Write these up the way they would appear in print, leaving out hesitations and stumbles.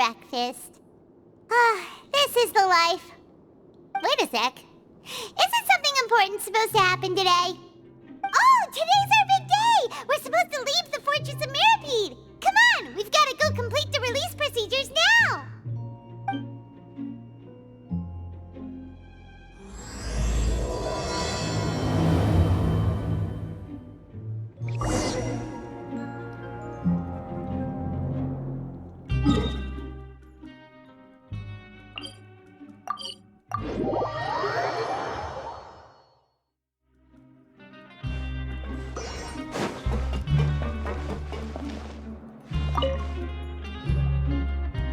breakfast. This is the life. Wait a sec. Isn't something important supposed to happen today? Oh, today's our big day! We're supposed to leave the Fortress of Mirapede! Come on, we've got to go complete the release procedures now!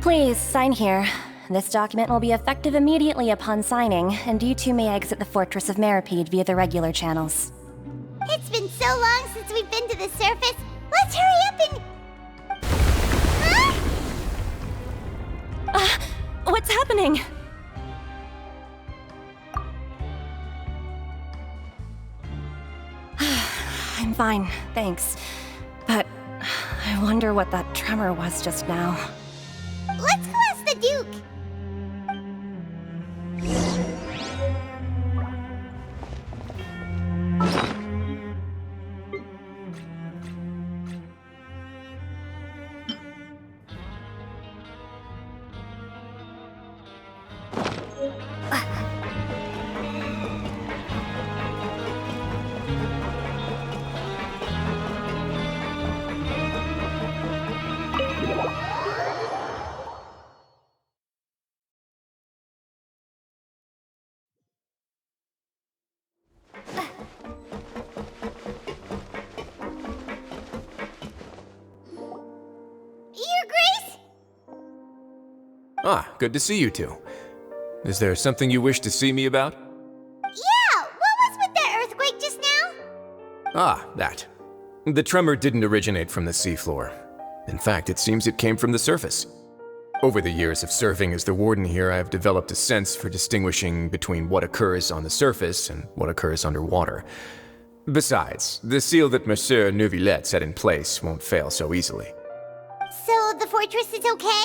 Please, sign here. This document will be effective immediately upon signing, and you two may exit the Fortress of Mirapede via the regular channels. It's been so long since we've been to the surface. Let's hurry up and... Huh? What's happening? I'm fine, thanks. But I wonder what that tremor was just now. Let's go ask the Duke. Ah, good to see you two. Is there something you wish to see me about? Yeah, what was with that earthquake just now? Ah, that. The tremor didn't originate from the seafloor. In fact, it seems it came from the surface. Over the years of serving as the warden here, I have developed a sense for distinguishing between what occurs on the surface and what occurs underwater. Besides, the seal that Monsieur Neuvillette set in place won't fail so easily. So the fortress is okay?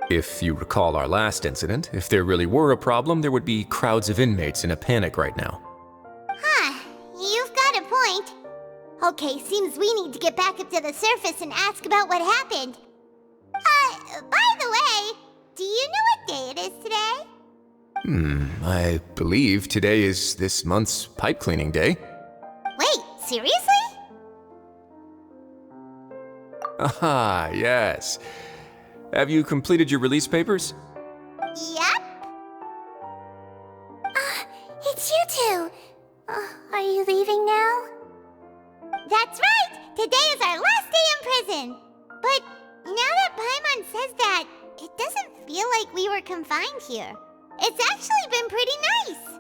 If you recall our last incident, if there really were a problem, there would be crowds of inmates in a panic right now. Huh, you've got a point. Okay, seems we need to get back up to the surface and ask about what happened. By the way, do you know what day it is today? I believe today is this month's pipe cleaning day. Wait, seriously? Ah, yes. Have you completed your release papers? Yep. It's you two. Are you leaving now? That's right! Today is our last day in prison! But now that Paimon says that, it doesn't feel like we were confined here. It's actually been pretty nice.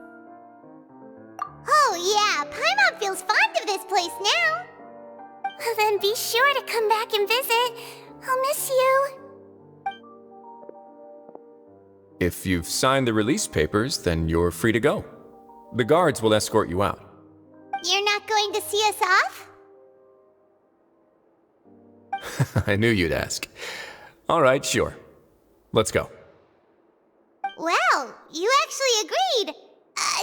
Oh yeah, Paimon feels fond of this place now. Then be sure to come back and visit. I'll miss you. If you've signed the release papers, then you're free to go. The guards will escort you out. You're not going to see us off? I knew you'd ask. All right, sure. Let's go. Well, you actually agreed.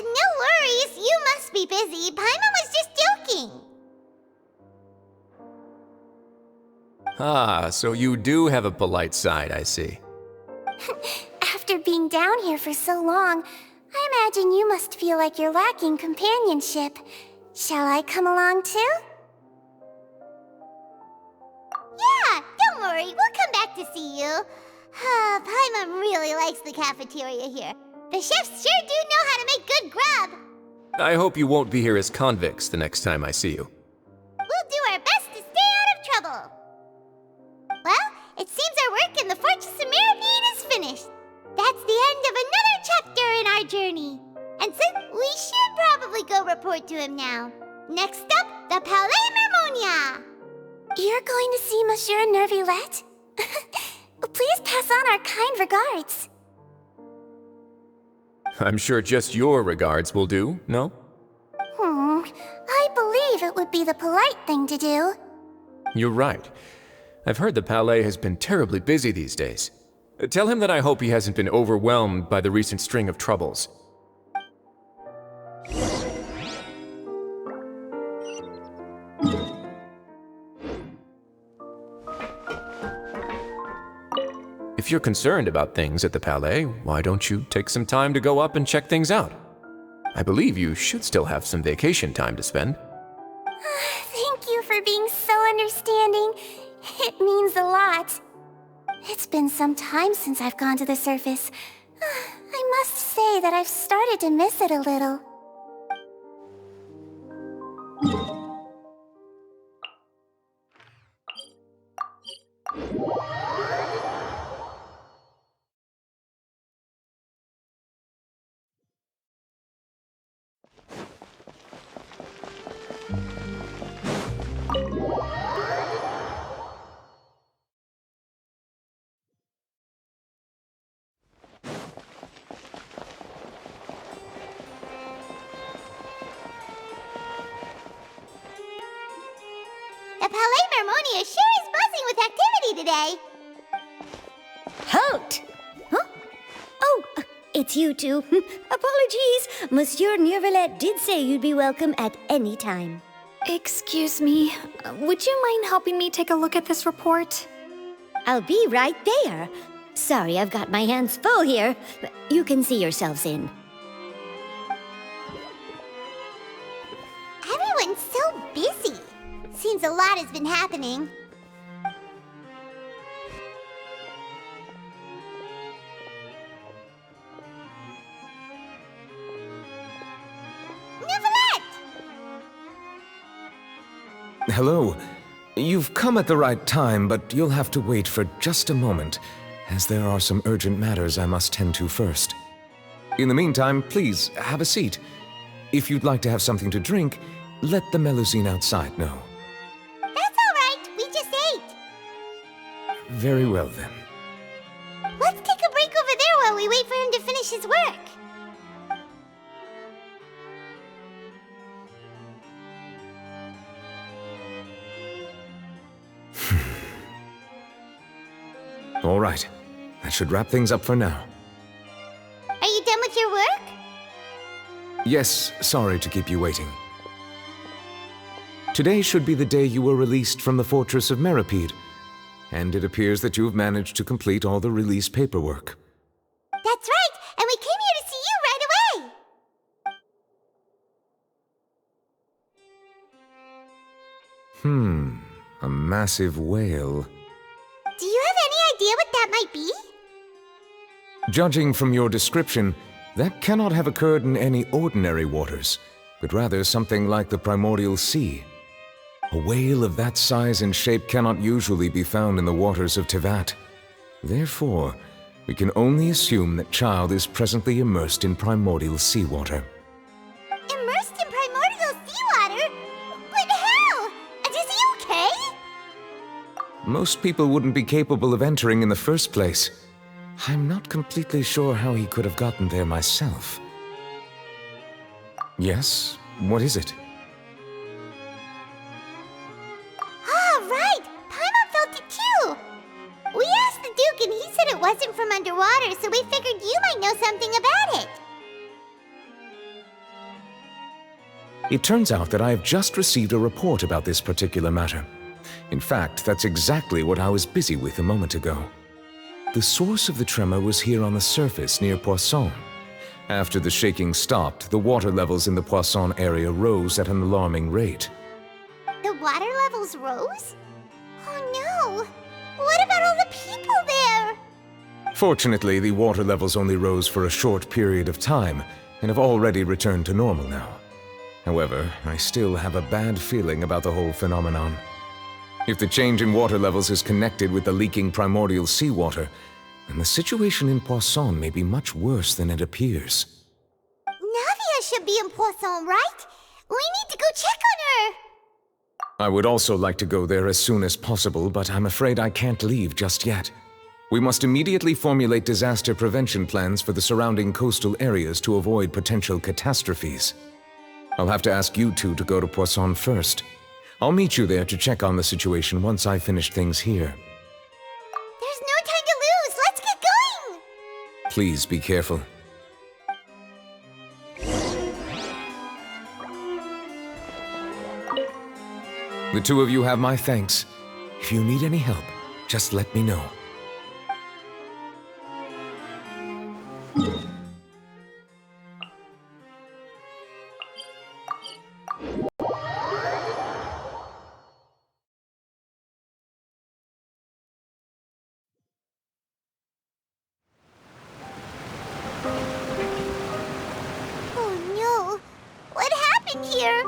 No worries, you must be busy. Paimon was just joking. Ah, so you do have a polite side, I see. After being down here for so long, I imagine you must feel like you're lacking companionship. Shall I come along too? Yeah, don't worry, we'll come back to see you. Paimon really likes the cafeteria here. The chefs sure do know how to make good grub. I hope you won't be here as convicts the next time I see you. We'll do our best to stay out of trouble. Well, it seems our work in the Fortress of Mirapede is finished. That's the end of another chapter in our journey. And so, we should probably go report to him now. Next up, the Palais Mermonia. You're going to see Monsieur Neuvillette? Please pass on our kind regards. I'm sure just your regards will do, no? I believe it would be the polite thing to do. You're right. I've heard the Palais has been terribly busy these days. Tell him that I hope he hasn't been overwhelmed by the recent string of troubles. If you're concerned about things at the Palais, why don't you take some time to go up and check things out? I believe you should still have some vacation time to spend. Thank you for being so understanding. It means a lot. It's been some time since I've gone to the surface. I must say that I've started to miss it a little. The Palais Mermonia sure is buzzing with activity today. Halt! Huh? Oh, it's you two. Apologies. Monsieur Neurvalet did say you'd be welcome at any time. Excuse me, would you mind helping me take a look at this report? I'll be right there. Sorry, I've got my hands full here. You can see yourselves in. Everyone's so busy. Seems a lot has been happening. Neuvillette! Hello. You've come at the right time, but you'll have to wait for just a moment, as there are some urgent matters I must tend to first. In the meantime, please, have a seat. If you'd like to have something to drink, let the Melusine outside know. That's all right. We just ate. Very well, then. Let's take a break over there while we wait for him to finish his work. All right. That should wrap things up for now. Are you done with your work? Yes, sorry to keep you waiting. Today should be the day you were released from the Fortress of Meripede, and it appears that you have managed to complete all the release paperwork. That's right, and we came here to see you right away. A massive whale. Do you have any idea what that might be? Judging from your description, that cannot have occurred in any ordinary waters, but rather something like the primordial sea. A whale of that size and shape cannot usually be found in the waters of Tevat. Therefore, we can only assume that Child is presently immersed in primordial seawater. Immersed in primordial seawater? But how? Is he okay? Most people wouldn't be capable of entering in the first place. I'm not completely sure how he could have gotten there myself. Yes? What is it? Ah, right! Paimon felt it too! We asked the Duke and he said it wasn't from underwater, so we figured you might know something about it. It turns out that I have just received a report about this particular matter. In fact, that's exactly what I was busy with a moment ago. The source of the tremor was here on the surface near Poisson. After the shaking stopped, the water levels in the Poisson area rose at an alarming rate. The water levels rose? Oh no! What about all the people there? Fortunately, the water levels only rose for a short period of time and have already returned to normal now. However, I still have a bad feeling about the whole phenomenon. If the change in water levels is connected with the leaking primordial seawater, then the situation in Poisson may be much worse than it appears. Navia should be in Poisson, right? We need to go check on her! I would also like to go there as soon as possible, but I'm afraid I can't leave just yet. We must immediately formulate disaster prevention plans for the surrounding coastal areas to avoid potential catastrophes. I'll have to ask you two to go to Poisson first. I'll meet you there to check on the situation once I finish things here. There's no time to lose! Let's get going! Please be careful. The two of you have my thanks. If you need any help, just let me know. Oh no! What happened here?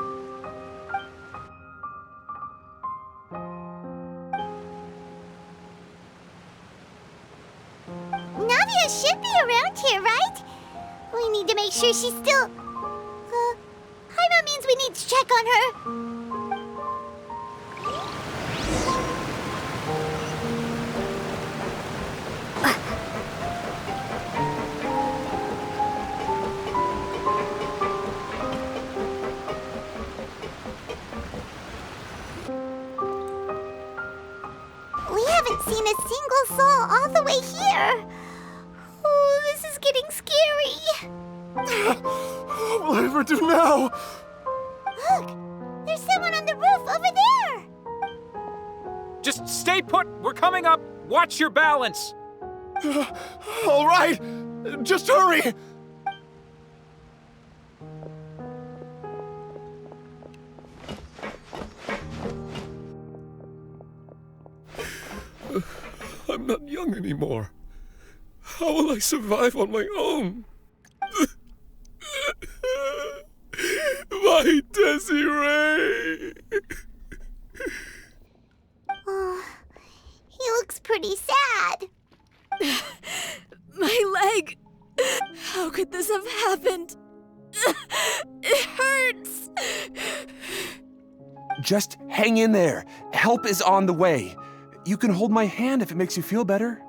Navia should be around here, right? We need to make sure she's still... Paimon means we need to check on her. We haven't seen a single soul all the way here. Oh, this is getting scary. What will I ever do now? Look, there's someone on the roof over there. Just stay put! We're coming up! Watch your balance! All right, just hurry. I'm not young anymore. How will I survive on my own? My Desiree! Oh, he looks pretty sad. My leg! How could this have happened? It hurts! Just hang in there. Help is on the way. You can hold my hand if it makes you feel better.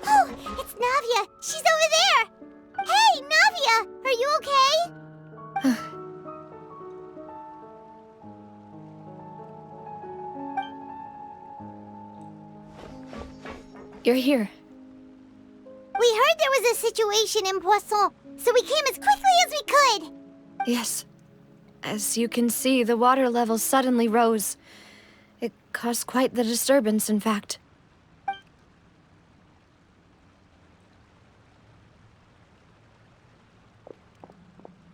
Oh, it's Navia. She's over there. Hey, Navia, are you okay? You're here. We heard there was a situation in Poisson, so we came as quickly as we could. Yes. As you can see, the water level suddenly rose. It caused quite the disturbance, in fact.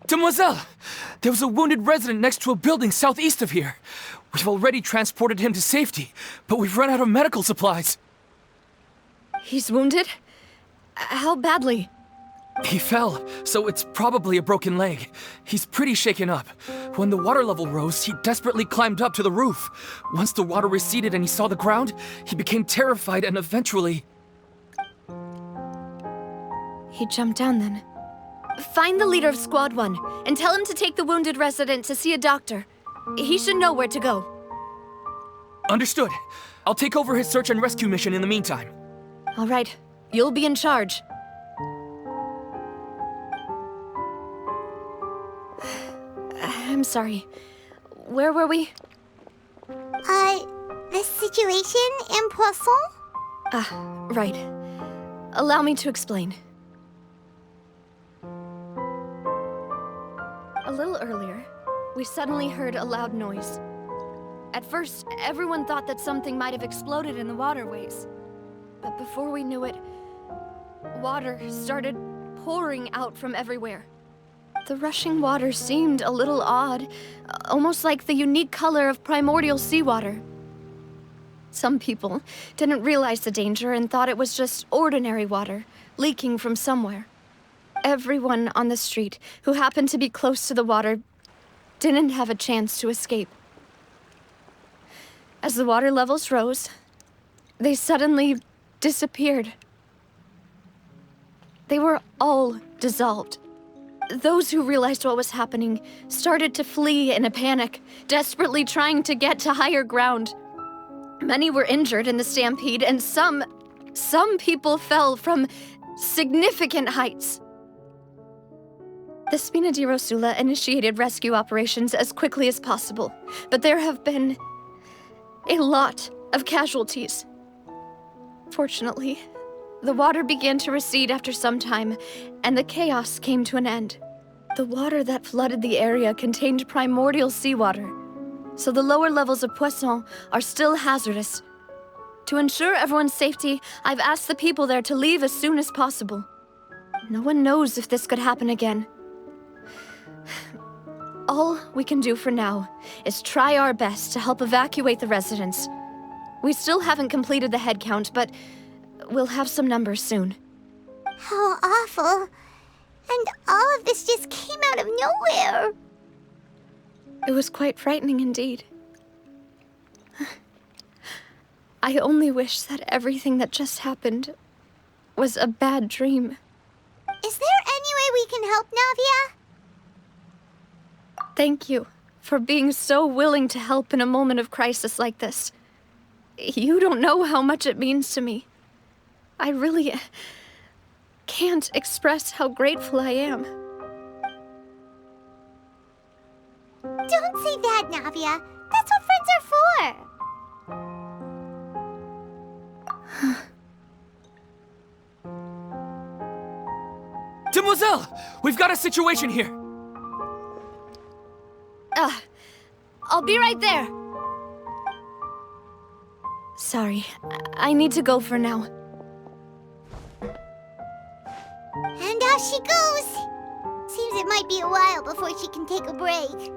Demoiselle! There was a wounded resident next to a building southeast of here. We've already transported him to safety, but we've run out of medical supplies. He's wounded? How badly? He fell, so it's probably a broken leg. He's pretty shaken up. When the water level rose, he desperately climbed up to the roof. Once the water receded and he saw the ground, he became terrified and eventually... He jumped down then. Find the leader of Squad 1 and tell him to take the wounded resident to see a doctor. He should know where to go. Understood. I'll take over his search and rescue mission in the meantime. All right, you'll be in charge. I'm sorry. Where were we? The situation in Poisson? Ah, right. Allow me to explain. A little earlier, we suddenly heard a loud noise. At first, everyone thought that something might have exploded in the waterways. But before we knew it, water started pouring out from everywhere. The rushing water seemed a little odd, almost like the unique color of primordial seawater. Some people didn't realize the danger and thought it was just ordinary water, leaking from somewhere. Everyone on the street who happened to be close to the water didn't have a chance to escape. As the water levels rose, they suddenly disappeared. They were all dissolved. Those who realized what was happening started to flee in a panic, desperately trying to get to higher ground. Many were injured in the stampede, and some people fell from significant heights. The Spina di Rosula initiated rescue operations as quickly as possible, but there have been a lot of casualties. Fortunately, the water began to recede after some time, and the chaos came to an end. The water that flooded the area contained primordial seawater, so the lower levels of Poisson are still hazardous. To ensure everyone's safety, I've asked the people there to leave as soon as possible. No one knows if this could happen again. All we can do for now is try our best to help evacuate the residents. We still haven't completed the head count, but we'll have some numbers soon. How awful. And all of this just came out of nowhere. It was quite frightening indeed. I only wish that everything that just happened was a bad dream. Is there any way we can help, Navia? Thank you for being so willing to help in a moment of crisis like this. You don't know how much it means to me. I really can't express how grateful I am. Don't say that, Navia. That's what friends are for. Demoiselle! We've got a situation here! I'll be right there. Sorry, I need to go for now. And off she goes. Seems it might be a while before she can take a break.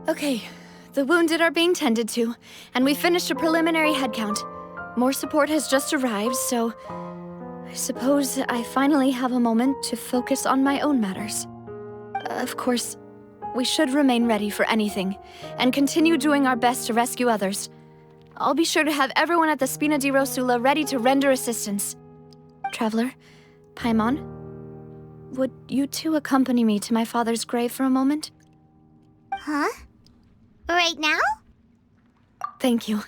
Okay, the wounded are being tended to, and we finished a preliminary head count. More support has just arrived, so I suppose I finally have a moment to focus on my own matters. Of course, we should remain ready for anything, and continue doing our best to rescue others. I'll be sure to have everyone at the Spina di Rosula ready to render assistance. Traveler, Paimon, would you two accompany me to my father's grave for a moment? Huh? Right now? Thank you.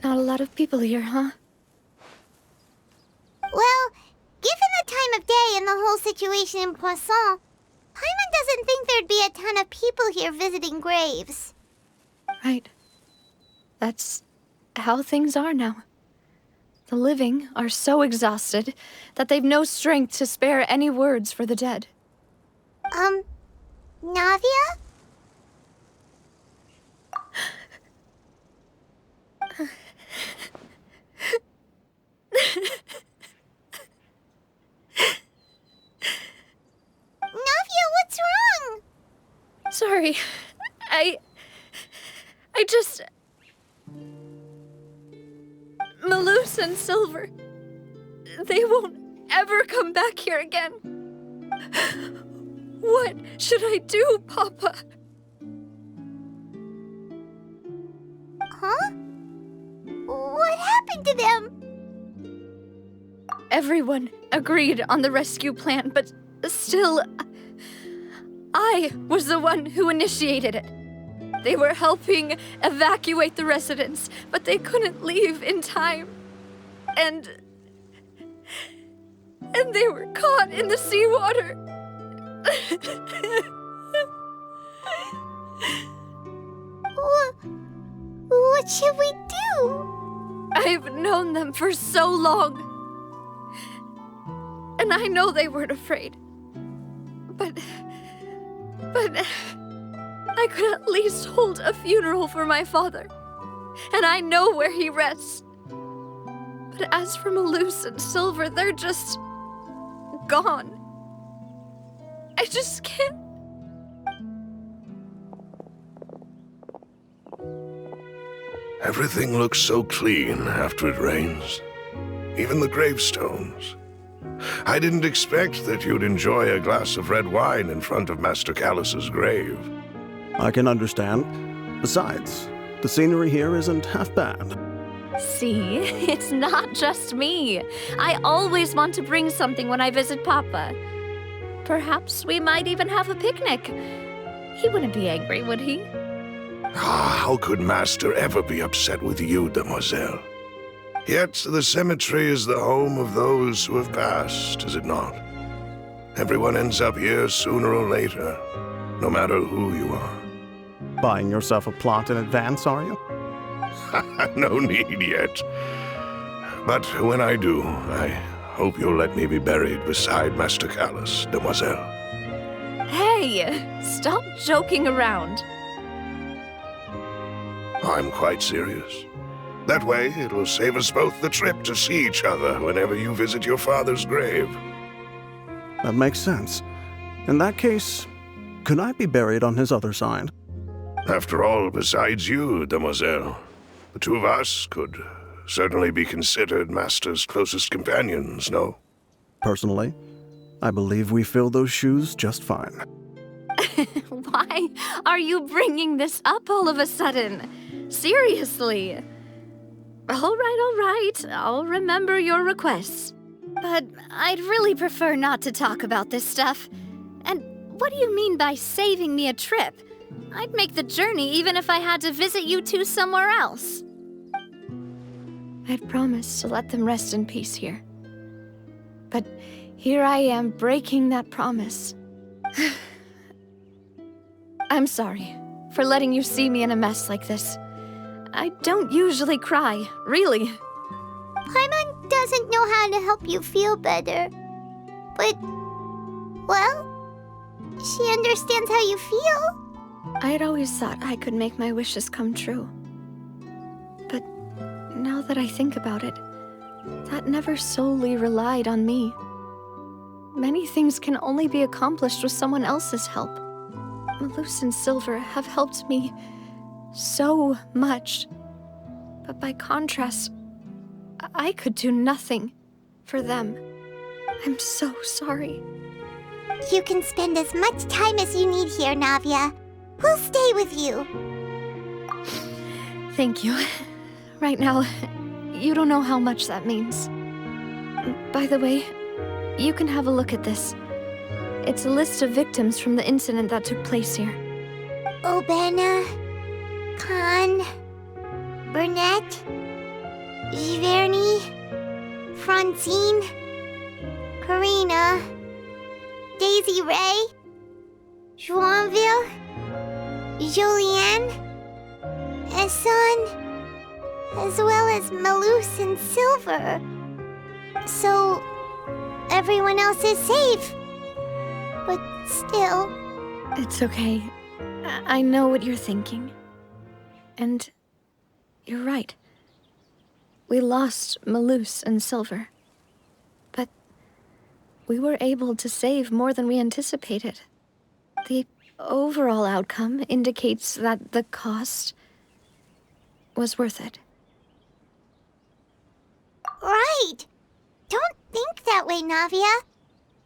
Not a lot of people here, huh? Well, given the time of day and the whole situation in Poisson, Paimon doesn't think there'd be a ton of people here visiting graves. Right. That's how things are now. The living are so exhausted that they've no strength to spare any words for the dead. Navia? Navia, what's wrong? Sorry. I just... Malus and Silver, they won't ever come back here again. What should I do, Papa? Huh? What happened to them? Everyone agreed on the rescue plan, but still, I was the one who initiated it. They were helping evacuate the residents, but they couldn't leave in time. And they were caught in the seawater. What should we do? I've known them for so long. And I know they weren't afraid. But I could at least hold a funeral for my father. And I know where he rests. But as for Malus and Silver, they're just gone. I just can't. Everything looks so clean after it rains. Even the gravestones. I didn't expect that you'd enjoy a glass of red wine in front of Master Callus's grave. I can understand. Besides, the scenery here isn't half bad. See, it's not just me. I always want to bring something when I visit Papa. Perhaps we might even have a picnic. He wouldn't be angry, would he? How could Master ever be upset with you, Demoiselle? Yet the cemetery is the home of those who have passed, is it not? Everyone ends up here sooner or later, no matter who you are. Buying yourself a plot in advance, are you? No need yet. But when I do, I hope you'll let me be buried beside Master Callus, Demoiselle. Hey, stop joking around. I'm quite serious. That way, it will save us both the trip to see each other whenever you visit your father's grave. That makes sense. In that case, could I be buried on his other side? After all, besides you, Demoiselle, the two of us could certainly be considered Master's closest companions, no? Personally, I believe we fill those shoes just fine. Why are you bringing this up all of a sudden? Seriously. All right. I'll remember your requests. But I'd really prefer not to talk about this stuff. And what do you mean by saving me a trip? I'd make the journey even if I had to visit you two somewhere else. I'd promised to let them rest in peace here. But here I am breaking that promise. I'm sorry for letting you see me in a mess like this. I don't usually cry, really. Paimon doesn't know how to help you feel better. But, well, she understands how you feel. I'd always thought I could make my wishes come true. But now that I think about it, that never solely relied on me. Many things can only be accomplished with someone else's help. Malus and Silver have helped me so much. But by contrast, I could do nothing for them. I'm so sorry. You can spend as much time as you need here, Navia. We'll stay with you. Thank you. Right now, you don't know how much that means. By the way, you can have a look at this. It's a list of victims from the incident that took place here. Obena, Khan, Burnett, Giverny, Francine, Karina, Daisy Ray, Joinville, Julianne, Esson, as well as Malus and Silver. So, everyone else is safe. But still... It's okay. I know what you're thinking. And you're right. We lost Malus and Silver. But we were able to save more than we anticipated. The overall outcome indicates that the cost was worth it. Right! Don't think that way, Navia.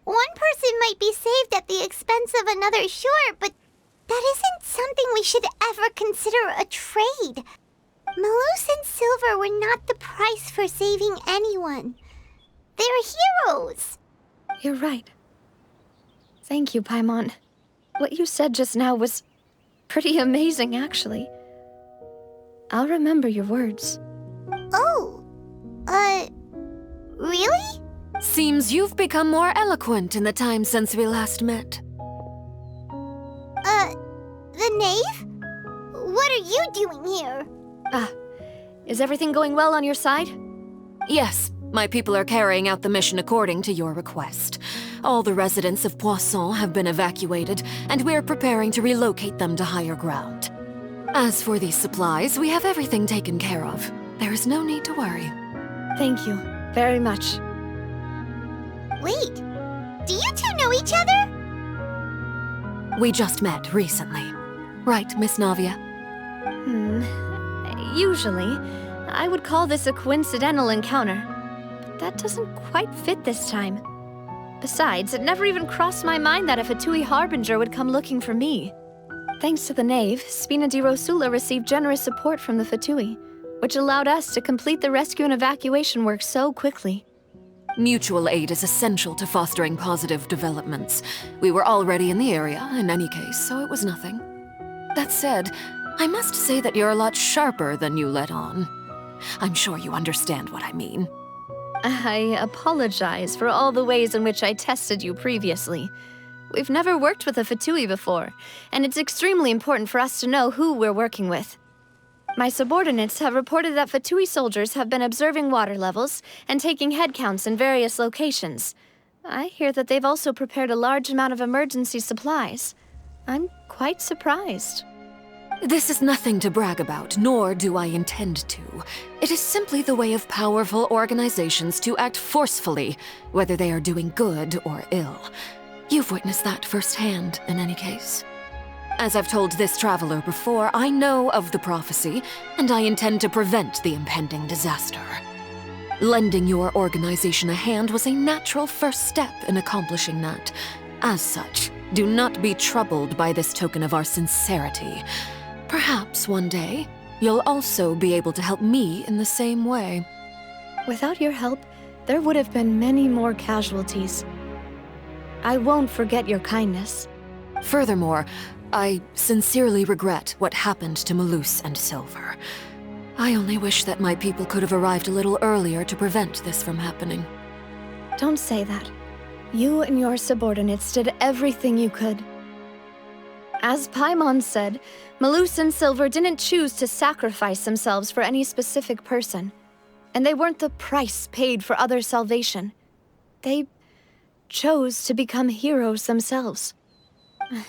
One person might be saved at the expense of another, sure, but that isn't something we should ever consider a trade. Malus and Silver were not the price for saving anyone. They're heroes! You're right. Thank you, Paimon. What you said just now was pretty amazing, actually. I'll remember your words. Oh, really? Seems you've become more eloquent in the time since we last met. The knave? What are you doing here? Is everything going well on your side? Yes, my people are carrying out the mission according to your request. All the residents of Poisson have been evacuated, and we're preparing to relocate them to higher ground. As for these supplies, we have everything taken care of. There is no need to worry. Thank you very much. Wait, do you two know each other? We just met recently. Right, Miss Navia? Usually, I would call this a coincidental encounter, but that doesn't quite fit this time. Besides, it never even crossed my mind that a Fatui Harbinger would come looking for me. Thanks to the Knave, Spina di Rosula received generous support from the Fatui, which allowed us to complete the rescue and evacuation work so quickly. Mutual aid is essential to fostering positive developments. We were already in the area, in any case, so it was nothing. That said, I must say that you're a lot sharper than you let on. I'm sure you understand what I mean. I apologize for all the ways in which I tested you previously. We've never worked with a Fatui before, and it's extremely important for us to know who we're working with. My subordinates have reported that Fatui soldiers have been observing water levels and taking head counts in various locations. I hear that they've also prepared a large amount of emergency supplies. I'm quite surprised. This is nothing to brag about, nor do I intend to. It is simply the way of powerful organizations to act forcefully, whether they are doing good or ill. You've witnessed that firsthand, in any case. As I've told this traveler before, I know of the prophecy, and I intend to prevent the impending disaster. Lending your organization a hand was a natural first step in accomplishing that. As such, do not be troubled by this token of our sincerity. Perhaps one day, you'll also be able to help me in the same way. Without your help, there would have been many more casualties. I won't forget your kindness. Furthermore, I sincerely regret what happened to Malus and Silver. I only wish that my people could have arrived a little earlier to prevent this from happening. Don't say that. You and your subordinates did everything you could. As Paimon said, Malus and Silver didn't choose to sacrifice themselves for any specific person, and they weren't the price paid for other salvation. They chose to become heroes themselves.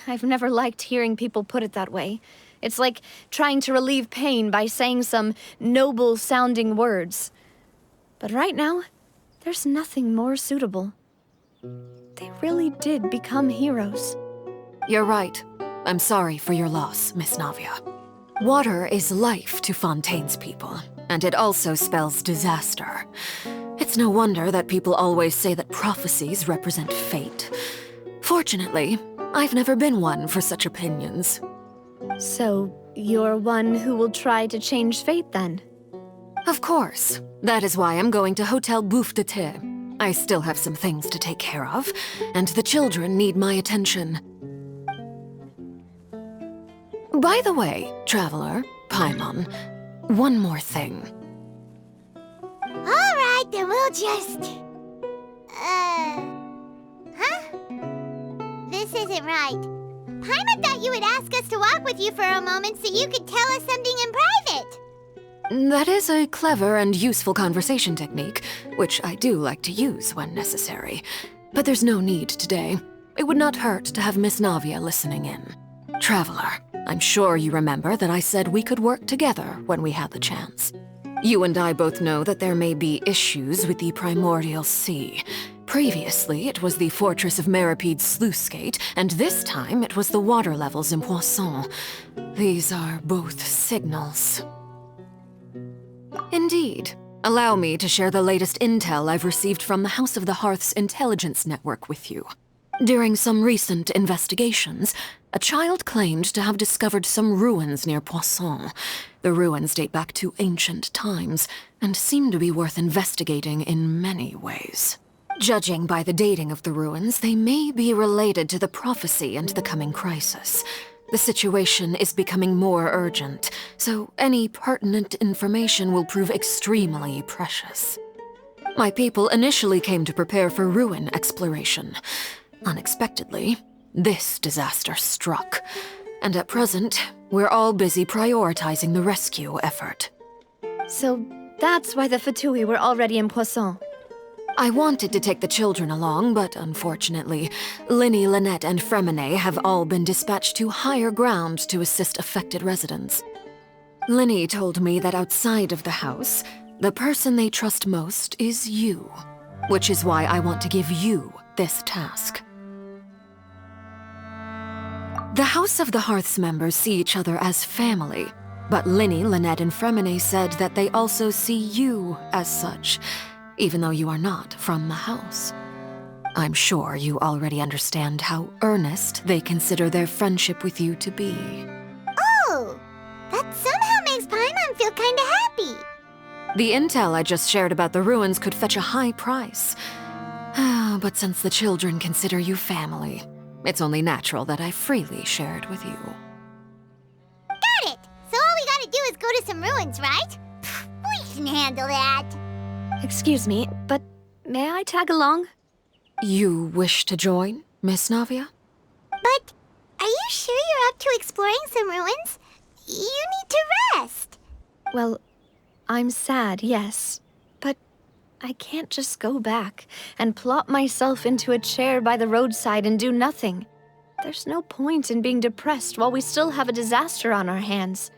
I've never liked hearing people put it that way. It's like trying to relieve pain by saying some noble-sounding words. But right now, there's nothing more suitable. They really did become heroes. You're right. I'm sorry for your loss, Miss Navia. Water is life to Fontaine's people, and it also spells disaster. It's no wonder that people always say that prophecies represent fate. Fortunately, I've never been one for such opinions. So, you're one who will try to change fate, then? Of course. That is why I'm going to Hotel Bouffe de Thé. I still have some things to take care of, and the children need my attention. By the way, Traveler, Paimon, one more thing. Alright, then we'll just... This isn't right. Paimon thought you would ask us to walk with you for a moment so you could tell us something in private. That is a clever and useful conversation technique, which I do like to use when necessary. But there's no need today. It would not hurt to have Miss Navia listening in. Traveler, I'm sure you remember that I said we could work together when we had the chance. You and I both know that there may be issues with the Primordial Sea. Previously, it was the Fortress of Maripede's sluice gate, and this time it was the water levels in Poisson. These are both signals. Indeed. Allow me to share the latest intel I've received from the House of the Hearth's intelligence network with you. During some recent investigations, a child claimed to have discovered some ruins near Poisson. The ruins date back to ancient times and seem to be worth investigating in many ways. Judging by the dating of the ruins, they may be related to the prophecy and the coming crisis. The situation is becoming more urgent, so any pertinent information will prove extremely precious. My people initially came to prepare for ruin exploration. Unexpectedly, this disaster struck, and at present, we're all busy prioritizing the rescue effort. So that's why the Fatui were already in Poisson. I wanted to take the children along, but unfortunately, Linny, Lynette, and Fremine have all been dispatched to higher ground to assist affected residents. Linny told me that outside of the house, the person they trust most is you, which is why I want to give you this task. The House of the Hearth's members see each other as family, but Linny, Lynette, and Fremine said that they also see you as such, even though you are not from the house. I'm sure you already understand how earnest they consider their friendship with you to be. Oh, that somehow makes Paimon feel kinda happy. The intel I just shared about the ruins could fetch a high price. But since the children consider you family, it's only natural that I freely share it with you. Got it! So all we gotta do is go to some ruins, right? We can handle that. Excuse me, but may I tag along? You wish to join, Miss Navia? But are you sure you're up to exploring some ruins? You need to rest. Well, I'm sad, yes. But I can't just go back and plop myself into a chair by the roadside and do nothing. There's no point in being depressed while we still have a disaster on our hands.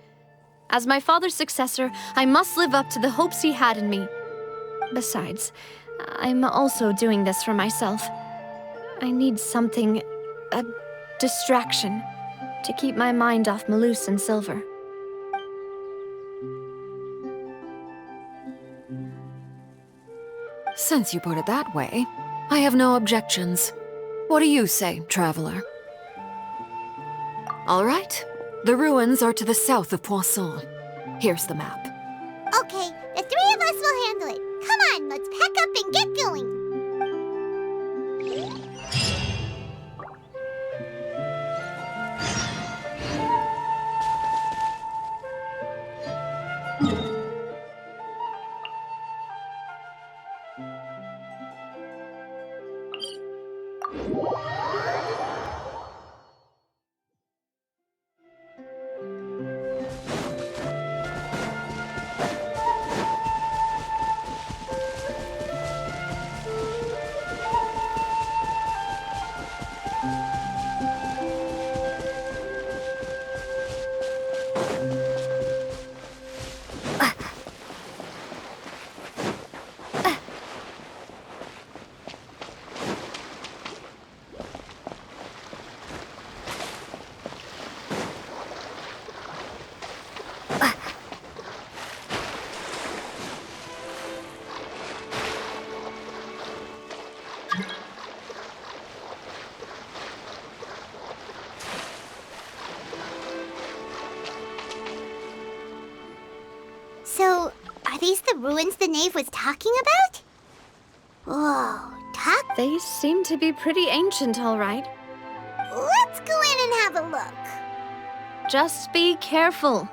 As my father's successor, I must live up to the hopes he had in me. Besides, I'm also doing this for myself. I need something, a distraction, to keep my mind off Malus and Silver. Since you put it that way, I have no objections. What do you say, traveler? All right, the ruins are to the south of Poisson. Here's the map. Okay, the three of us will handle it. Come on, let's pack up and get going. So, are these the ruins the knave was talking about? Whoa, They seem to be pretty ancient, all right. Let's go in and have a look. Just be careful.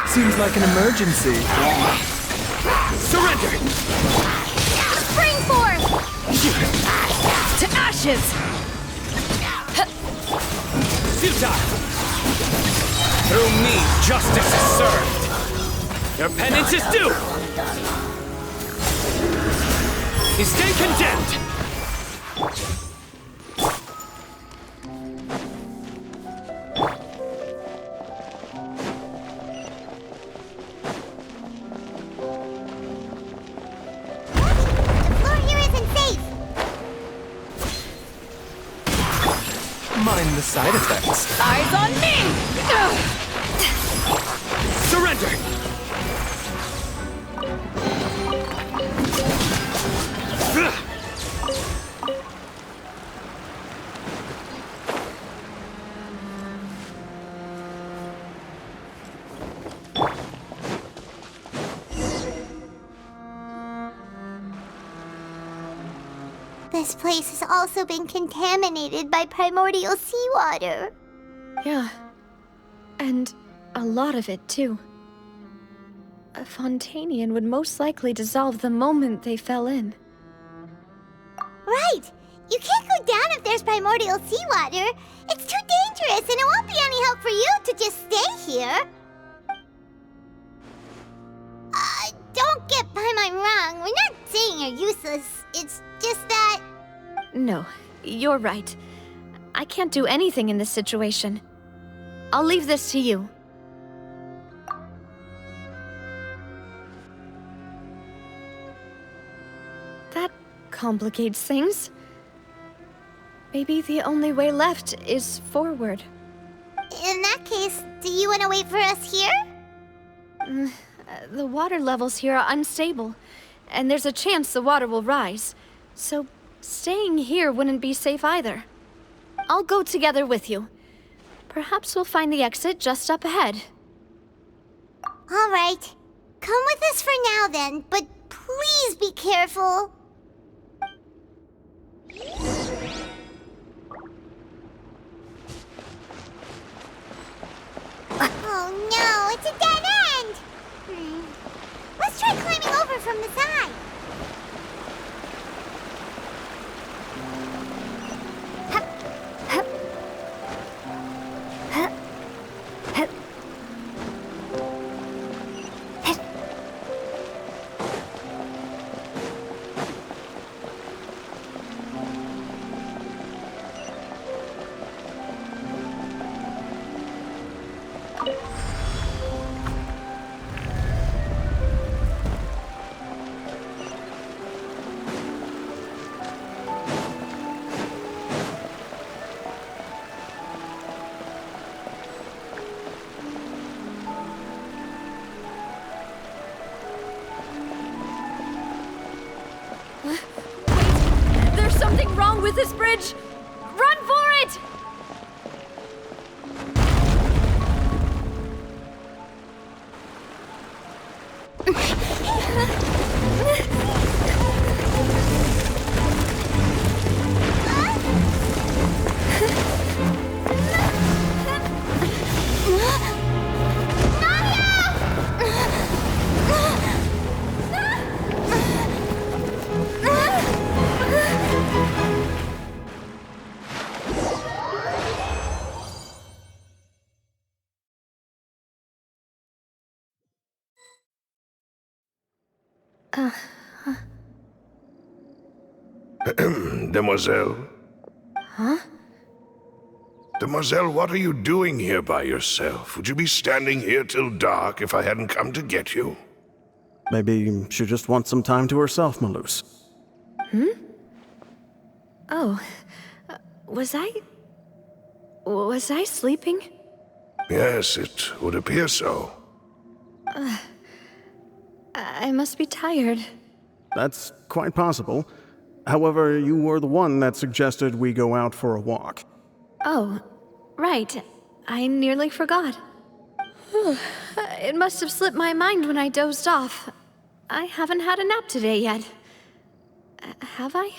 Seems like an emergency. Surrender! Spring forth! To ashes! Futile! Through me, justice is served! Your penance is due! You stay condemned! The floor here isn't safe. Mind the side effects. Eyes on me! Surrender! This place has also been contaminated by primordial seawater. Yeah. And a lot of it, too. A Fontanian would most likely dissolve the moment they fell in. Right! You can't go down if there's primordial seawater. It's too dangerous, and it won't be any help for you to just stay here. Don't get Paimon wrong. We're not saying you're useless. It's just that... No, you're right. I can't do anything in this situation. I'll leave this to you. That complicates things. Maybe the only way left is forward. In that case, do you want to wait for us here? The water levels here are unstable, and there's a chance the water will rise. So staying here wouldn't be safe either. I'll go together with you. Perhaps we'll find the exit just up ahead. All right. Come with us for now then, but please be careful. Oh no, it's a dead end! Let's try climbing over from the side. There's something wrong with this bridge! Run for it! Demoiselle? Huh? Demoiselle, what are you doing here by yourself? Would you be standing here till dark if I hadn't come to get you? Maybe she just wants some time to herself, Malus. Oh. Was I sleeping? Yes, it would appear so. I must be tired. That's quite possible. However, you were the one that suggested we go out for a walk. Oh, right. I nearly forgot. It must have slipped my mind when I dozed off. I haven't had a nap today yet. Have I?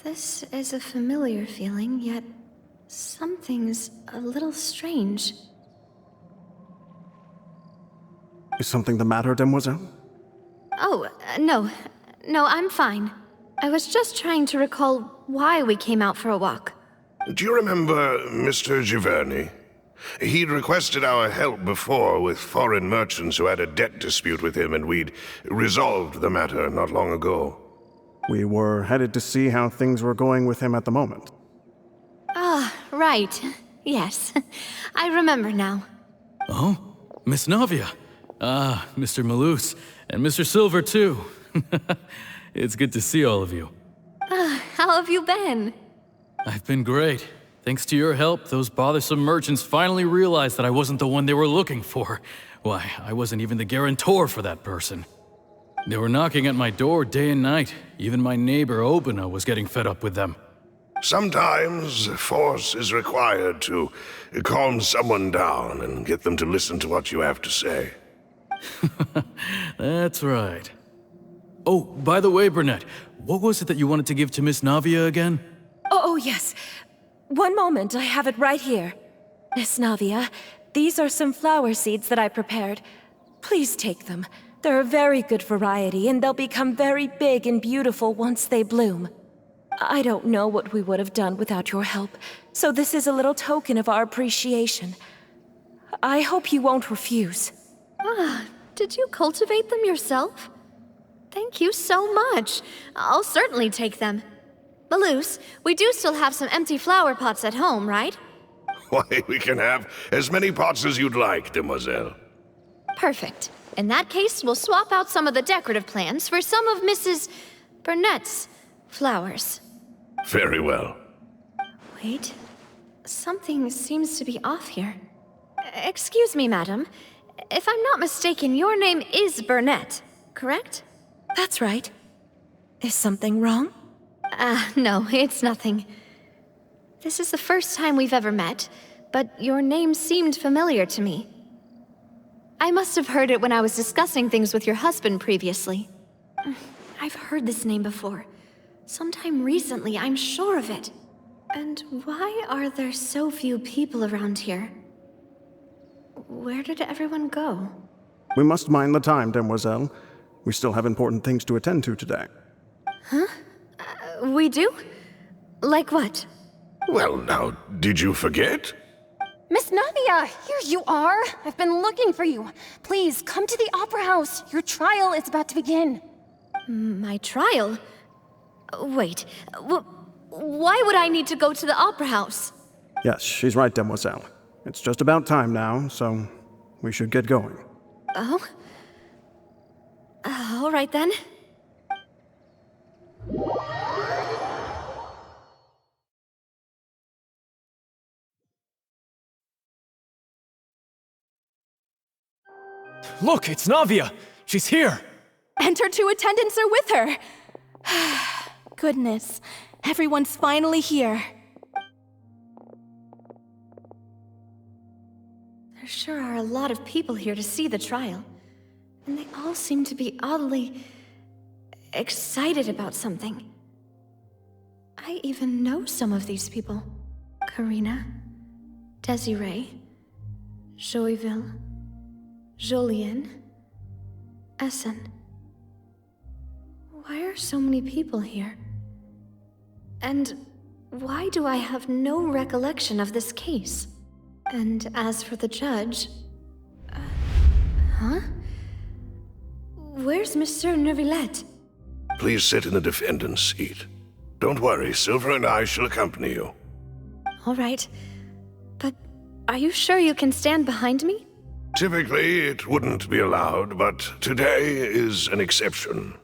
This is a familiar feeling, yet something's a little strange. Is something the matter, Demoiselle? Oh, no. No, I'm fine. I was just trying to recall why we came out for a walk. Do you remember Mr. Giverny? He'd requested our help before with foreign merchants who had a debt dispute with him, and we'd resolved the matter not long ago. We were headed to see how things were going with him at the moment. Ah, right. Yes. I remember now. Oh? Miss Navia. Ah, Mr. Malus. And Mr. Silver, too. It's good to see all of you. How have you been? I've been great. Thanks to your help, those bothersome merchants finally realized that I wasn't the one they were looking for. Why, I wasn't even the guarantor for that person. They were knocking at my door day and night. Even my neighbor, Obina, was getting fed up with them. Sometimes force is required to calm someone down and get them to listen to what you have to say. That's right. Oh, by the way, Burnett, what was it that you wanted to give to Miss Navia again? Oh, yes. One moment, I have it right here. Miss Navia, these are some flower seeds that I prepared. Please take them. They're a very good variety, and they'll become very big and beautiful once they bloom. I don't know what we would have done without your help, so this is a little token of our appreciation. I hope you won't refuse. Ah, did you cultivate them yourself? Thank you so much. I'll certainly take them. Malus, we do still have some empty flower pots at home, right? Why, we can have as many pots as you'd like, demoiselle. Perfect. In that case, we'll swap out some of the decorative plants for some of Mrs. Burnett's flowers. Very well. Wait. Something seems to be off here. Excuse me, madam. If I'm not mistaken, your name is Burnett, correct? That's right. Is something wrong? No, it's nothing. This is the first time we've ever met, but your name seemed familiar to me. I must have heard it when I was discussing things with your husband previously. I've heard this name before. Sometime recently, I'm sure of it. And why are there so few people around here? Where did everyone go? We must mind the time, demoiselle. We still have important things to attend to today. Huh? We do? Like what? Well, now, did you forget? Miss Navia, here you are. I've been looking for you. Please, come to the Opera House. Your trial is about to begin. My trial? Wait, why would I need to go to the Opera House? Yes, she's right, demoiselle. It's just about time now, so we should get going. Oh? All right then. Look, it's Navia! She's here! And her two attendants are with her. Goodness, everyone's finally here. There sure are a lot of people here to see the trial. And they all seem to be oddly excited about something. I even know some of these people. Karina, Desiree, Joyville, Julien, Essen. Why are so many people here? And why do I have no recollection of this case? And as for the judge... huh? Where's Monsieur Neuvillette? Please sit in the defendant's seat. Don't worry, Silver and I shall accompany you. All right. But are you sure you can stand behind me? Typically, it wouldn't be allowed, but today is an exception.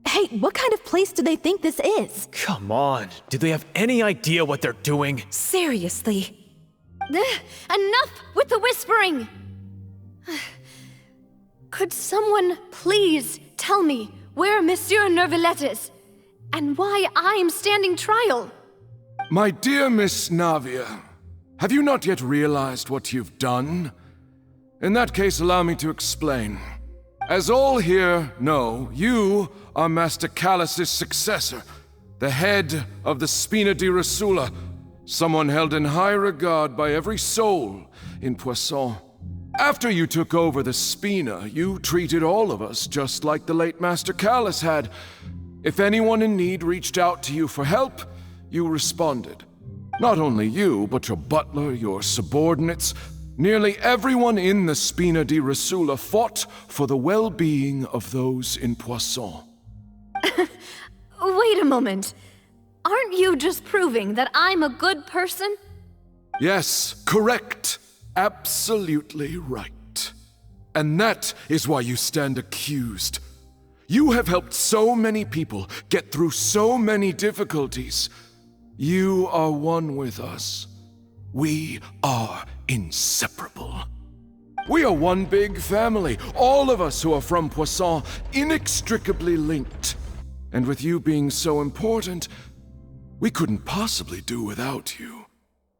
Hey, what kind of place do they think this is? Come on, do they have any idea what they're doing? Seriously. Enough with the whispering! Could someone please tell me where Monsieur Neuvillette is, and why I'm standing trial? My dear Miss Navia, have you not yet realized what you've done? In that case, allow me to explain. As all here know, you are Master Callus's successor, the head of the Spina di Rosula, someone held in high regard by every soul in Poisson. After you took over the Spina, you treated all of us just like the late Master Callus had. If anyone in need reached out to you for help, you responded. Not only you, but your butler, your subordinates, nearly everyone in the Spina di Rasula fought for the well-being of those in Poisson. Wait a moment. Aren't you just proving that I'm a good person? Yes, correct. Absolutely right. And that is why you stand accused. You have helped so many people get through so many difficulties. You are one with us. We are inseparable. We are one big family, all of us who are from Poisson, inextricably linked. And with you being so important, we couldn't possibly do without you.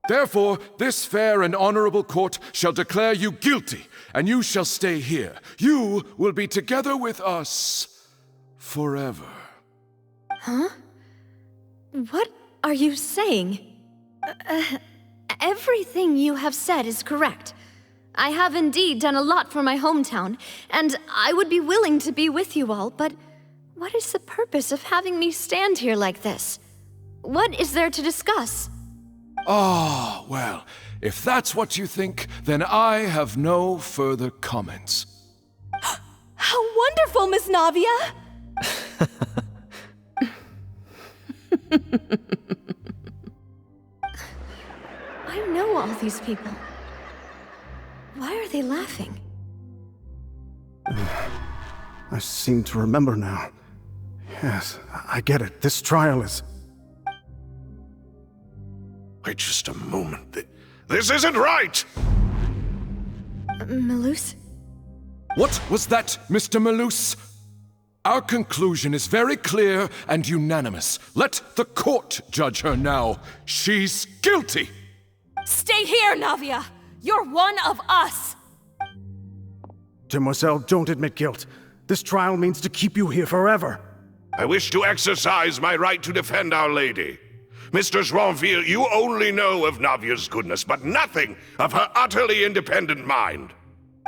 Therefore, this fair and honorable court shall declare you guilty, and you shall stay here. You will be together with us forever. Huh? What are you saying? Everything you have said is correct. I have indeed done a lot for my hometown, and I would be willing to be with you all, but what is the purpose of having me stand here like this? What is there to discuss? Ah, well, if that's what you think, then I have no further comments. How wonderful, Miss Navia! I know all these people. Why are they laughing? I seem to remember now. Yes, I get it. This trial is... Wait just a moment. This isn't right! Malus? What was that, Mr. Malus? Our conclusion is very clear and unanimous. Let the court judge her now. She's guilty! Stay here, Navia! You're one of us! Demoiselle, don't admit guilt. This trial means to keep you here forever. I wish to exercise my right to defend Our Lady. Mr. Joinville, you only know of Navia's goodness, but nothing of her utterly independent mind.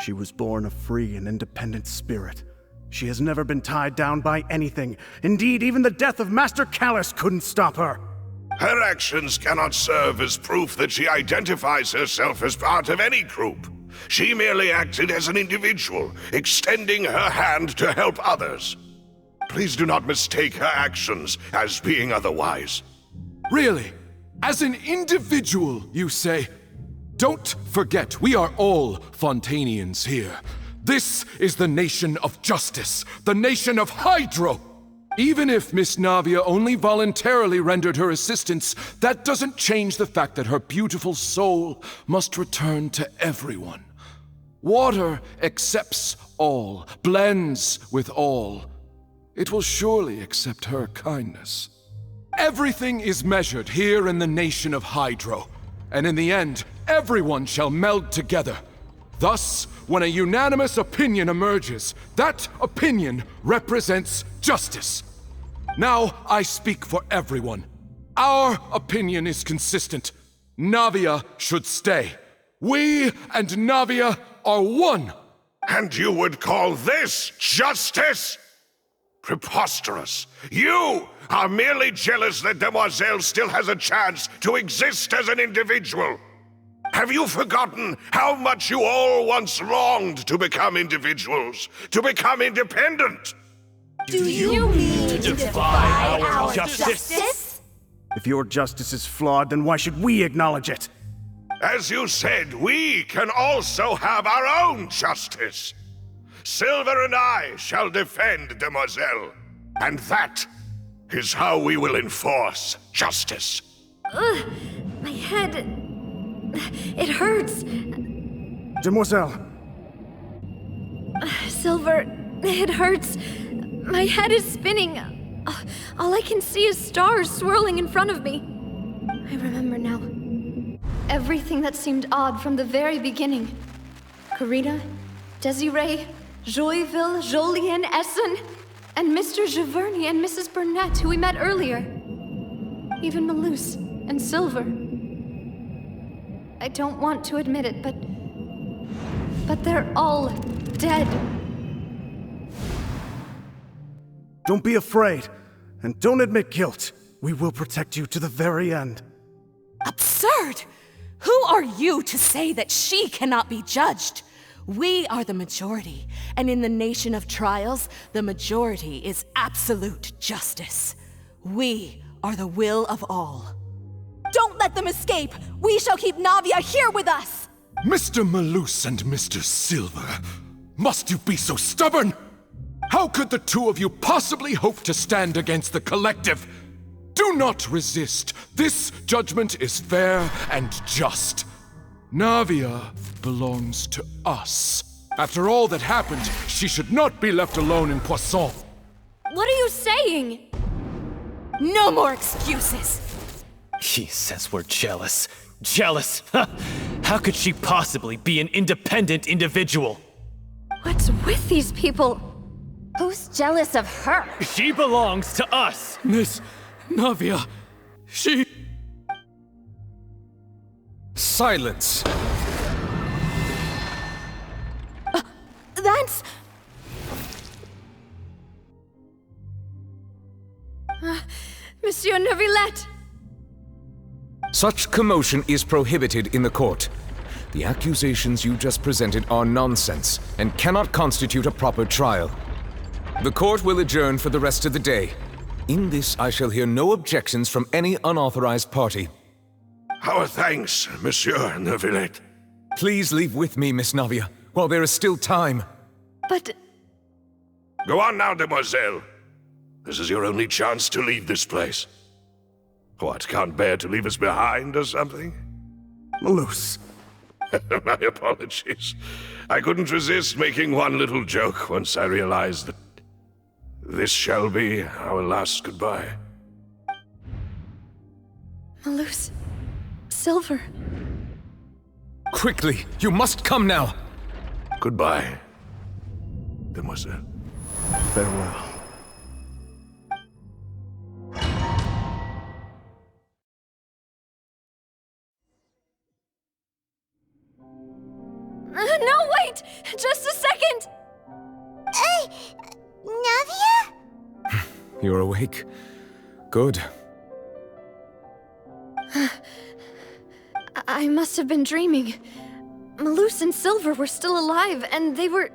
She was born a free and independent spirit. She has never been tied down by anything. Indeed, even the death of Master Callus couldn't stop her. Her actions cannot serve as proof that she identifies herself as part of any group. She merely acted as an individual, extending her hand to help others. Please do not mistake her actions as being otherwise. Really? As an individual, you say? Don't forget, we are all Fontanians here. This is the nation of justice, the nation of Hydro. Even if Miss Navia only voluntarily rendered her assistance, that doesn't change the fact that her beautiful soul must return to everyone. Water accepts all, blends with all. It will surely accept her kindness. Everything is measured here in the nation of Hydro, and in the end, everyone shall meld together. Thus, when a unanimous opinion emerges, that opinion represents justice. Now I speak for everyone. Our opinion is consistent. Navia should stay. We and Navia are one. And you would call this justice? Preposterous. You are merely jealous that Demoiselle still has a chance to exist as an individual. Have you forgotten how much you all once longed to become individuals, to become independent? Do you mean to defy our justice? If your justice is flawed, then why should we acknowledge it? As you said, we can also have our own justice. Silver and I shall defend Demoiselle, and that is how we will enforce justice. Ugh, my head... it hurts. Demoiselle! Silver, it hurts. My head is spinning. All I can see is stars swirling in front of me. I remember now. Everything that seemed odd from the very beginning. Karina, Desiree, Joyville, Jolien, Essen, and Mr. Giverny and Mrs. Burnett, who we met earlier. Even Malus and Silver. I don't want to admit it, but they're all dead. Don't be afraid, and don't admit guilt. We will protect you to the very end. absurd! Who are you to say that she cannot be judged? We are the majority, and in the nation of trials, the majority is absolute justice. We are the will of all. Don't let them escape! We shall keep Navia here with us! Mr. Malus and Mr. Silver, must you be so stubborn? How could the two of you possibly hope to stand against the collective? Do not resist. This judgment is fair and just. Navia belongs to us. After all that happened, she should not be left alone in Poisson. What are you saying? No more excuses! He says we're jealous. Jealous? How could she possibly be an independent individual? What's with these people? Who's jealous of her? She belongs to us! Miss Navia, she... Silence! That's... Monsieur Neuvillette! Such commotion is prohibited in the court. The accusations you just presented are nonsense and cannot constitute a proper trial. The court will adjourn for the rest of the day. In this, I shall hear no objections from any unauthorized party. Our thanks, Monsieur Neuvillette. Please leave with me, Miss Navia, while there is still time. But... Go on now, demoiselle. This is your only chance to leave this place. What, can't bear to leave us behind or something? Malus. My apologies. I couldn't resist making one little joke once I realized that this shall be our last goodbye. Malus... Silver... Quickly, you must come now! Goodbye, demoiselle. Farewell. No, wait! Just a second! Navia? You're awake. Good. I must have been dreaming. Malus and Silver were still alive, and they were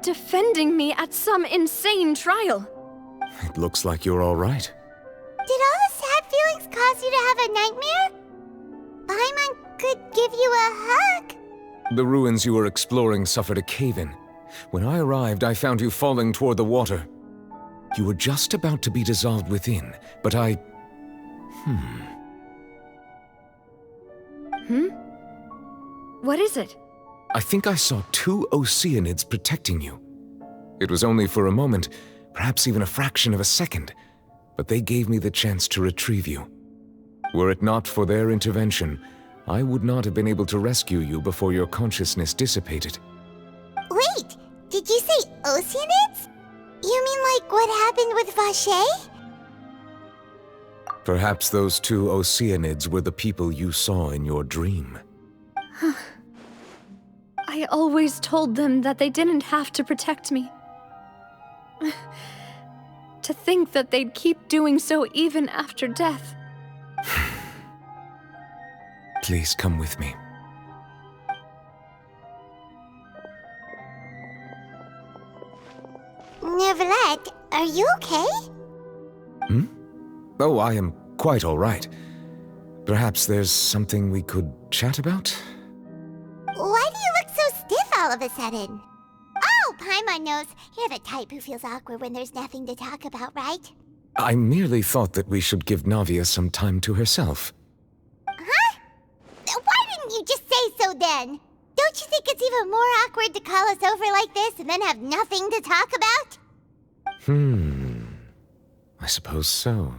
defending me at some insane trial. It looks like you're all right. Did all the sad feelings cause you to have a nightmare? Paimon could give you a hug. The ruins you were exploring suffered a cave-in. When I arrived, I found you falling toward the water. You were just about to be dissolved within, but I... What is it? I think I saw two Oceanids protecting you. It was only for a moment, perhaps even a fraction of a second, but they gave me the chance to retrieve you. Were it not for their intervention, I would not have been able to rescue you before your consciousness dissipated. Wait, did you say Oceanids? You mean like what happened with Vache? Perhaps those two Oceanids were the people you saw in your dream. I always told them that they didn't have to protect me. To think that they'd keep doing so even after death. Please come with me. Neuvillette, are you okay? Oh, I am quite all right. Perhaps there's something we could chat about? Why do you look so stiff all of a sudden? Oh, Paimon knows. You're the type who feels awkward when there's nothing to talk about, right? I merely thought that we should give Navia some time to herself. Huh? Why didn't you just say so then? Don't you think it's even more awkward to call us over like this and then have nothing to talk about? I suppose so.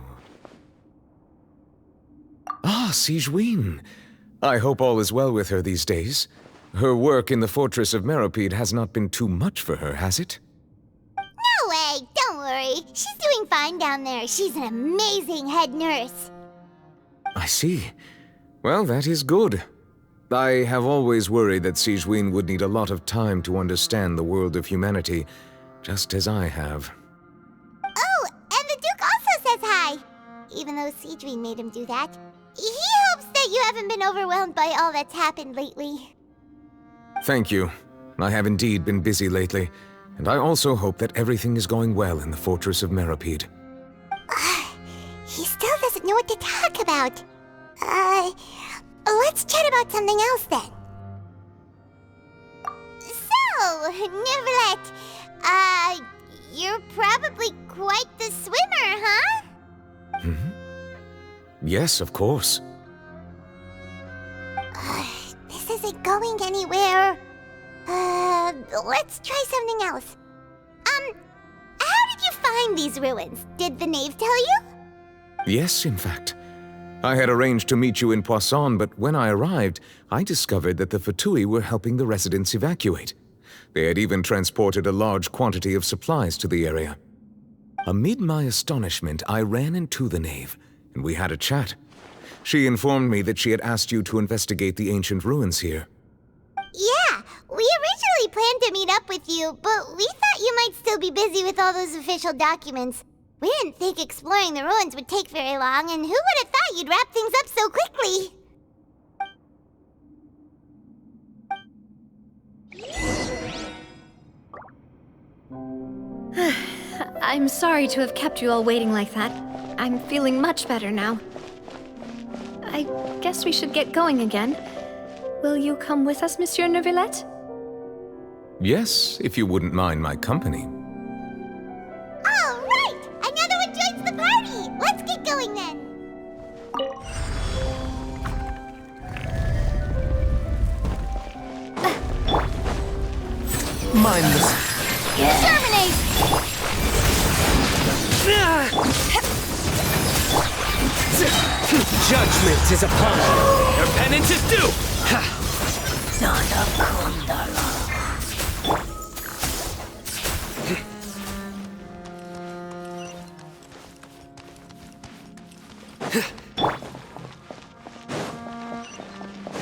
Ah, Sigewinne. I hope all is well with her these days. Her work in the fortress of Meropide has not been too much for her, has it? No way! Don't worry. She's doing fine down there. She's an amazing head nurse. I see. Well, that is good. I have always worried that Sigewinne would need a lot of time to understand the world of humanity, just as I have. Oh, and the Duke also says hi! Even though Sigewinne made him do that. He hopes that you haven't been overwhelmed by all that's happened lately. Thank you. I have indeed been busy letely, and I also hope that everything is going well in the Fortress of Meropide. He still doesn't know what to talk about. Let's chat about something else then. So, Neverlet, you're probably quite the swimmer, huh? Yes, of course. This isn't going anywhere. Let's try something else. How did you find these ruins? Did the knave tell you? Yes, in fact. I had arranged to meet you in Poisson, but when I arrived, I discovered that the Fatui were helping the residents evacuate. They had even transported a large quantity of supplies to the area. Amid my astonishment, I ran into the knave, and we had a chat. She informed me that she had asked you to investigate the ancient ruins here. Yeah, we originally planned to meet up with you, but we thought you might still be busy with all those official documents. We didn't think exploring the ruins would take very long, and who would have thought you'd wrap things up so quickly? I'm sorry to have kept you all waiting like that. I'm feeling much better now. I guess we should get going again. Will you come with us, Monsieur Neuvillette? Yes, if you wouldn't mind my company. All right! Another one joins the party! Let's get going then! Mindless. Terminate! Judgment is upon you. Your penance is due. Son of Kundala.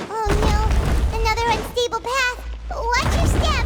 Oh no! Another unstable path! Watch your step!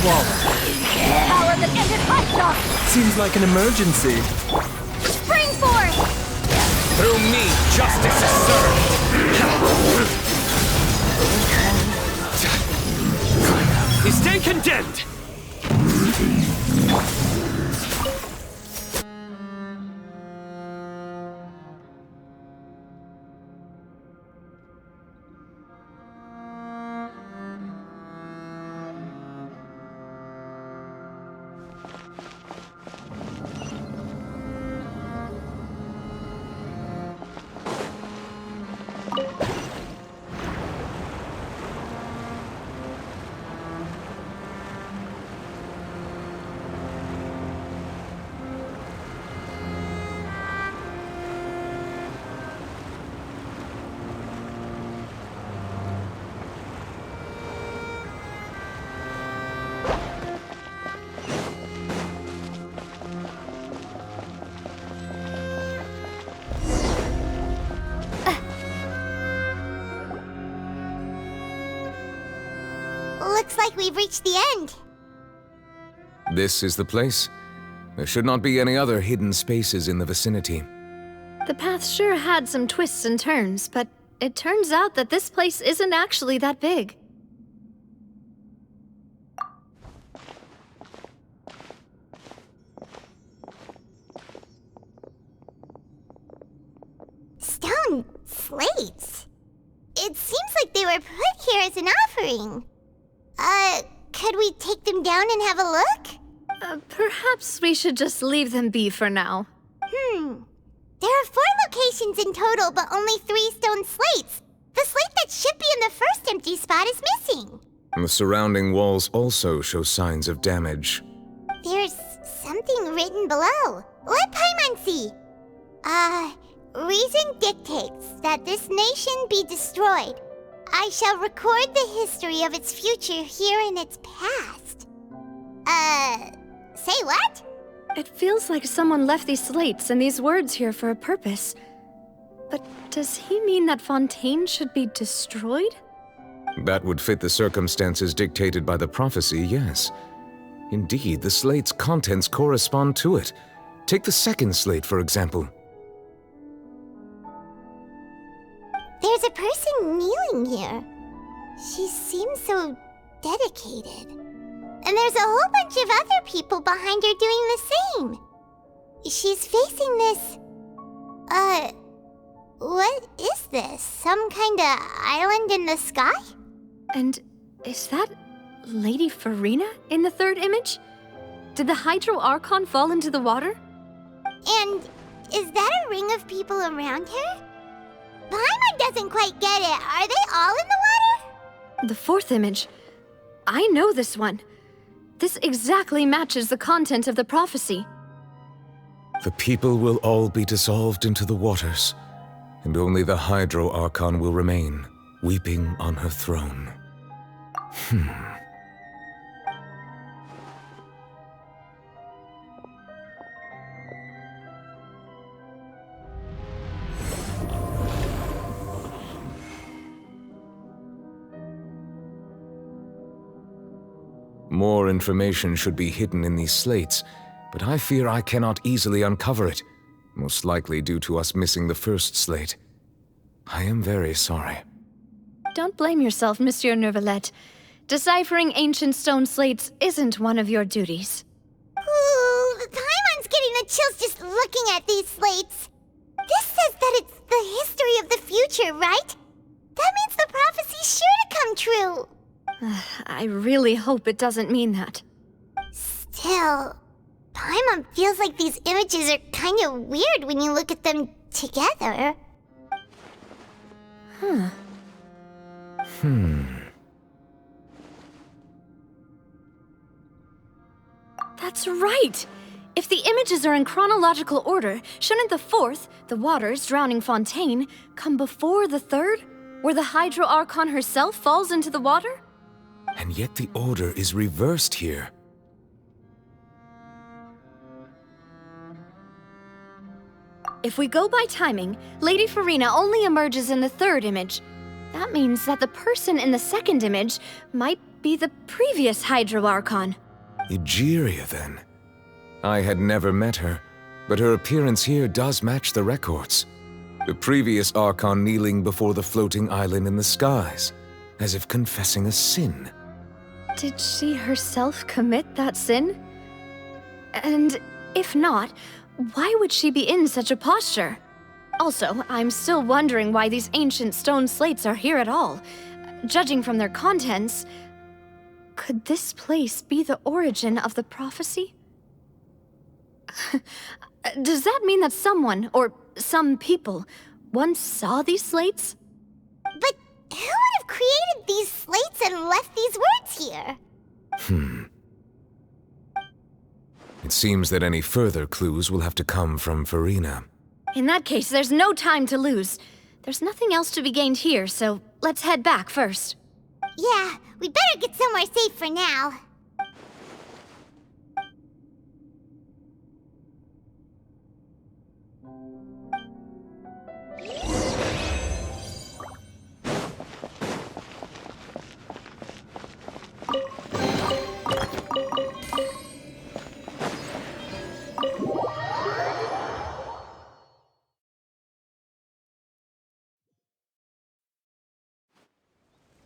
Power that ended hot shock! Seems like an emergency. Spring forth! Through me, justice is served. You stand condemned! like we've reached the end. This is the place. There should not be any other hidden spaces in the vicinity. The path sure had some twists and turns, but it turns out that this place isn't actually that big. Stone slates? It seems like they were put here as an offering. Could we take them down and have a look? Perhaps we should just leave them be for now. There are 4 locations in total, but only 3 stone slates. The slate that should be in the first empty spot is missing. The surrounding walls also show signs of damage. There's something written below. Let Paimon see. Reason dictates that this nation be destroyed. I shall record the history of its future here in its past. Say what? It feels like someone left these slates and these words here for a purpose. But does he mean that Fontaine should be destroyed? That would fit the circumstances dictated by the prophecy, yes. Indeed, the slate's contents correspond to it. Take the second slate, for example. There's a person kneeling here. She seems so dedicated. And there's a whole bunch of other people behind her doing the same. She's facing this... what is this? Some kind of island in the sky? And is that Lady Farina in the third image? Did the Hydro Archon fall into the water? And is that a ring of people around her? Paimon doesn't quite get it. Are they all in the water? The fourth image. I know this one. This exactly matches the content of the prophecy. The people will all be dissolved into the waters, and only the Hydro Archon will remain, weeping on her throne. More information should be hidden in these slates, but I fear I cannot easily uncover it, most likely due to us missing the first slate. I am very sorry. Don't blame yourself, Monsieur Neuvillette. Deciphering ancient stone slates isn't one of your duties. Ooh, Paimon's getting the chills just looking at these slates. This says that it's the history of the future, right? That means the prophecy's sure to come true. I really hope it doesn't mean that. Still, Paimon feels like these images are kind of weird when you look at them together. That's right! If the images are in chronological order, shouldn't the fourth, the waters drowning Fontaine, come before the third, where the Hydro Archon herself falls into the water? And yet the order is reversed here. If we go by timing, Lady Farina only emerges in the third image. That means that the person in the second image might be the previous Hydro Archon. Egeria, then. I had never met her, but her appearance here does match the records. The previous Archon kneeling before the floating island in the skies, as if confessing a sin. Did she herself commit that sin? And if not, why would she be in such a posture? Also, I'm still wondering why these ancient stone slates are here at all. Judging from their contents, could this place be the origin of the prophecy? Does that mean that someone, or some people, once saw these slates? But who would have created these slates and left these words here? It seems that any further clues will have to come from Farina. In that case, there's no time to lose. There's nothing else to be gained here, so let's head back first. Yeah, we better get somewhere safe for now.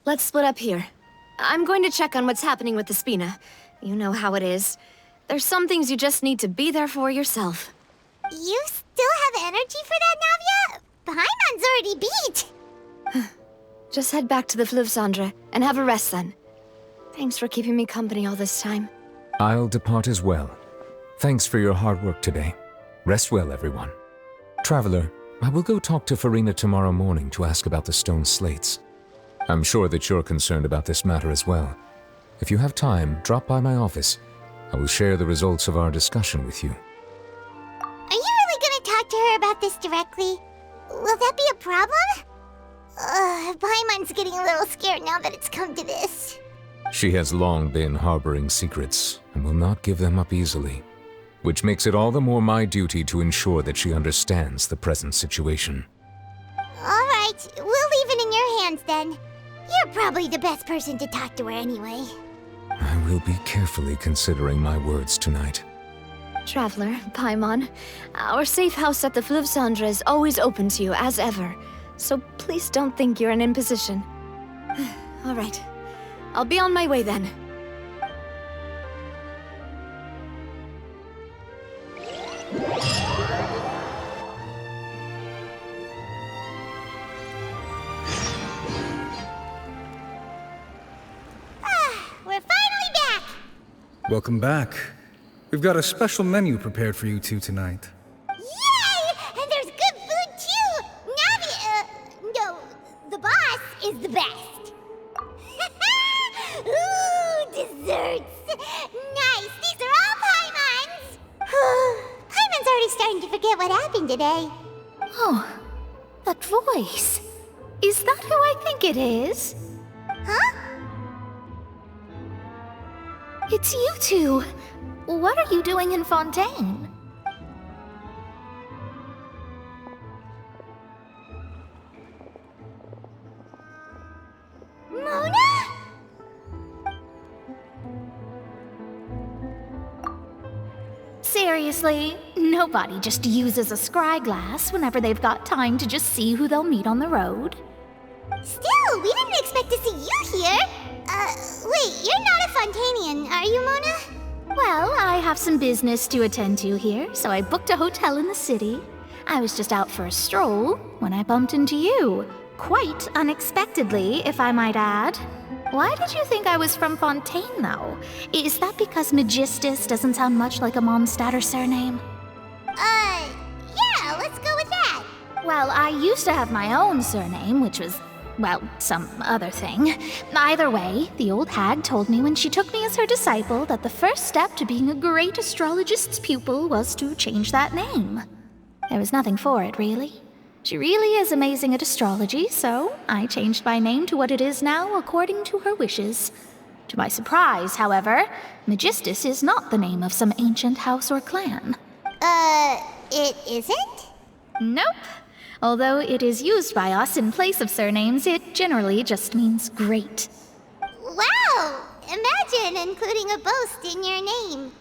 let's split up here. I'm going to check on what's happening with the Spina. You know how it is. There's some things you just need to be there for yourself. You still have energy for that, Navia? Paimon's already beat. Just head back to the Fluvsandra and have a rest then. Thanks for keeping me company all this time. I'll depart as well. Thanks for your hard work today. Rest well, everyone. Traveler, I will go talk to Farina tomorrow morning to ask about the stone slates. I'm sure that you're concerned about this matter as well. If you have time, drop by my office. I will share the results of our discussion with you. Are you really gonna talk to her about this directly? Will that be a problem? Paimon's getting a little scared now that it's come to this. She has long been harboring secrets and will not give them up easily, which makes it all the more my duty to ensure that she understands the present situation. Alright, we'll leave it in your hands then. You're probably the best person to talk to her anyway. I will be carefully considering my words tonight. Traveler, Paimon, our safe house at the Fluvsandra is always open to you as ever, so please don't think you're an imposition. Alright, I'll be on my way then. We're finally back! Welcome back. We've got a special menu prepared for you two tonight. Yay! And there's good food too! No, the boss is the best. Ooh, desserts! Nice, these are all Paimon's! Paimon's already starting to forget what happened today. Oh, that voice. Is that who I think it is? Huh? It's you two. What are you doing in Fontaine? Mona? Seriously, nobody just uses a scry glass whenever they've got time to just see who they'll meet on the road. Still, we didn't expect to see you here. Wait, you're not a Fontanian, are you, Mona? Well, I have some business to attend to here, so I booked a hotel in the city. I was just out for a stroll when I bumped into you. Quite unexpectedly, if I might add. Why did you think I was from Fontaine, though? Is that because Magistus doesn't sound much like a Mondstadter surname? Yeah, let's go with that. Well, I used to have my own surname, which was, well, some other thing. Either way, the old hag told me when she took me as her disciple that the first step to being a great astrologist's pupil was to change that name. There was nothing for it, really. She really is amazing at astrology, so I changed my name to what it is now according to her wishes. To my surprise, however, Magistus is not the name of some ancient house or clan. It isn't? Nope. Although it is used by us in place of surnames, it generally just means great. Wow! Imagine including a boast in your name.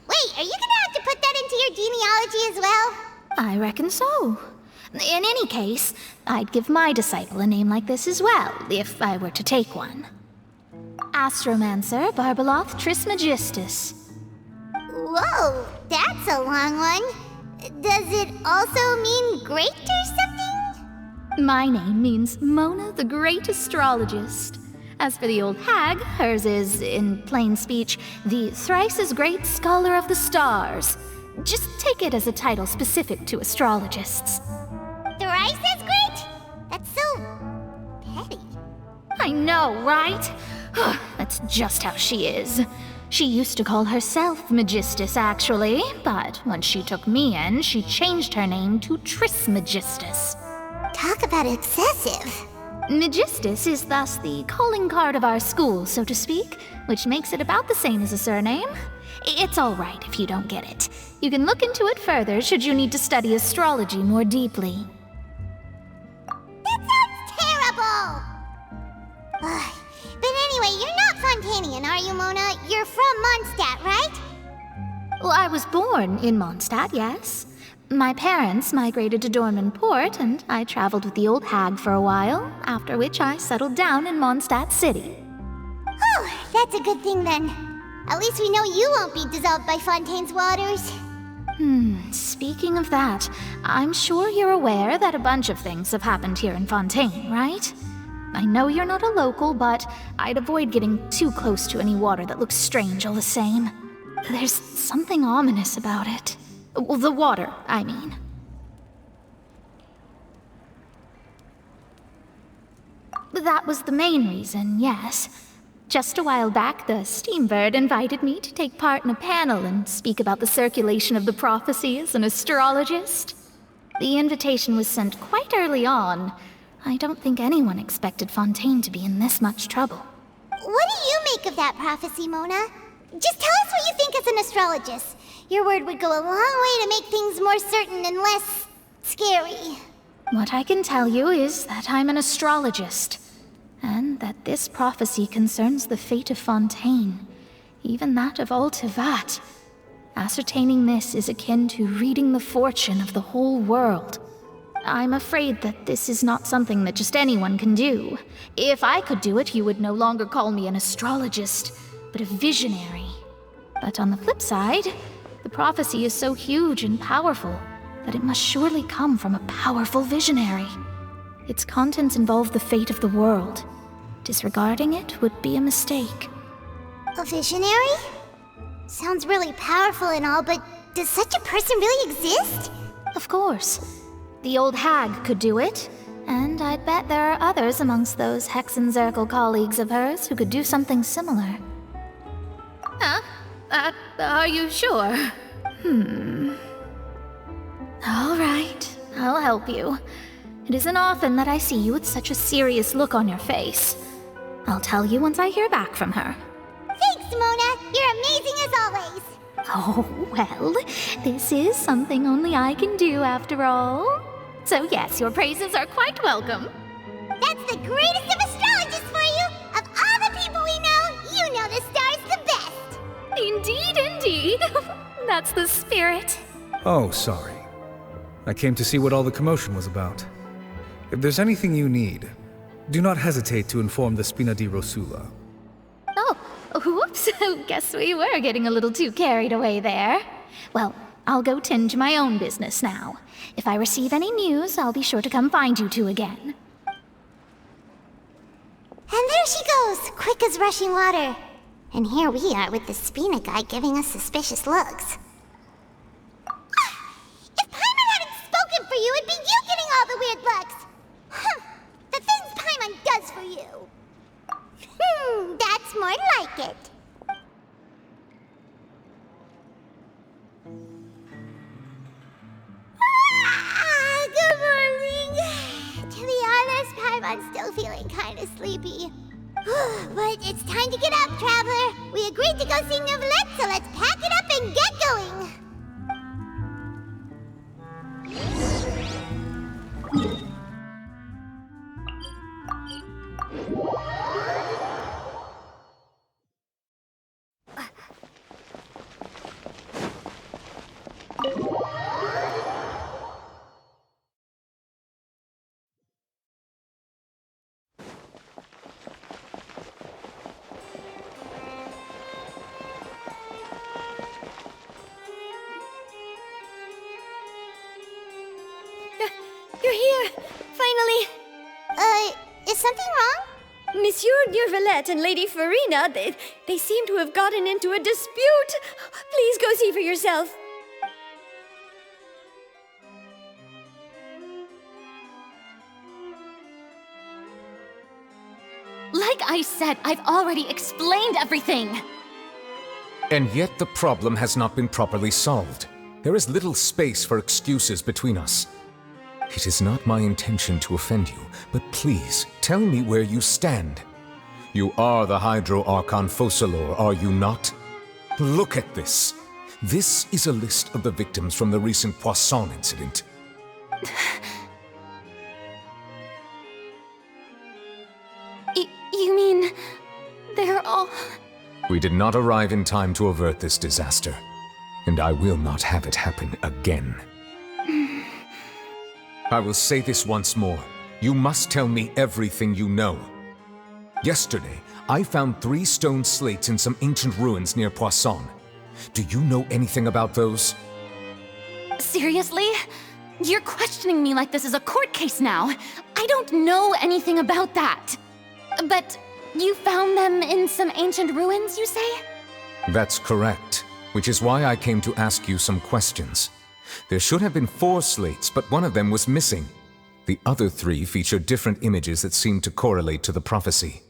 Wait, are you gonna have to put that into your genealogy as well? I reckon so. In any case, I'd give my disciple a name like this as well, if I were to take one. Astromancer Barbeloth Trismegistus. Whoa, that's a long one. Does it also mean great or something? My name means Mona the Great Astrologist. As for the old hag, hers is, in plain speech, the thrice-as-great Scholar of the Stars. Just take it as a title specific to astrologists. Thrice as great? That's so petty. I know, right? That's just how she is. She used to call herself Magistus, actually, but when she took me in, she changed her name to Trismegistus. Talk about excessive. Magistus is thus the calling card of our school, so to speak, which makes it about the same as a surname. It's all right if you don't get it. You can look into it further should you need to study astrology more deeply. That sounds terrible! But anyway, you're not Fontanian, are you, Mona? You're from Mondstadt, right? Well, I was born in Mondstadt, yes. My parents migrated to Dorman Port, and I traveled with the old hag for a while, after which I settled down in Mondstadt City. Oh, that's a good thing then. At least we know you won't be dissolved by Fontaine's waters. Speaking of that, I'm sure you're aware that a bunch of things have happened here in Fontaine, right? I know you're not a local, but I'd avoid getting too close to any water that looks strange all the same. There's something ominous about it. Well, the water, I mean. That was the main reason, yes. Just a while back, the Steambird invited me to take part in a panel and speak about the circulation of the prophecy as an astrologist. The invitation was sent quite early on. I don't think anyone expected Fontaine to be in this much trouble. What do you make of that prophecy, Mona? Just tell us what you think as an astrologist. Your word would go a long way to make things more certain and less scary. What I can tell you is that I'm an astrologist, and that this prophecy concerns the fate of Fontaine, even that of all Tevat. Ascertaining this is akin to reading the fortune of the whole world. I'm afraid that this is not something that just anyone can do. If I could do it, you would no longer call me an astrologist, but a visionary. But on the flip side, the prophecy is so huge and powerful that it must surely come from a powerful visionary. Its contents involve the fate of the world. Disregarding it would be a mistake. A visionary? Sounds really powerful and all, but does such a person really exist? Of course. The old hag could do it, and I'd bet there are others amongst those Hexenzirkel colleagues of hers who could do something similar. Are you sure? All right, I'll help you. It isn't often that I see you with such a serious look on your face. I'll tell you once I hear back from her. Thanks, Mona! You're amazing as always! Oh, well, this is something only I can do after all. So yes, your praises are quite welcome. That's the greatest of astrologists for you! Of all the people we know, you know the stars the best! Indeed, indeed. That's the spirit. Oh, sorry. I came to see what all the commotion was about. If there's anything you need, do not hesitate to inform the Spina di Rosula. Oh, whoops. Guess we were getting a little too carried away there. Well, I'll go tend to my own business now. If I receive any news, I'll be sure to come find you two again. And there she goes, quick as rushing water. And here we are with the Spina guy giving us suspicious looks. If Paimon hadn't spoken for you, it'd be you getting all the weird looks. The things Paimon does for you. That's more like it. Good morning. To be honest, Paimon's still feeling kind of sleepy. But it's time to get up, traveler. We agreed to go see Neuvillette, so let's pack it up and get going. You're here! Finally! Is something wrong? Monsieur Neuvillette and Lady Farina, they seem to have gotten into a dispute. Please go see for yourself. Like I said, I've already explained everything. And yet the problem has not been properly solved. There is little space for excuses between us. It is not my intention to offend you, but please, tell me where you stand. You are the Hydro Archon Focalor, are you not? Look at this. This is a list of the victims from the recent Poisson incident. You mean... they're all... We did not arrive in time to avert this disaster, and I will not have it happen again. I will say this once more. You must tell me everything you know. Yesterday, I found 3 stone slates in some ancient ruins near Poisson. Do you know anything about those? Seriously? You're questioning me like this is a court case now. I don't know anything about that. But you found them in some ancient ruins, you say? That's correct, which is why I came to ask you some questions. There should have been 4 slates, but one of them was missing. The other 3 feature different images that seem to correlate to the prophecy.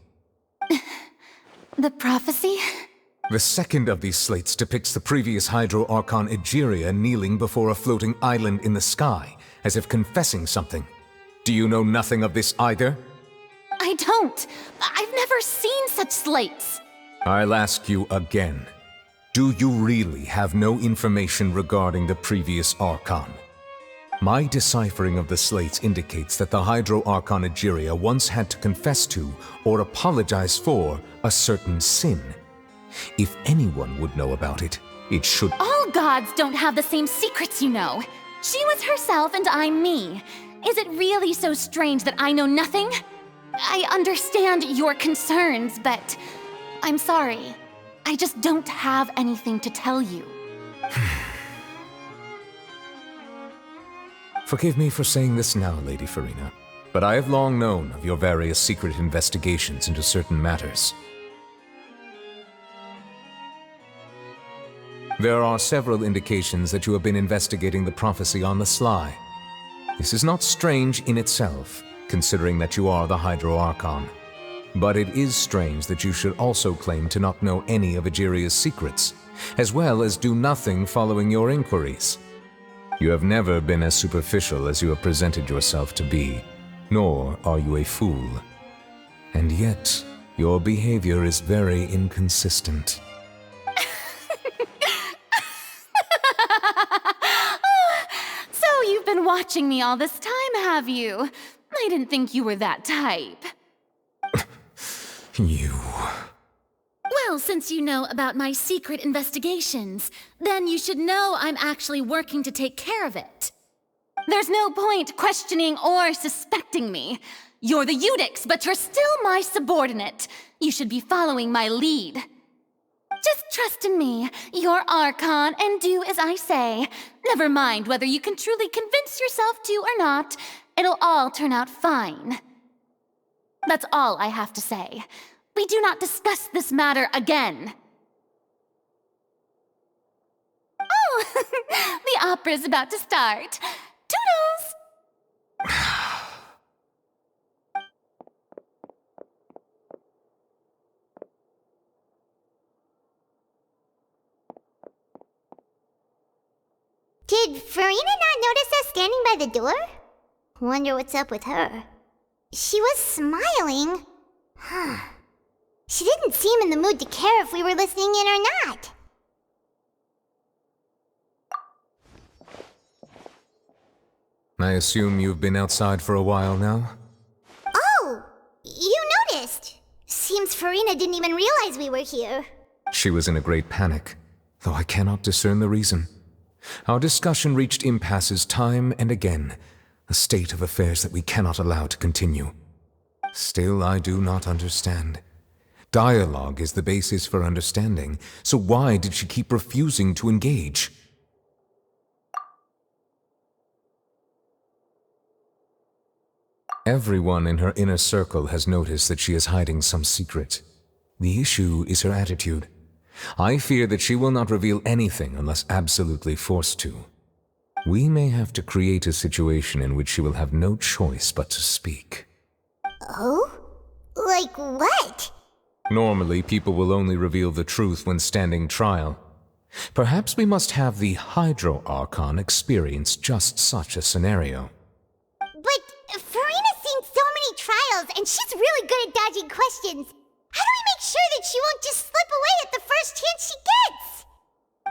The prophecy? The second of these slates depicts the previous Hydro Archon Egeria kneeling before a floating island in the sky, as if confessing something. Do you know nothing of this either? I don't. I've never seen such slates. I'll ask you again. Do you really have no information regarding the previous Archon? My deciphering of the slates indicates that the Hydro Archon Egeria once had to confess to, or apologize for, a certain sin. If anyone would know about it, it should— All gods don't have the same secrets, you know. She was herself and I'm me. Is it really so strange that I know nothing? I understand your concerns, but I'm sorry. I just don't have anything to tell you. Forgive me for saying this now, Lady Farina, but I have long known of your various secret investigations into certain matters. There are several indications that you have been investigating the prophecy on the sly. This is not strange in itself, considering that you are the Hydro Archon. But it is strange that you should also claim to not know any of Egeria's secrets, as well as do nothing following your inquiries. You have never been as superficial as you have presented yourself to be, nor are you a fool. And yet, your behavior is very inconsistent. So you've been watching me all this time, have you? I didn't think you were that type. You... Well, since you know about my secret investigations, then you should know I'm actually working to take care of it. There's no point questioning or suspecting me. You're the Eudix, but you're still my subordinate. You should be following my lead. Just trust in me, you're Archon, and do as I say. Never mind whether you can truly convince yourself to or not. It'll all turn out fine. That's all I have to say. We do not discuss this matter again. Oh, the opera's about to start. Toodles! Did Farina not notice us standing by the door? Wonder what's up with her. She was smiling. Huh. She didn't seem in the mood to care if we were listening in or not. I assume you've been outside for a while now? Oh! You noticed! Seems Farina didn't even realize we were here. She was in a great panic, though I cannot discern the reason. Our discussion reached impasses time and again, a state of affairs that we cannot allow to continue. Still, I do not understand. Dialogue is the basis for understanding, so why did she keep refusing to engage? Everyone in her inner circle has noticed that she is hiding some secret. The issue is her attitude. I fear that she will not reveal anything unless absolutely forced to. We may have to create a situation in which she will have no choice but to speak. Oh? Like what? Normally, people will only reveal the truth when standing trial. Perhaps we must have the Hydro Archon experience just such a scenario. But Farina's seen so many trials, and she's really good at dodging questions. How do we make sure that she won't just slip away at the first chance she gets?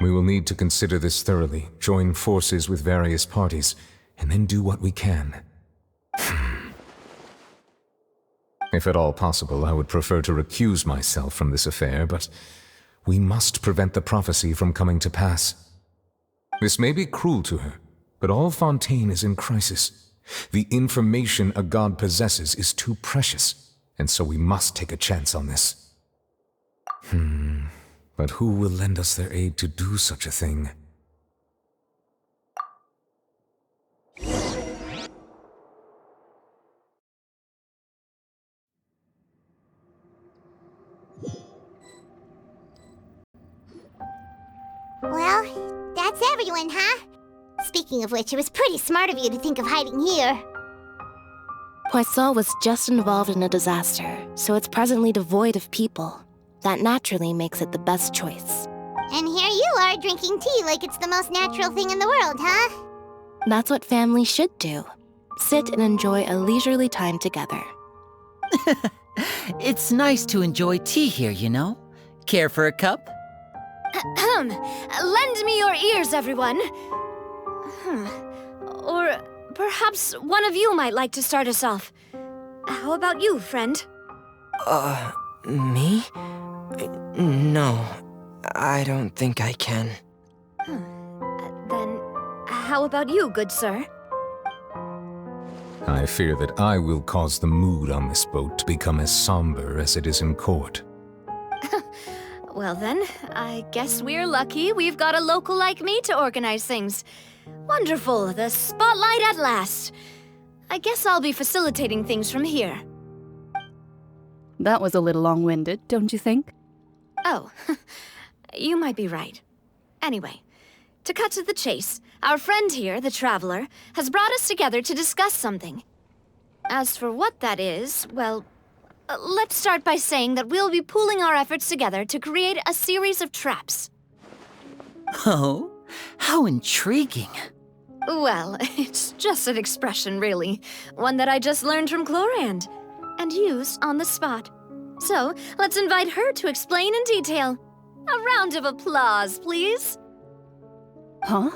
We will need to consider this thoroughly, join forces with various parties, and then do what we can. If at all possible, I would prefer to recuse myself from this affair, but we must prevent the prophecy from coming to pass. This may be cruel to her, but all Fontaine is in crisis. The information a god possesses is too precious, and so we must take a chance on this. But who will lend us their aid to do such a thing? Well, that's everyone, huh? Speaking of which, it was pretty smart of you to think of hiding here. Poisson was just involved in a disaster, so it's presently devoid of people. That naturally makes it the best choice. And here you are drinking tea like it's the most natural thing in the world, huh? That's what family should do. Sit and enjoy a leisurely time together. It's nice to enjoy tea here, you know? Care for a cup? Lend me your ears, everyone. Or perhaps one of you might like to start us off. How about you, friend? Me? No, I don't think I can. Then, how about you, good sir? I fear that I will cause the mood on this boat to become as somber as it is in court. Well then, I guess we're lucky we've got a local like me to organize things. Wonderful, the spotlight at last. I guess I'll be facilitating things from here. That was a little long-winded, don't you think? Oh, you might be right. Anyway, to cut to the chase, our friend here, the Traveler, has brought us together to discuss something. As for what that is, well, let's start by saying that we'll be pooling our efforts together to create a series of traps. Oh, how intriguing. Well, it's just an expression, really. One that I just learned from Chlorand, and used on the spot. So, let's invite her to explain in detail. A round of applause, please. Huh?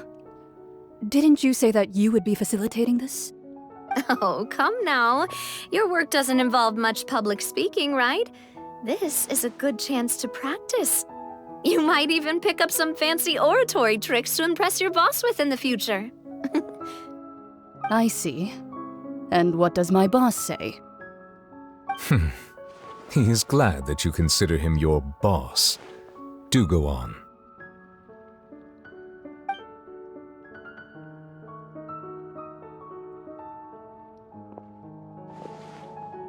Didn't you say that you would be facilitating this? Oh, come now. Your work doesn't involve much public speaking, right? This is a good chance to practice. You might even pick up some fancy oratory tricks to impress your boss with in the future. I see. And what does my boss say? He is glad that you consider him your boss. Do go on.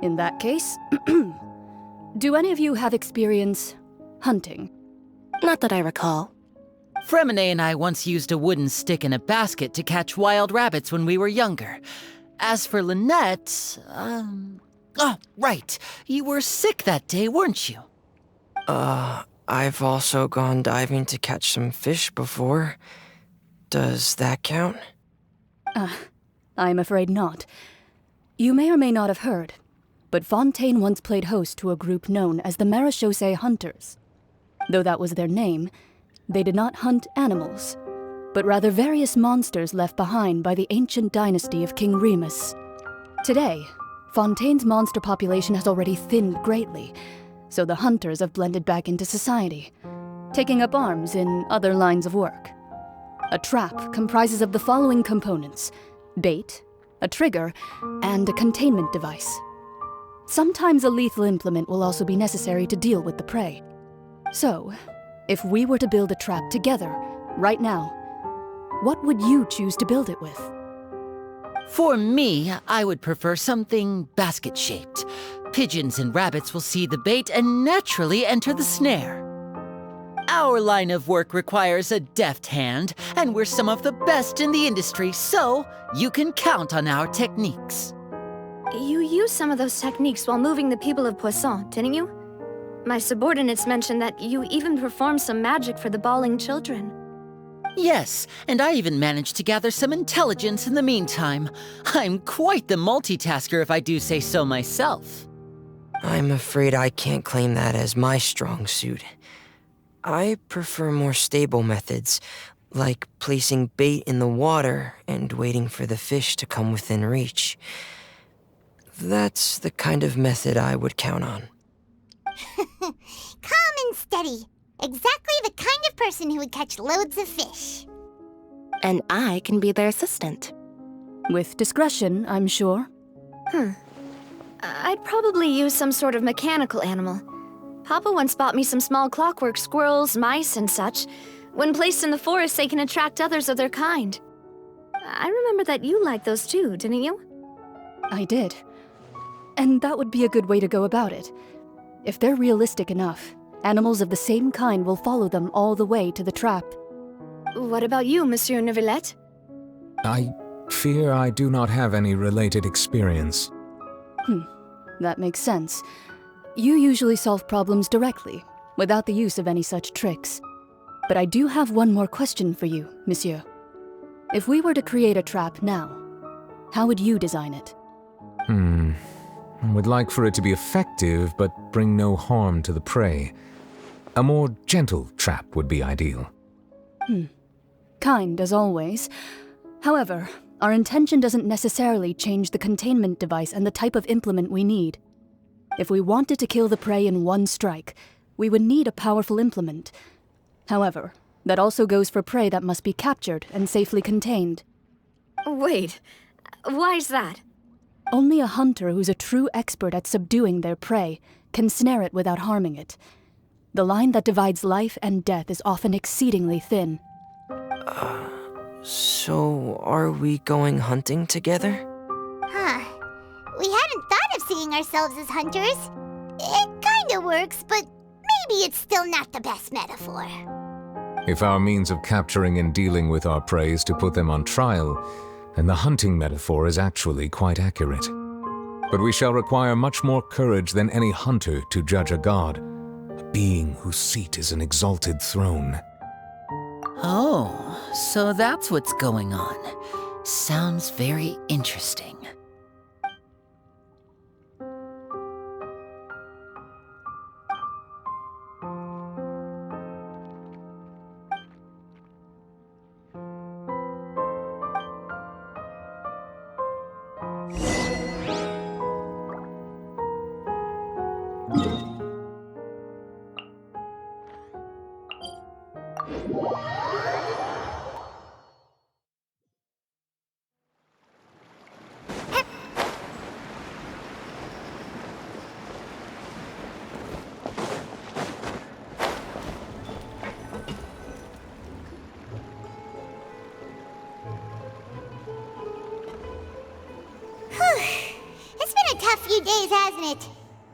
In that case, do any of you have experience hunting? Not that I recall. Fremine and I once used a wooden stick in a basket to catch wild rabbits when we were younger. As for Lynette, oh, right. You were sick that day, weren't you? I've also gone diving to catch some fish before. Does that count? I'm afraid not. You may or may not have heard, but Fontaine once played host to a group known as the Marechaussee Hunters. Though that was their name, they did not hunt animals, but rather various monsters left behind by the ancient dynasty of King Remus. Today, Fontaine's monster population has already thinned greatly, so the hunters have blended back into society, taking up arms in other lines of work. A trap comprises of the following components: bait, a trigger, and a containment device. Sometimes a lethal implement will also be necessary to deal with the prey. So, if we were to build a trap together, right now, what would you choose to build it with? For me, I would prefer something basket-shaped. Pigeons and rabbits will see the bait and naturally enter the snare. Our line of work requires a deft hand, and we're some of the best in the industry, so you can count on our techniques. You used some of those techniques while moving the people of Poisson, didn't you? My subordinates mentioned that you even performed some magic for the bawling children. Yes, and I even managed to gather some intelligence in the meantime. I'm quite the multitasker if I do say so myself. I'm afraid I can't claim that as my strong suit. I prefer more stable methods, like placing bait in the water and waiting for the fish to come within reach. That's the kind of method I would count on. Calm and steady. Exactly the kind of person who would catch loads of fish. And I can be their assistant. With discretion, I'm sure. I'd probably use some sort of mechanical animal. Papa once bought me some small clockwork squirrels, mice, and such. When placed in the forest, they can attract others of their kind. I remember that you liked those too, didn't you? I did. And that would be a good way to go about it. If they're realistic enough, animals of the same kind will follow them all the way to the trap. What about you, Monsieur Neuvillette? I fear I do not have any related experience. That makes sense. You usually solve problems directly, without the use of any such tricks. But I do have one more question for you, Monsieur. If we were to create a trap now, how would you design it? I would like for it to be effective, but bring no harm to the prey. A more gentle trap would be ideal. Kind, as always. However, our intention doesn't necessarily change the containment device and the type of implement we need. If we wanted to kill the prey in one strike, we would need a powerful implement. However, that also goes for prey that must be captured and safely contained. Wait, why's that? Only a hunter who's a true expert at subduing their prey can snare it without harming it. The line that divides life and death is often exceedingly thin. So are we going hunting together? We hadn't thought of seeing ourselves as hunters. It kinda works, but maybe it's still not the best metaphor. If our means of capturing and dealing with our prey is to put them on trial, then the hunting metaphor is actually quite accurate. But we shall require much more courage than any hunter to judge a god, a being whose seat is an exalted throne. Oh, so that's what's going on. Sounds very interesting. It's been a tough few days, hasn't it?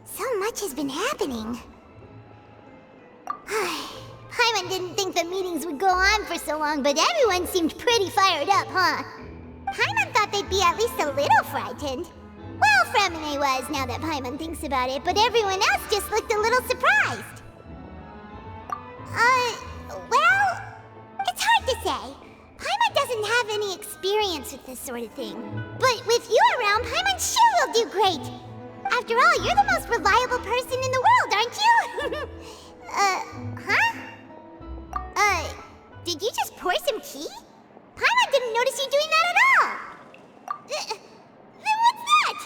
So much has been happening. Paimon didn't think the meetings would go on for so long, but everyone seemed pretty fired up, huh? Paimon thought they'd be at least a little frightened. Well, Fremine was, now that Paimon thinks about it, but everyone else just looked a little surprised. Well, it's hard to say. Paimon doesn't have any experience with this sort of thing. But with you around, Paimon sure will do great. After all, you're the most reliable person in the world, aren't you? Did you just pour some tea? Paimon didn't notice you doing that at all. Then what's that?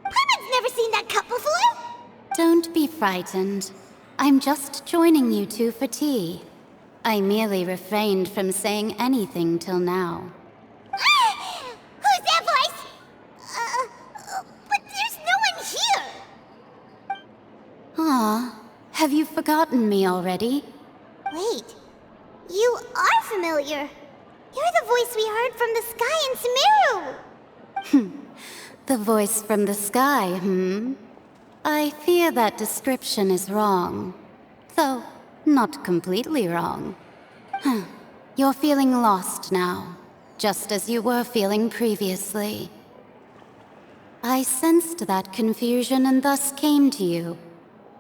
Paimon's never seen that cup before. Don't be frightened. I'm just joining you two for tea. I merely refrained from saying anything till now. Who's that voice? But there's no one here. Aw, have you forgotten me already? Wait, you are familiar. You're the voice we heard from the sky in Sumeru. The voice from the sky, I fear that description is wrong. Though, not completely wrong. You're feeling lost now, just as you were feeling previously. I sensed that confusion and thus came to you.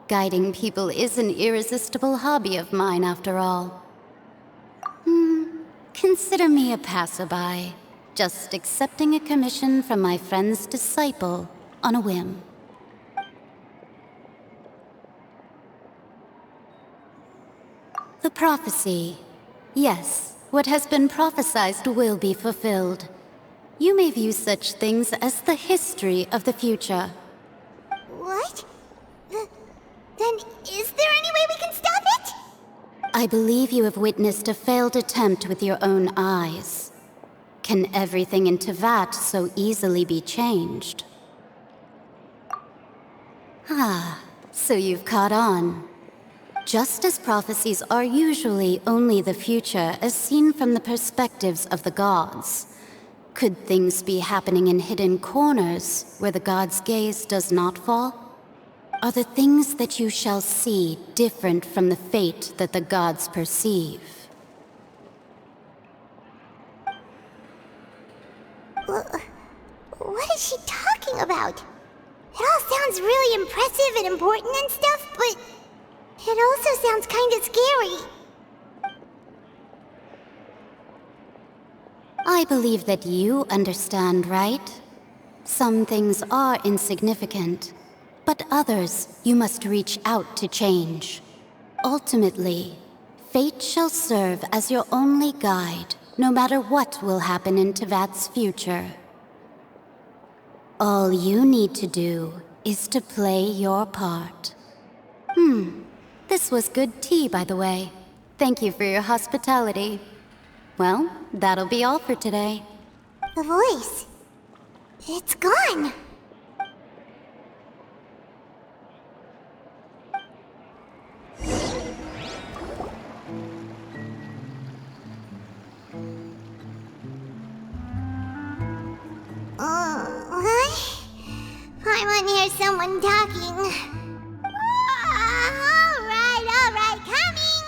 Guiding people is an irresistible hobby of mine, after all. Consider me a passerby, just accepting a commission from my friend's disciple on a whim. The prophecy. Yes, what has been prophesied will be fulfilled. You may view such things as the history of the future. What? Then is there any way we can stop it? I believe you have witnessed a failed attempt with your own eyes. Can everything in Tevat so easily be changed? Ah, so you've caught on. Just as prophecies are usually only the future as seen from the perspectives of the gods, could things be happening in hidden corners where the gods' gaze does not fall? Are the things that you shall see different from the fate that the gods perceive? What is she talking about? It all sounds really impressive and important and stuff, but it also sounds kind of scary. I believe that you understand, right? Some things are insignificant, but others you must reach out to change. Ultimately, fate shall serve as your only guide, no matter what will happen in Tevat's future. All you need to do is to play your part. This was good tea, by the way. Thank you for your hospitality. Well, that'll be all for today. The voice. It's gone. I want to hear someone talking. All right, coming!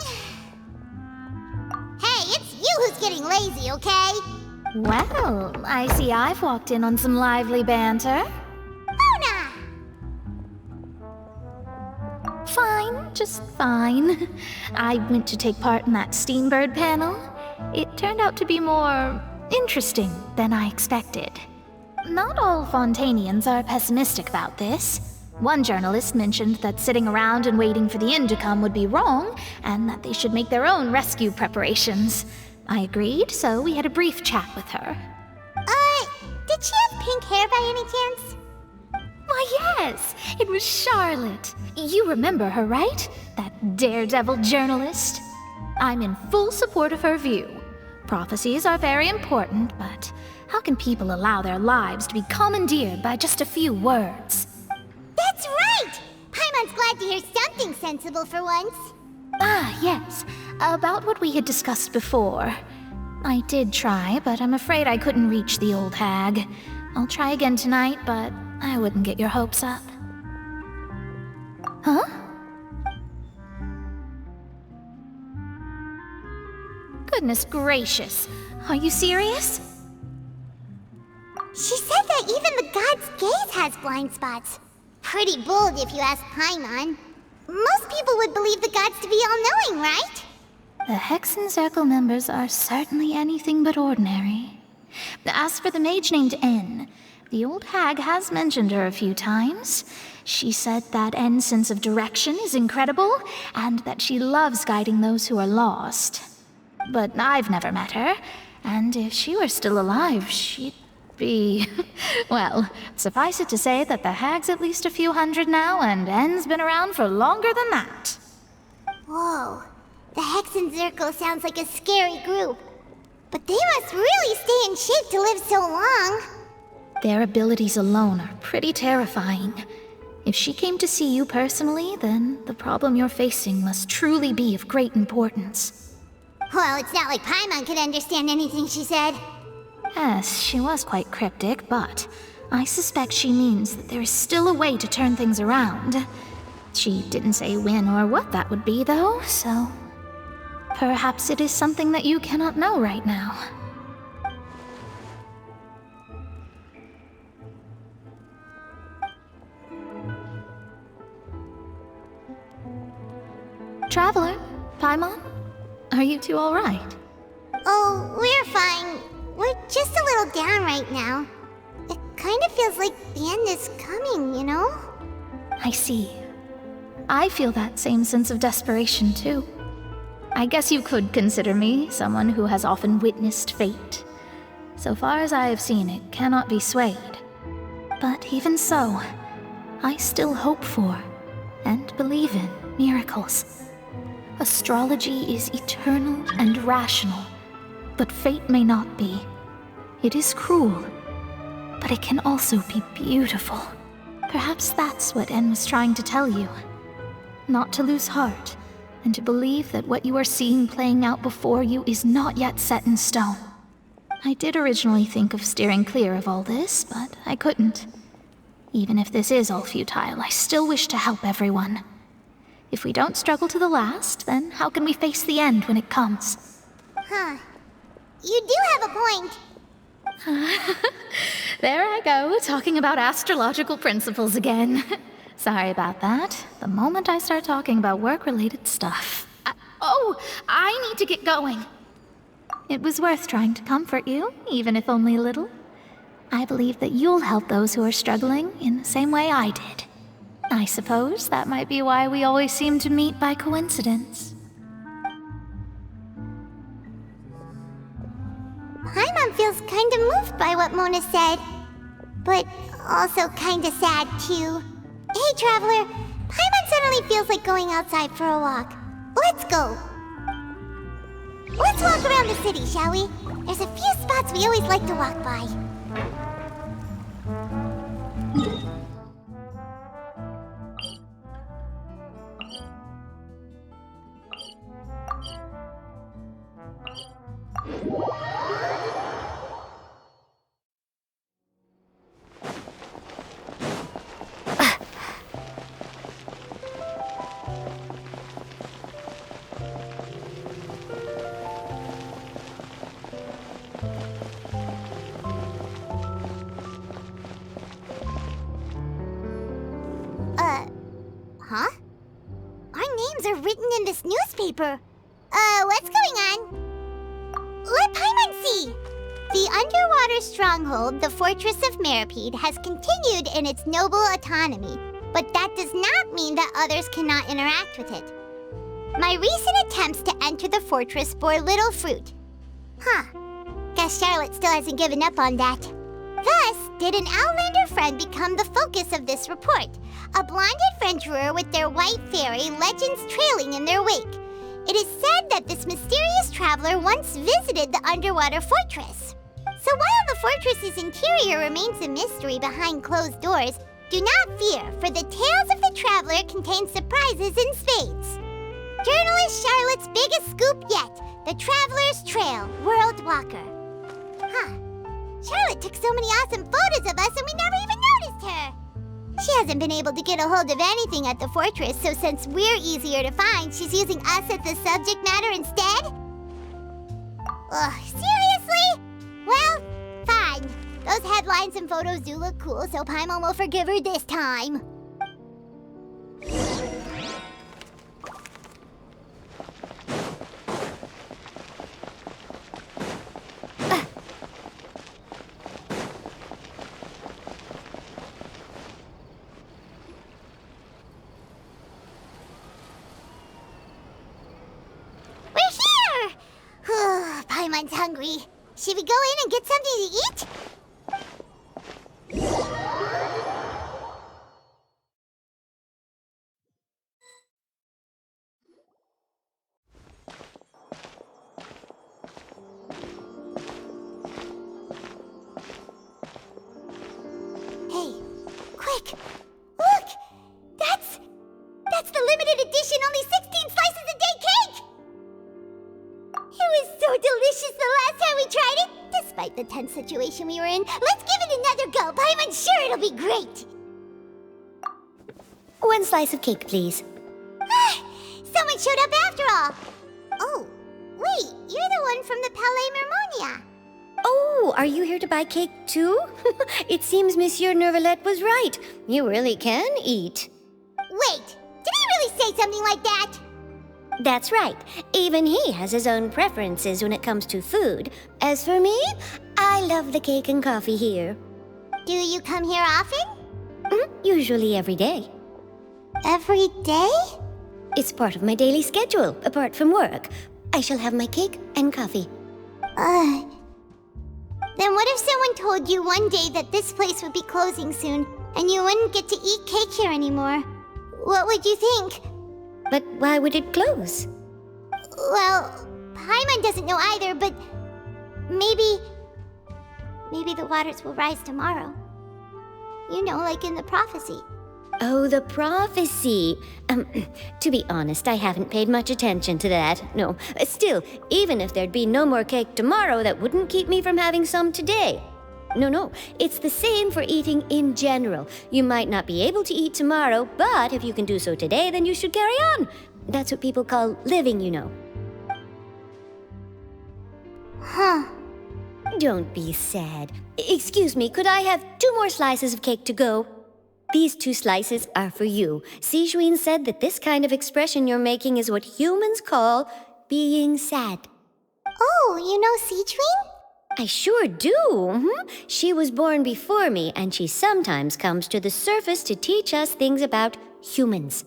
Hey, it's you who's getting lazy, okay? Well, I see I've walked in on some lively banter. Mona! Fine, just fine. I went to take part in that Steambird panel. It turned out to be more interesting than I expected. Not all Fontainians are pessimistic about this. One journalist mentioned that sitting around and waiting for the end to come would be wrong, and that they should make their own rescue preparations. I agreed, so we had a brief chat with her. Did she have pink hair by any chance? Why, yes! It was Charlotte. You remember her, right? That daredevil journalist? I'm in full support of her view. Prophecies are very important, but how can people allow their lives to be commandeered by just a few words? That's right! Paimon's glad to hear something sensible for once. Ah, yes. About what we had discussed before. I did try, but I'm afraid I couldn't reach the old hag. I'll try again tonight, but I wouldn't get your hopes up. Huh? Goodness gracious. Are you serious? She said that even the god's gaze has blind spots. Pretty bold if you ask Paimon. Most people would believe the gods to be all-knowing, right? The Hexen Circle members are certainly anything but ordinary. As for the mage named N, the old hag has mentioned her a few times. She said that N's sense of direction is incredible, and that she loves guiding those who are lost. But I've never met her, and if she were still alive, she'd be... Well, suffice it to say that the hag's at least a few hundred now, and N's been around for longer than that. Whoa. The Hexen Circle sounds like a scary group. But they must really stay in shape to live so long. Their abilities alone are pretty terrifying. If she came to see you personally, then the problem you're facing must truly be of great importance. Well, it's not like Paimon could understand anything she said. Yes, she was quite cryptic, but I suspect she means that there is still a way to turn things around. She didn't say when or what that would be, though, so... Perhaps it is something that you cannot know right now. Traveler, Paimon, are you two all right? Oh, we're fine. We're just a little down right now. It kind of feels like the end is coming, you know? I see. I feel that same sense of desperation, too. I guess you could consider me someone who has often witnessed fate. So far as I have seen, it cannot be swayed. But even so, I still hope for, and believe in, miracles. Astrology is eternal and rational, but fate may not be. It is cruel, but it can also be beautiful. Perhaps that's what En was trying to tell you. Not to lose heart, and to believe that what you are seeing playing out before you is not yet set in stone. I did originally think of steering clear of all this, but I couldn't. Even if this is all futile, I still wish to help everyone. If we don't struggle to the last, then how can we face the end when it comes? Huh. You do have a point. There I go, talking about astrological principles again. Sorry about that. The moment I start talking about work-related stuff. I need to get going. It was worth trying to comfort you, even if only a little. I believe that you'll help those who are struggling in the same way I did. I suppose that might be why we always seem to meet by coincidence. Paimon feels kinda moved by what Mona said, but also kinda sad too. Hey, Traveler, Paimon suddenly feels like going outside for a walk. Let's go! Let's walk around the city, shall we? There's a few spots we always like to walk by. Huh? Our names are written in this newspaper. What's going on? Let Paimon see! The underwater stronghold, the Fortress of Meripede, has continued in its noble autonomy, but that does not mean that others cannot interact with it. My recent attempts to enter the fortress bore little fruit. Huh. Guess Charlotte still hasn't given up on that. Thus, did an Outlander friend become the focus of this report? A blonde adventurer with their white fairy, legends trailing in their wake. It is said that this mysterious traveler once visited the underwater fortress. So while the fortress's interior remains a mystery behind closed doors, do not fear, for the tales of the traveler contain surprises in spades. Journalist Charlotte's biggest scoop yet, the Traveler's Trail, World Walker. Huh. Charlotte took so many awesome photos of us and we never even noticed her. She hasn't been able to get a hold of anything at the fortress, so since we're easier to find, she's using us as the subject matter instead? Ugh, seriously? Well, fine. Those headlines and photos do look cool, so Paimon will forgive her this time. Paimon's hungry. Should we go in and get something to eat? Hey, quick! Look! That's the limited edition only 16 slices a day cake! It was so delicious the last time we tried it! Despite the tense situation we were in, let's give it another go! Paimon's sure it'll be great! One slice of cake, please. Someone showed up after all! Oh, wait, you're the one from the Palais Mermonia. Oh, are you here to buy cake too? It seems Monsieur Nervalette was right. You really can eat. Wait, did he really say something like that? That's right. Even he has his own preferences when it comes to food. As for me, I love the cake and coffee here. Do you come here often? Usually every day. Every day? It's part of my daily schedule, apart from work. I shall have my cake and coffee. Then what if someone told you one day that this place would be closing soon, and you wouldn't get to eat cake here anymore? What would you think? But why would it close? Well, Paimon doesn't know either, but maybe Maybe the waters will rise tomorrow. You know, like in the prophecy. Oh, the prophecy. To be honest, I haven't paid much attention to that. No, still, even if there'd be no more cake tomorrow, that wouldn't keep me from having some today. No, it's the same for eating in general. You might not be able to eat tomorrow, but if you can do so today, then you should carry on. That's what people call living, you know. Huh. Don't be sad. Excuse me, could I have 2 more slices of cake to go? These 2 slices are for you. Sijouin said that this kind of expression you're making is what humans call being sad. Oh, you know Sijouin? I sure do. She was born before me, and she sometimes comes to the surface to teach us things about humans.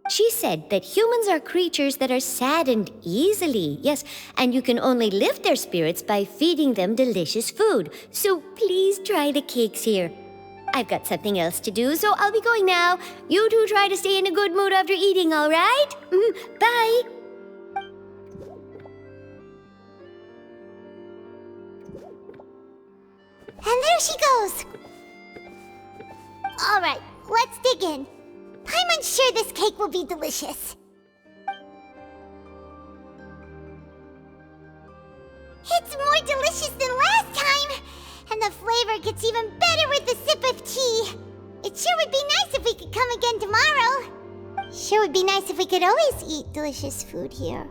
She said that humans are creatures that are saddened easily, yes, and you can only lift their spirits by feeding them delicious food. So please try the cakes here. I've got something else to do, so I'll be going now. You two try to stay in a good mood after eating, all right? Bye. And there she goes. All right, let's dig in. Paimon's sure this cake will be delicious. It's more delicious than last time, and the flavor gets even better with a sip of tea. It sure would be nice if we could come again tomorrow. Sure would be nice if we could always eat delicious food here.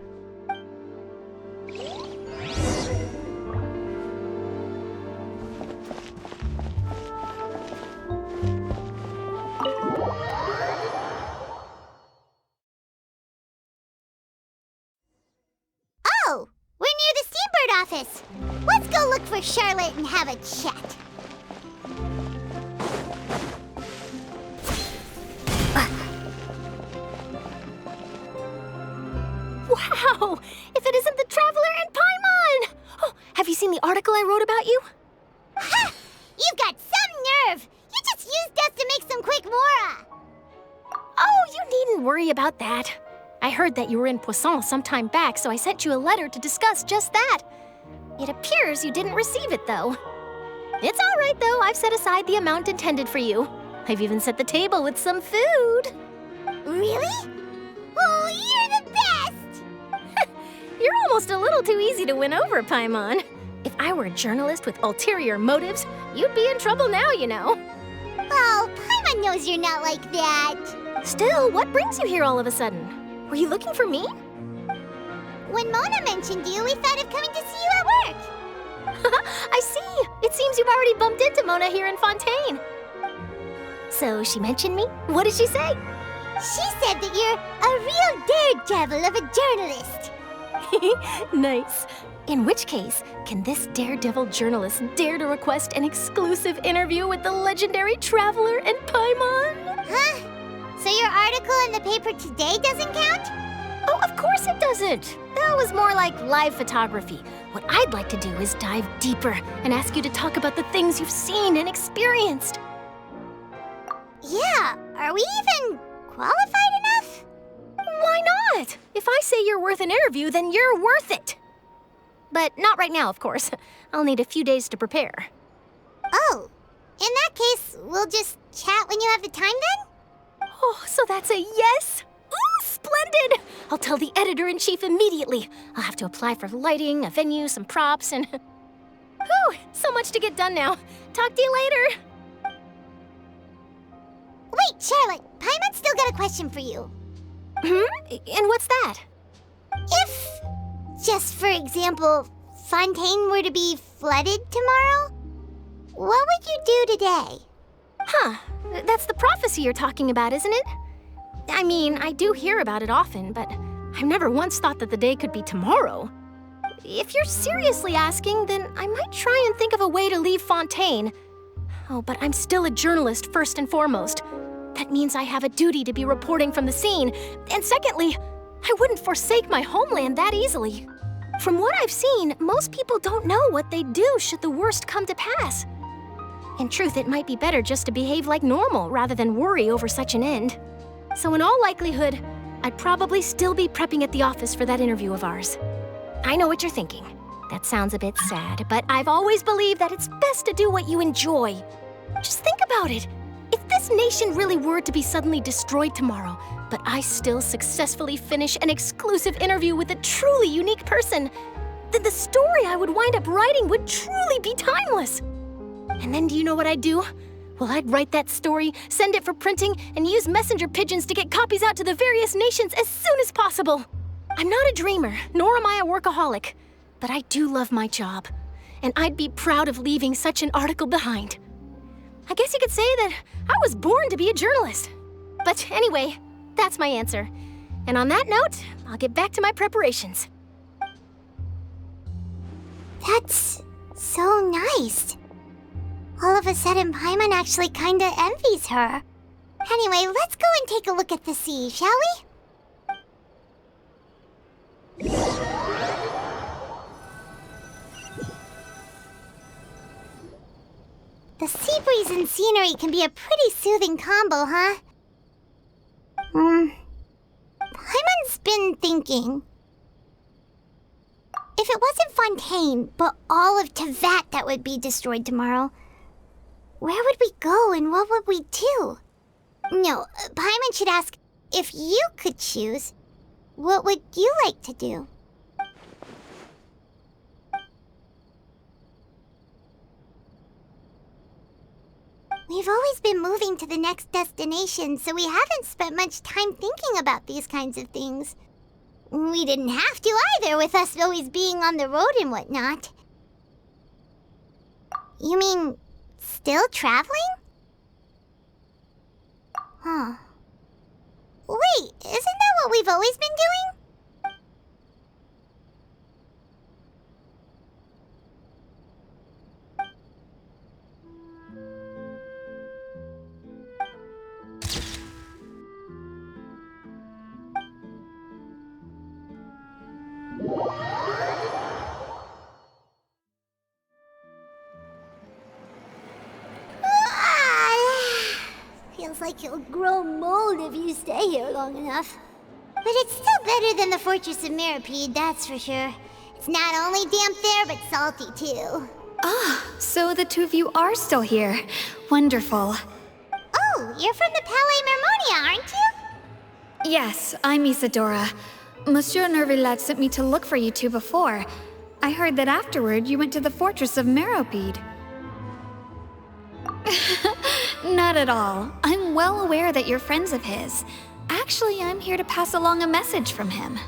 Oh, we're near the Steambird office. Let's go look for Charlotte and have a chat. Wow! If it isn't the Traveler and Paimon! Oh, have you seen the article I wrote about you? Ha! You've got some nerve! You just used us to make some quick mora! Oh, you needn't worry about that. I heard that you were in Poisson some time back, so I sent you a letter to discuss just that. It appears you didn't receive it, though. It's all right, though. I've set aside the amount intended for you. I've even set the table with some food. Really? Oh, you're the best! You're almost a little too easy to win over, Paimon. If I were a journalist with ulterior motives, you'd be in trouble now, you know. Oh, Paimon knows you're not like that. Still, what brings you here all of a sudden? Were you looking for me? When Mona mentioned you, we thought of coming to see you at work. I see. It seems you've already bumped into Mona here in Fontaine. So she mentioned me? What did she say? She said that you're a real daredevil of a journalist. Nice. In which case, can this daredevil journalist dare to request an exclusive interview with the legendary Traveler and Paimon? Huh? So your article in the paper today doesn't count? Oh, of course it doesn't. That was more like live photography. What I'd like to do is dive deeper and ask you to talk about the things you've seen and experienced. Yeah, are we even qualified enough? Why not? If I say you're worth an interview, then you're worth it. But not right now, of course. I'll need a few days to prepare. Oh, in that case, we'll just chat when you have the time then? Oh, so that's a yes? Ooh, splendid! I'll tell the editor-in-chief immediately. I'll have to apply for lighting, a venue, some props, and... Whew, so much to get done now. Talk to you later. Wait, Charlotte, Paimon's still got a question for you. And what's that? If, just for example, Fontaine were to be flooded tomorrow, what would you do today? Huh, that's the prophecy you're talking about, isn't it? I mean, I do hear about it often, but I've never once thought that the day could be tomorrow. If you're seriously asking, then I might try and think of a way to leave Fontaine. Oh, but I'm still a journalist first and foremost. That means I have a duty to be reporting from the scene. And secondly, I wouldn't forsake my homeland that easily. From what I've seen, most people don't know what they'd do should the worst come to pass. In truth, it might be better just to behave like normal rather than worry over such an end. So in all likelihood, I'd probably still be prepping at the office for that interview of ours. I know what you're thinking. That sounds a bit sad, but I've always believed that it's best to do what you enjoy. Just think about it. If this nation really were to be suddenly destroyed tomorrow, but I still successfully finish an exclusive interview with a truly unique person, then the story I would wind up writing would truly be timeless. And then do you know what I'd do? Well, I'd write that story, send it for printing, and use messenger pigeons to get copies out to the various nations as soon as possible. I'm not a dreamer, nor am I a workaholic, but I do love my job, and I'd be proud of leaving such an article behind. I guess you could say that I was born to be a journalist. But anyway, that's my answer. And on that note, I'll get back to my preparations. That's so nice. All of a sudden, Paimon actually kinda envies her. Anyway, let's go and take a look at the sea, shall we? The sea breeze and scenery can be a pretty soothing combo, huh? Paimon's been thinking. If it wasn't Fontaine, but all of Tevat that would be destroyed tomorrow, where would we go and what would we do? No, Paimon should ask, if you could choose, what would you like to do? We've always been moving to the next destination, so we haven't spent much time thinking about these kinds of things. We didn't have to either, with us always being on the road and whatnot. You mean, still traveling? Huh. Wait, isn't that what we've always been doing? Feels like you'll grow mold if you stay here long enough. But it's still better than the Fortress of Mirapede, that's for sure. It's not only damp there, but salty too. Ah, so the two of you are still here. Wonderful. Oh, you're from the Palais Mermonia, aren't you? Yes, I'm Isadora. Monsieur Nervillat sent me to look for you two before. I heard that afterward you went to the Fortress of Mirapede. Not at all. I'm well aware that you're friends of his. Actually, I'm here to pass along a message from him.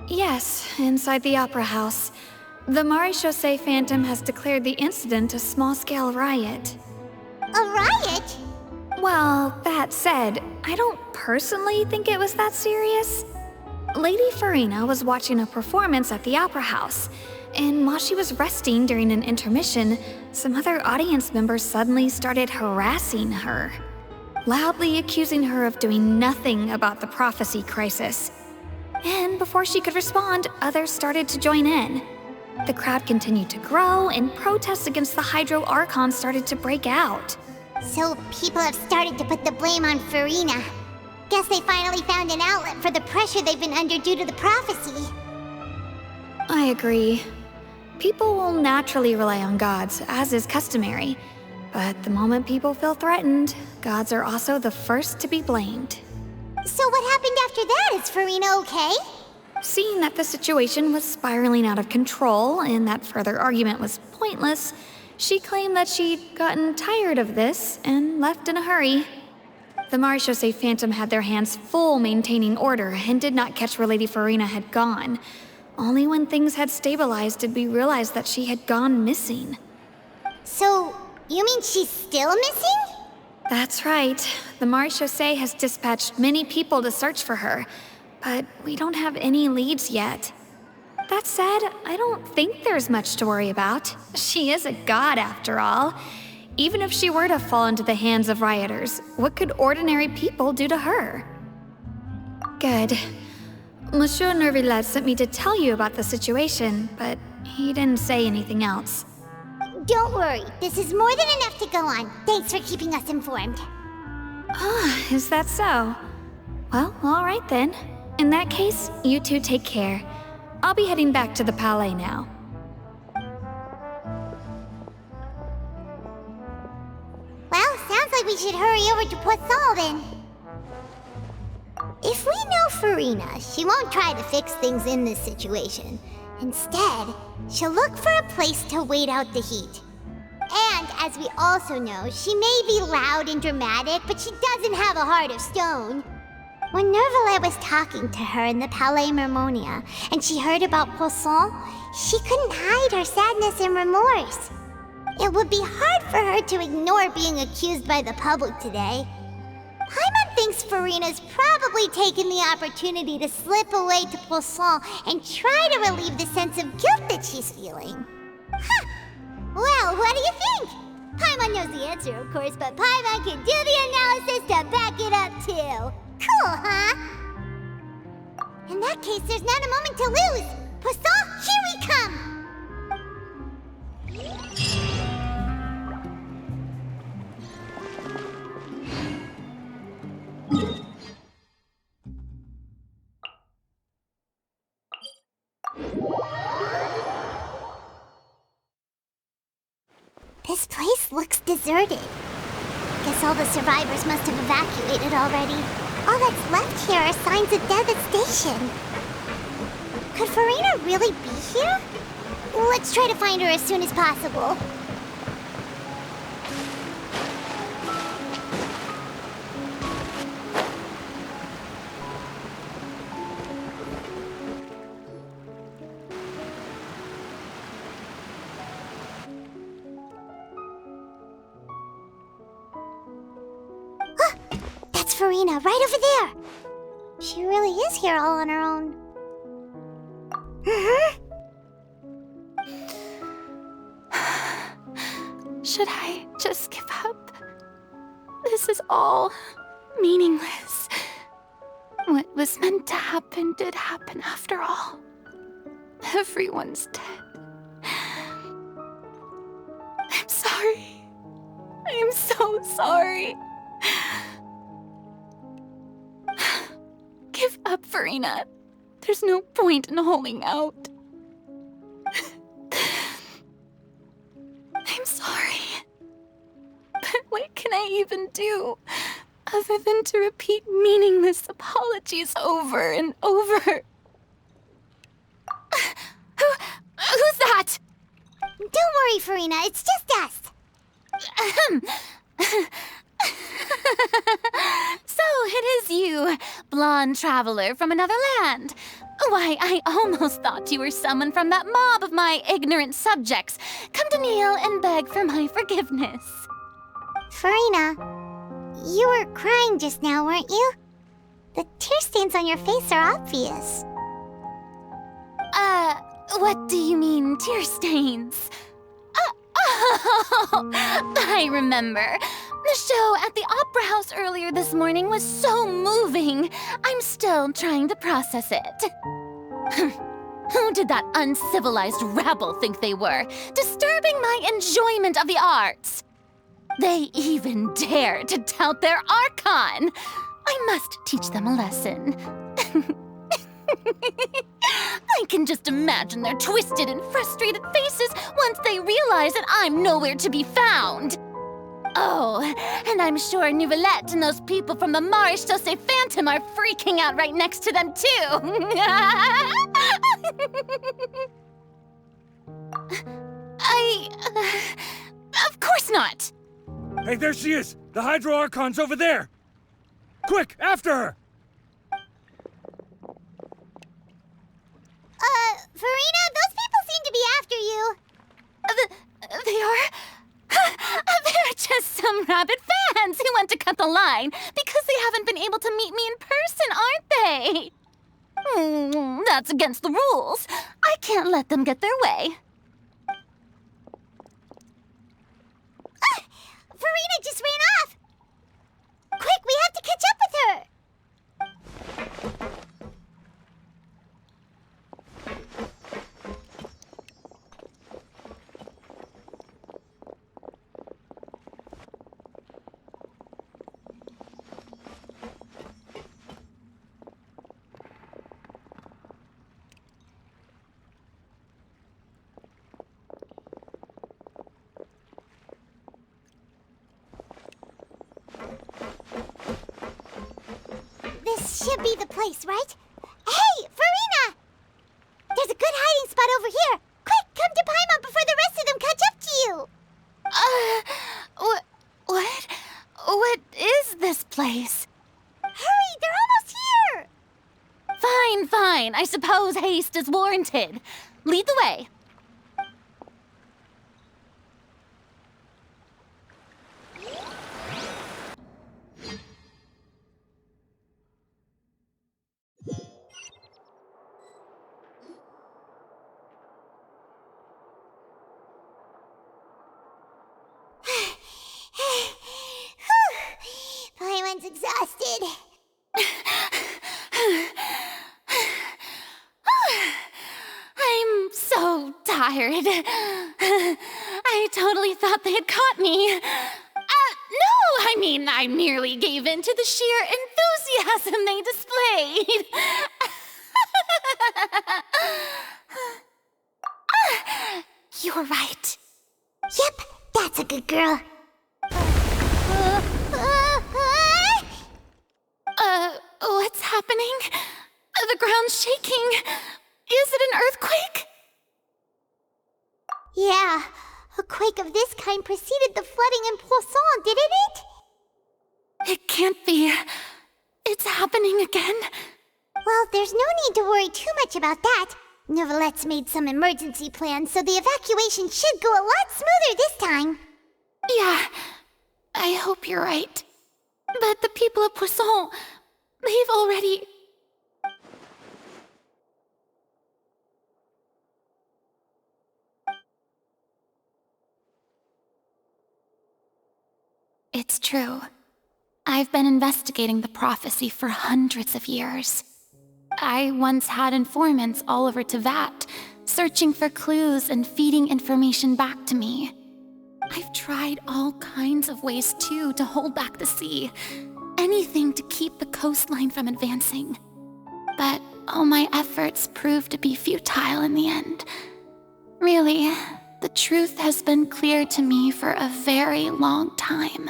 Yes, inside the Opera House. The Maréchaussée Phantom has declared the incident a small-scale riot. A riot? Well, that said, I don't personally think it was that serious. Lady Farina was watching a performance at the Opera House, and while she was resting during an intermission, some other audience members suddenly started harassing her, loudly accusing her of doing nothing about the prophecy crisis. And before she could respond, others started to join in. The crowd continued to grow, and protests against the Hydro Archon started to break out. So people have started to put the blame on Farina. Guess they finally found an outlet for the pressure they've been under due to the prophecy. I agree. People will naturally rely on gods, as is customary. But the moment people feel threatened, gods are also the first to be blamed. So what happened after that? Is Farina okay? Seeing that the situation was spiraling out of control and that further argument was pointless, she claimed that she'd gotten tired of this and left in a hurry. The Maréchaussée Phantom had their hands full maintaining order and did not catch where Lady Farina had gone. Only when things had stabilized did we realize that she had gone missing. So, you mean she's still missing? That's right. The Maréchaussée has dispatched many people to search for her, but we don't have any leads yet. That said, I don't think there's much to worry about. She is a god after all. Even if she were to fall into the hands of rioters, what could ordinary people do to her? Good. Monsieur Nervillat sent me to tell you about the situation, but he didn't say anything else. Don't worry, this is more than enough to go on. Thanks for keeping us informed. Ah, is that so? Well, all right then. In that case, you two take care. I'll be heading back to the Palais now. Well, sounds like we should hurry over to Poisson then. If we know Farina, she won't try to fix things in this situation. Instead, she'll look for a place to wait out the heat. And, as we also know, she may be loud and dramatic, but she doesn't have a heart of stone. When Nervalet was talking to her in the Palais Mermonia, and she heard about Poisson, she couldn't hide her sadness and remorse. It would be hard for her to ignore being accused by the public today. Paimon thinks Farina's probably taken the opportunity to slip away to Poisson and try to relieve the sense of guilt that she's feeling. Huh. Well, what do you think? Paimon knows the answer, of course, but Paimon can do the analysis to back it up, too. Cool, huh? In that case, there's not a moment to lose. Poisson, here we come! This place looks deserted. Guess all the survivors must have evacuated already. All that's left here are signs of devastation. Could Farina really be here? Let's try to find her as soon as possible. Farina, right over there! She really is here all on her own. Should I just give up? This is all meaningless. What was meant to happen did happen after all. Everyone's dead. I'm sorry. I'm so sorry. Give up, Farina. There's no point in holding out. I'm sorry. But what can I even do other than to repeat meaningless apologies over and over? Who's that? Don't worry, Farina. It's just us. So it is you, blonde traveler from another land. Why, I almost thought you were someone from that mob of my ignorant subjects, come to kneel and beg for my forgiveness. Farina, you were crying just now, weren't you? The tear stains on your face are obvious. What do you mean, tear stains? I remember. The show at the Opera House earlier this morning was so moving. I'm still trying to process it. Who did that uncivilized rabble think they were, disturbing my enjoyment of the arts? They even dare to tout their Archon. I must teach them a lesson. I can just imagine their twisted and frustrated faces once they realize that I'm nowhere to be found. Oh, and I'm sure Nouvellette and those people from the Maréchaussée Phantom are freaking out right next to them, too. Of course not. Hey, there she is! The Hydro Archon's over there! Quick, after her! Farina, those people seem to be after you. They are? They're just some rabid fans who want to cut the line because they haven't been able to meet me in person, aren't they? That's against the rules. I can't let them get their way. Farina just ran off! Quick, we have to catch up with her! should be the place, right? Hey, Farina! There's a good hiding spot over here. Quick, come to Paimon before the rest of them catch up to you. What is this place? Hurry, they're almost here! Fine. I suppose haste is warranted. Lead the way. Paimon's exhausted. I'm so tired. I totally thought they had caught me. No, I merely gave in to the sheer enthusiasm they displayed. You're right. Yep, that's a good girl. What's happening? The ground's shaking. Is it an earthquake? Yeah, a quake of this kind preceded the flooding in Poisson, didn't it? It can't be. It's happening again. Well, there's no need to worry too much about that. Neverlette's made some emergency plans, so the evacuation should go a lot smoother this time. Yeah, I hope you're right. But the people of Poisson, they've already... It's true. I've been investigating the prophecy for hundreds of years. I once had informants all over Tevat, searching for clues and feeding information back to me. I've tried all kinds of ways, too, to hold back the sea. Anything to keep the coastline from advancing. But all my efforts proved to be futile in the end. Really, the truth has been clear to me for a very long time.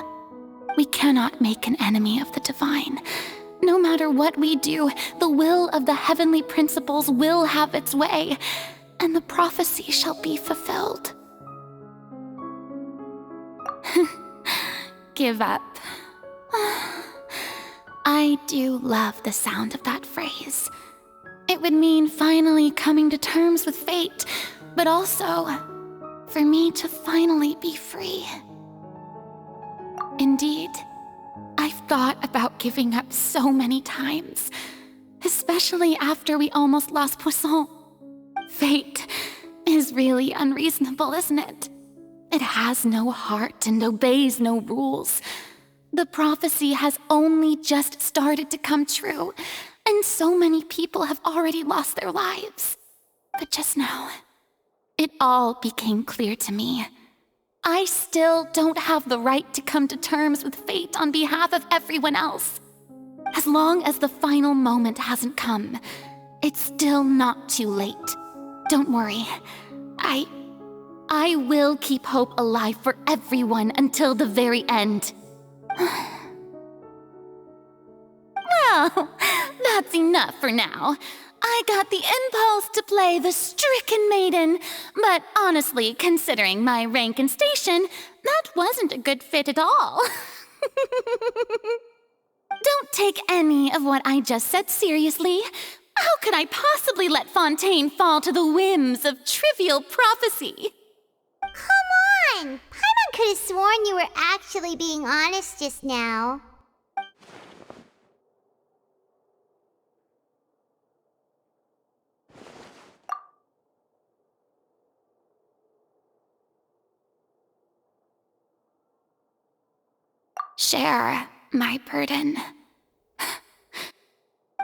We cannot make an enemy of the divine. No matter what we do, the will of the heavenly principles will have its way, and the prophecy shall be fulfilled. Give up. I do love the sound of that phrase. It would mean finally coming to terms with fate, but also for me to finally be free. Indeed, I've thought about giving up so many times, especially after we almost lost Poisson. Fate is really unreasonable, isn't it? It has no heart and obeys no rules. The prophecy has only just started to come true, and so many people have already lost their lives. But just now, it all became clear to me. I still don't have the right to come to terms with fate on behalf of everyone else. As long as the final moment hasn't come, it's still not too late. Don't worry. I will keep hope alive for everyone until the very end. Well, that's enough for now. I got the impulse to play the stricken maiden, but honestly, considering my rank and station, that wasn't a good fit at all. Don't take any of what I just said seriously. How could I possibly let Fontaine fall to the whims of trivial prophecy? Come on! Paimon could have sworn you were actually being honest just now. Share my burden.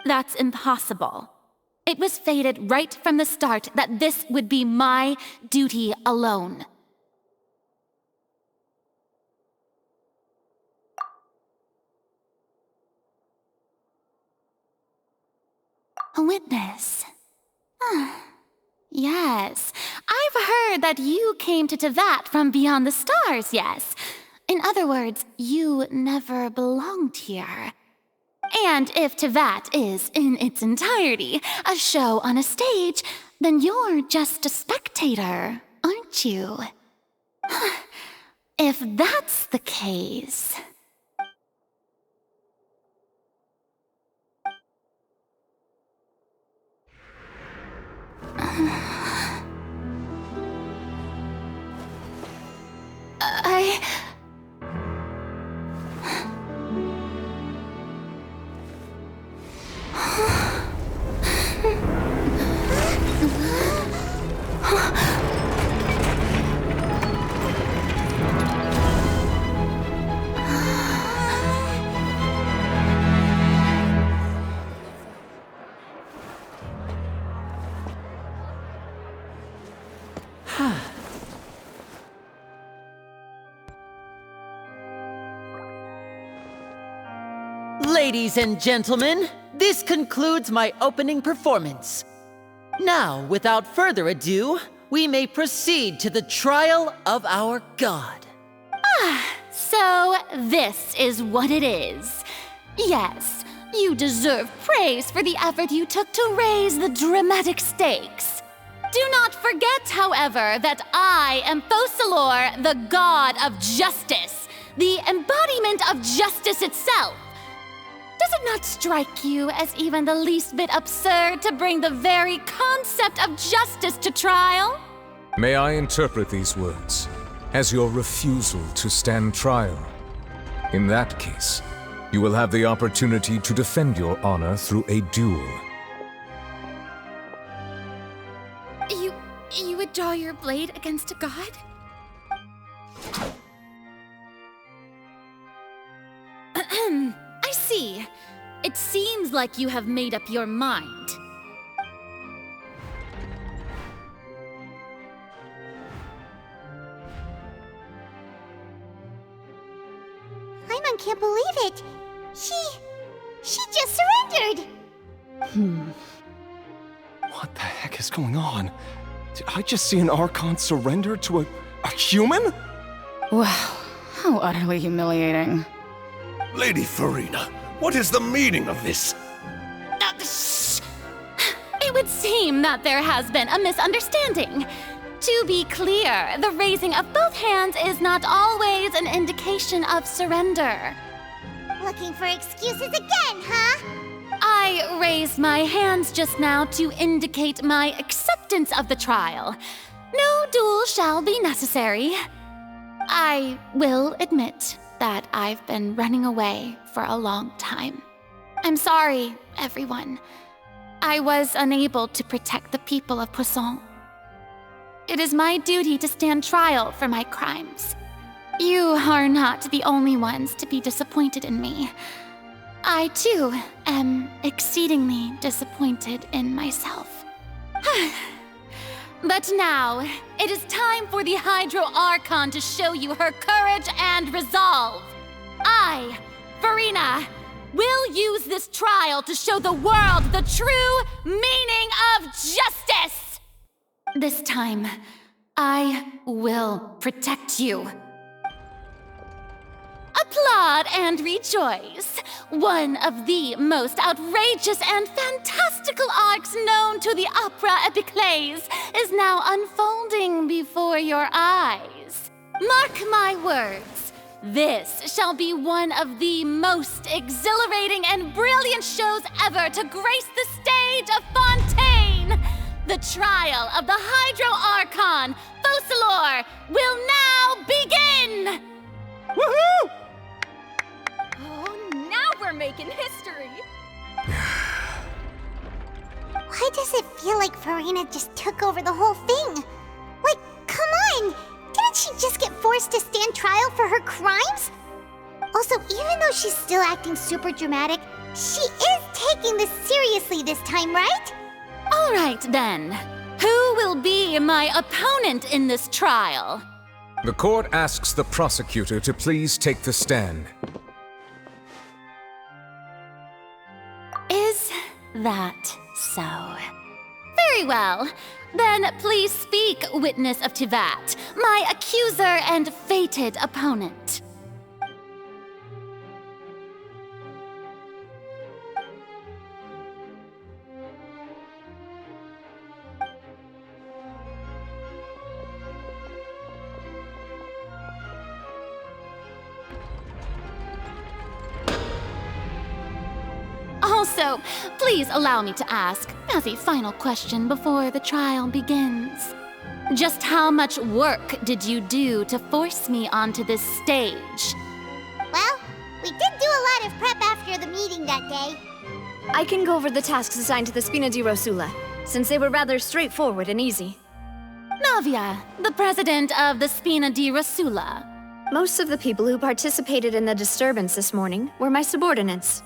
That's impossible. It was fated right from the start that this would be my duty alone. A witness. Yes, I've heard that you came to Tevat from beyond the stars, yes. In other words, you never belonged here. And if Tevat is, in its entirety, a show on a stage, then you're just a spectator, aren't you? If that's the case... Ladies and gentlemen, this concludes my opening performance. Now, without further ado, we may proceed to the trial of our god. So this is what it is. Yes, you deserve praise for the effort you took to raise the dramatic stakes. Do not forget, however, that I am Focalor, the god of justice, the embodiment of justice itself. Does it not strike you as even the least bit absurd to bring the very concept of justice to trial? May I interpret these words as your refusal to stand trial? In that case, you will have the opportunity to defend your honor through a duel. You would draw your blade against a god? I see. It seems like you have made up your mind. Paimon can't believe it. She just surrendered. What the heck is going on? Did I just see an Archon surrender to a human? Wow, how utterly humiliating. Lady Farina, what is the meaning of this? It would seem that there has been a misunderstanding. To be clear, the raising of both hands is not always an indication of surrender. Looking for excuses again, huh? I raised my hands just now to indicate my acceptance of the trial. No duel shall be necessary. I will admit that I've been running away for a long time. I'm sorry, everyone. I was unable to protect the people of Poisson. It is my duty to stand trial for my crimes. You are not the only ones to be disappointed in me. I, too, am exceedingly disappointed in myself. But now, it is time for the Hydro Archon to show you her courage and resolve. I, Farina, will use this trial to show the world the true meaning of justice! This time, I will protect you. Applaud and rejoice! One of the most outrageous and fantastical arcs known to the opera epiclese is now unfolding before your eyes. Mark my words, this shall be one of the most exhilarating and brilliant shows ever to grace the stage of Fontaine! The trial of the Hydro Archon, Focalor, will now begin! Woohoo! Oh, now we're making history! Why does it feel like Farina just took over the whole thing? Like, come on! Didn't she just get forced to stand trial for her crimes? Also, even though she's still acting super dramatic, she is taking this seriously this time, right? All right, then. Who will be my opponent in this trial? The court asks the prosecutor to please take the stand. Is that so? Very well. Then please speak, witness of Tevat, my accuser and fated opponent. Also, please allow me to ask, as a final question before the trial begins. Just how much work did you do to force me onto this stage? Well, we did do a lot of prep after the meeting that day. I can go over the tasks assigned to the Spina di Rosula, since they were rather straightforward and easy. Navia, the president of the Spina di Rosula. Most of the people who participated in the disturbance this morning were my subordinates.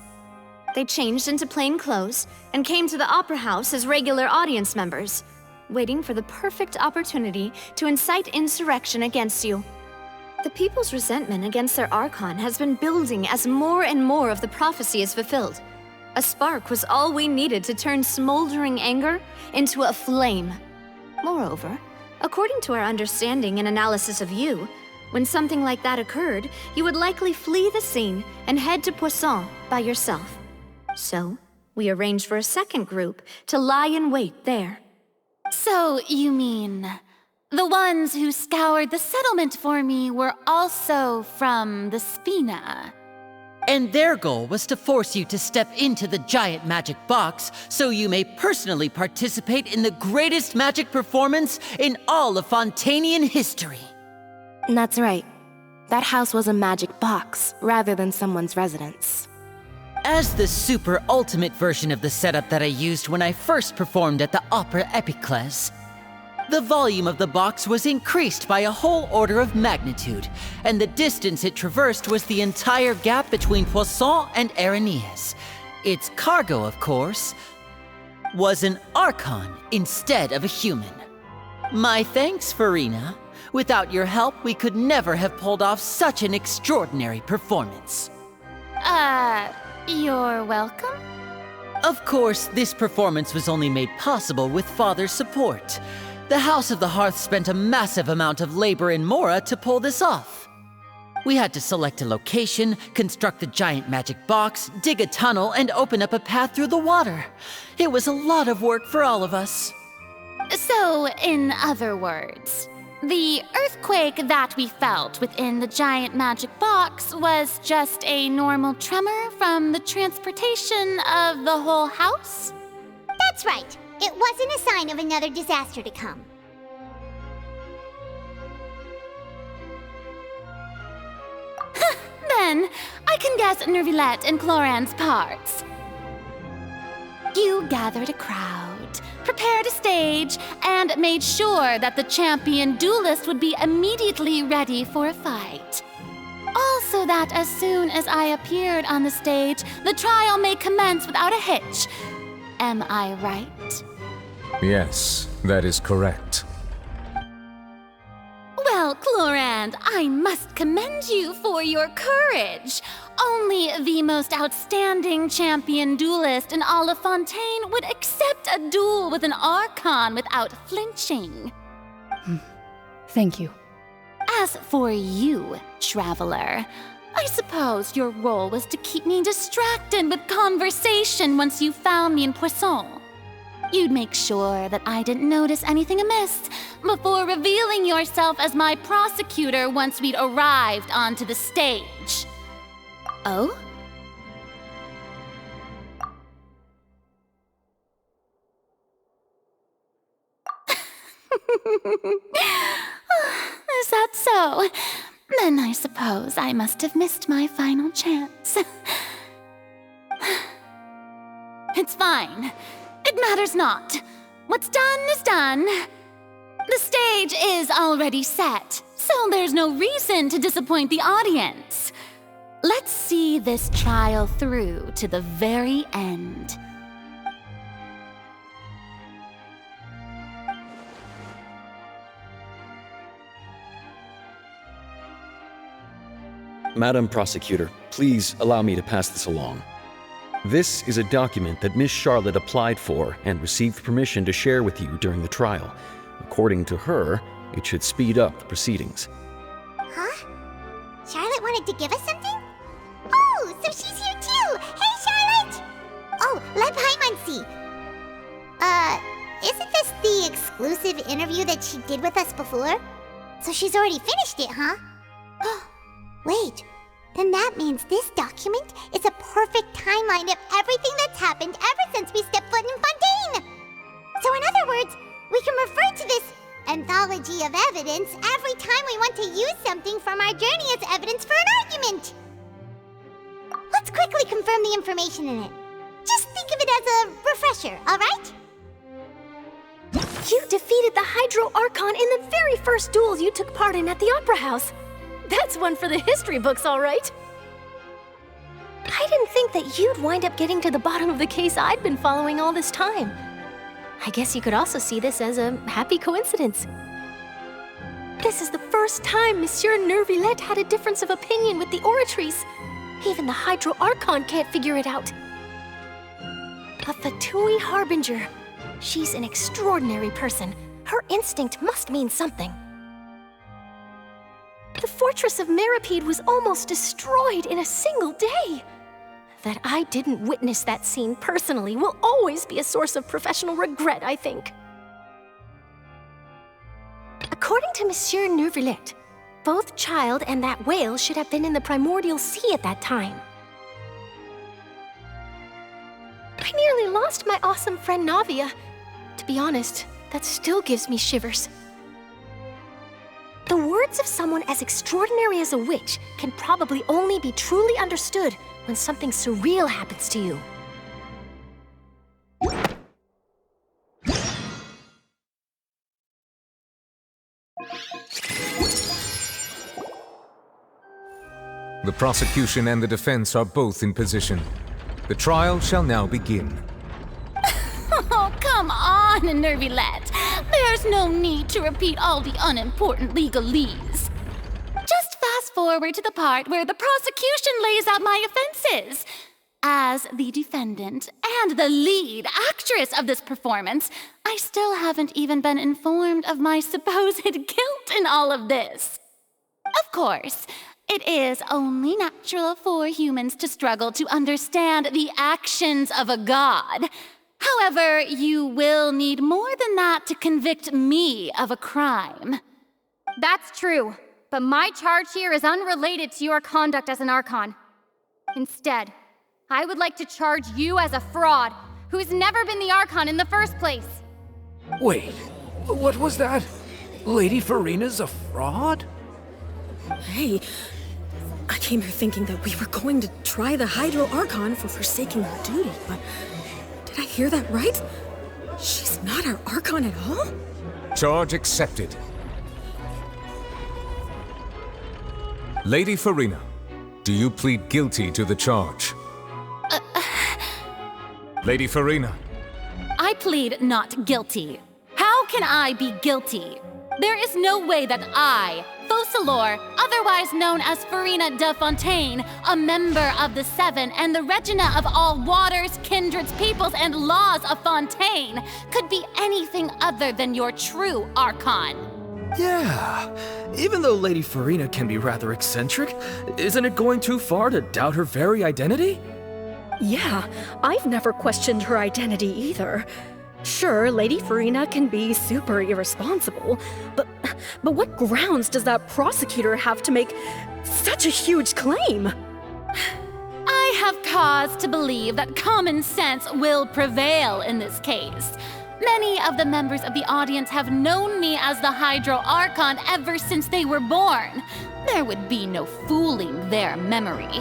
They changed into plain clothes and came to the Opera House as regular audience members, waiting for the perfect opportunity to incite insurrection against you. The people's resentment against their Archon has been building as more and more of the prophecy is fulfilled. A spark was all we needed to turn smoldering anger into a flame. Moreover, according to our understanding and analysis of you, when something like that occurred, you would likely flee the scene and head to Poisson by yourself. So, we arranged for a second group to lie in wait there. So, you mean, the ones who scoured the settlement for me were also from the Spina? And their goal was to force you to step into the giant magic box so you may personally participate in the greatest magic performance in all of Fontanian history. That's right. That house was a magic box, rather than someone's residence. As the super ultimate version of the setup that I used when I first performed at the Opera Epiclese, the volume of the box was increased by a whole order of magnitude, and the distance it traversed was the entire gap between Poisson and Aranias. Its cargo, of course, was an Archon instead of a human. My thanks, Farina. Without your help, we could never have pulled off such an extraordinary performance. You're welcome? Of course, this performance was only made possible with Father's support. The House of the Hearth spent a massive amount of labor in Mora to pull this off. We had to select a location, construct a giant magic box, dig a tunnel, and open up a path through the water. It was a lot of work for all of us. So, in other words, the earthquake that we felt within the giant magic box was just a normal tremor from the transportation of the whole house? That's right. It wasn't a sign of another disaster to come. Then, I can guess Nervillette and Cloran's parts. You gathered a crowd, prepared a stage, and made sure that the champion duelist would be immediately ready for a fight. Also that as soon as I appeared on the stage, the trial may commence without a hitch. Am I right? Yes, that is correct. Well, Clorand, I must commend you for your courage. Only the most outstanding champion duelist in all of Fontaine would accept a duel with an Archon without flinching. Thank you. As for you, Traveler, I suppose your role was to keep me distracted with conversation once you found me in Poisson. You'd make sure that I didn't notice anything amiss before revealing yourself as my prosecutor once we'd arrived onto the stage. Oh? Is that so? Then I suppose I must have missed my final chance. It's fine. It matters not. What's done is done. The stage is already set, so there's no reason to disappoint the audience. Let's see this trial through to the very end. Madam Prosecutor, please allow me to pass this along. This is a document that Miss Charlotte applied for and received permission to share with you during the trial. According to her, it should speed up the proceedings. Huh? Charlotte wanted to give us something? Oh, so she's here too! Hey, Charlotte! Oh, let Paimon see. Isn't this the exclusive interview that she did with us before? So she's already finished it, huh? Wait, then that means this document is a perfect timeline of everything that's happened let's quickly confirm the information in it. Just think of it as a refresher, alright? You defeated the Hydro Archon in the very first duel you took part in at the Opera House. That's one for the history books, all right. I didn't think that you'd wind up getting to the bottom of the case I'd been following all this time. I guess you could also see this as a happy coincidence. This is the first time Monsieur Nervillette had a difference of opinion with the Oratrice. Even the Hydro Archon can't figure it out. A Fatui Harbinger. She's an extraordinary person. Her instinct must mean something. The fortress of Meripede was almost destroyed in a single day. That I didn't witness that scene personally will always be a source of professional regret, I think. According to Monsieur Nervillette, both Child and that whale should have been in the primordial sea at that time. I nearly lost my awesome friend Navia. To be honest, that still gives me shivers. The words of someone as extraordinary as a witch can probably only be truly understood when something surreal happens to you. The prosecution and the defense are both in position. The trial shall now begin. Oh, come on, Nervillette. There's no need to repeat all the unimportant legalese. Just fast forward to the part where the prosecution lays out my offenses. As the defendant and the lead actress of this performance, I still haven't even been informed of my supposed guilt in all of this. Of course, it is only natural for humans to struggle to understand the actions of a god. However, you will need more than that to convict me of a crime. That's true, but my charge here is unrelated to your conduct as an Archon. Instead, I would like to charge you as a fraud who's never been the Archon in the first place. Wait, what was that? Lady Farina's a fraud? Hey, I came here thinking that we were going to try the Hydro Archon for forsaking our duty, but did I hear that right? She's not our Archon at all? Charge accepted. Lady Farina, do you plead guilty to the charge? Lady Farina. I plead not guilty. How can I be guilty? There is no way that I, Fauchelor, otherwise known as Farina de Fontaine, a member of the Seven and the Regina of all waters, kindreds, peoples, and laws of Fontaine, could be anything other than your true Archon. Yeah, even though Lady Farina can be rather eccentric, isn't it going too far to doubt her very identity? Yeah, I've never questioned her identity either. Sure, Lady Farina can be super irresponsible, but what grounds does that prosecutor have to make such a huge claim? I have cause to believe that common sense will prevail in this case. Many of the members of the audience have known me as the Hydro Archon ever since they were born. There would be no fooling their memory.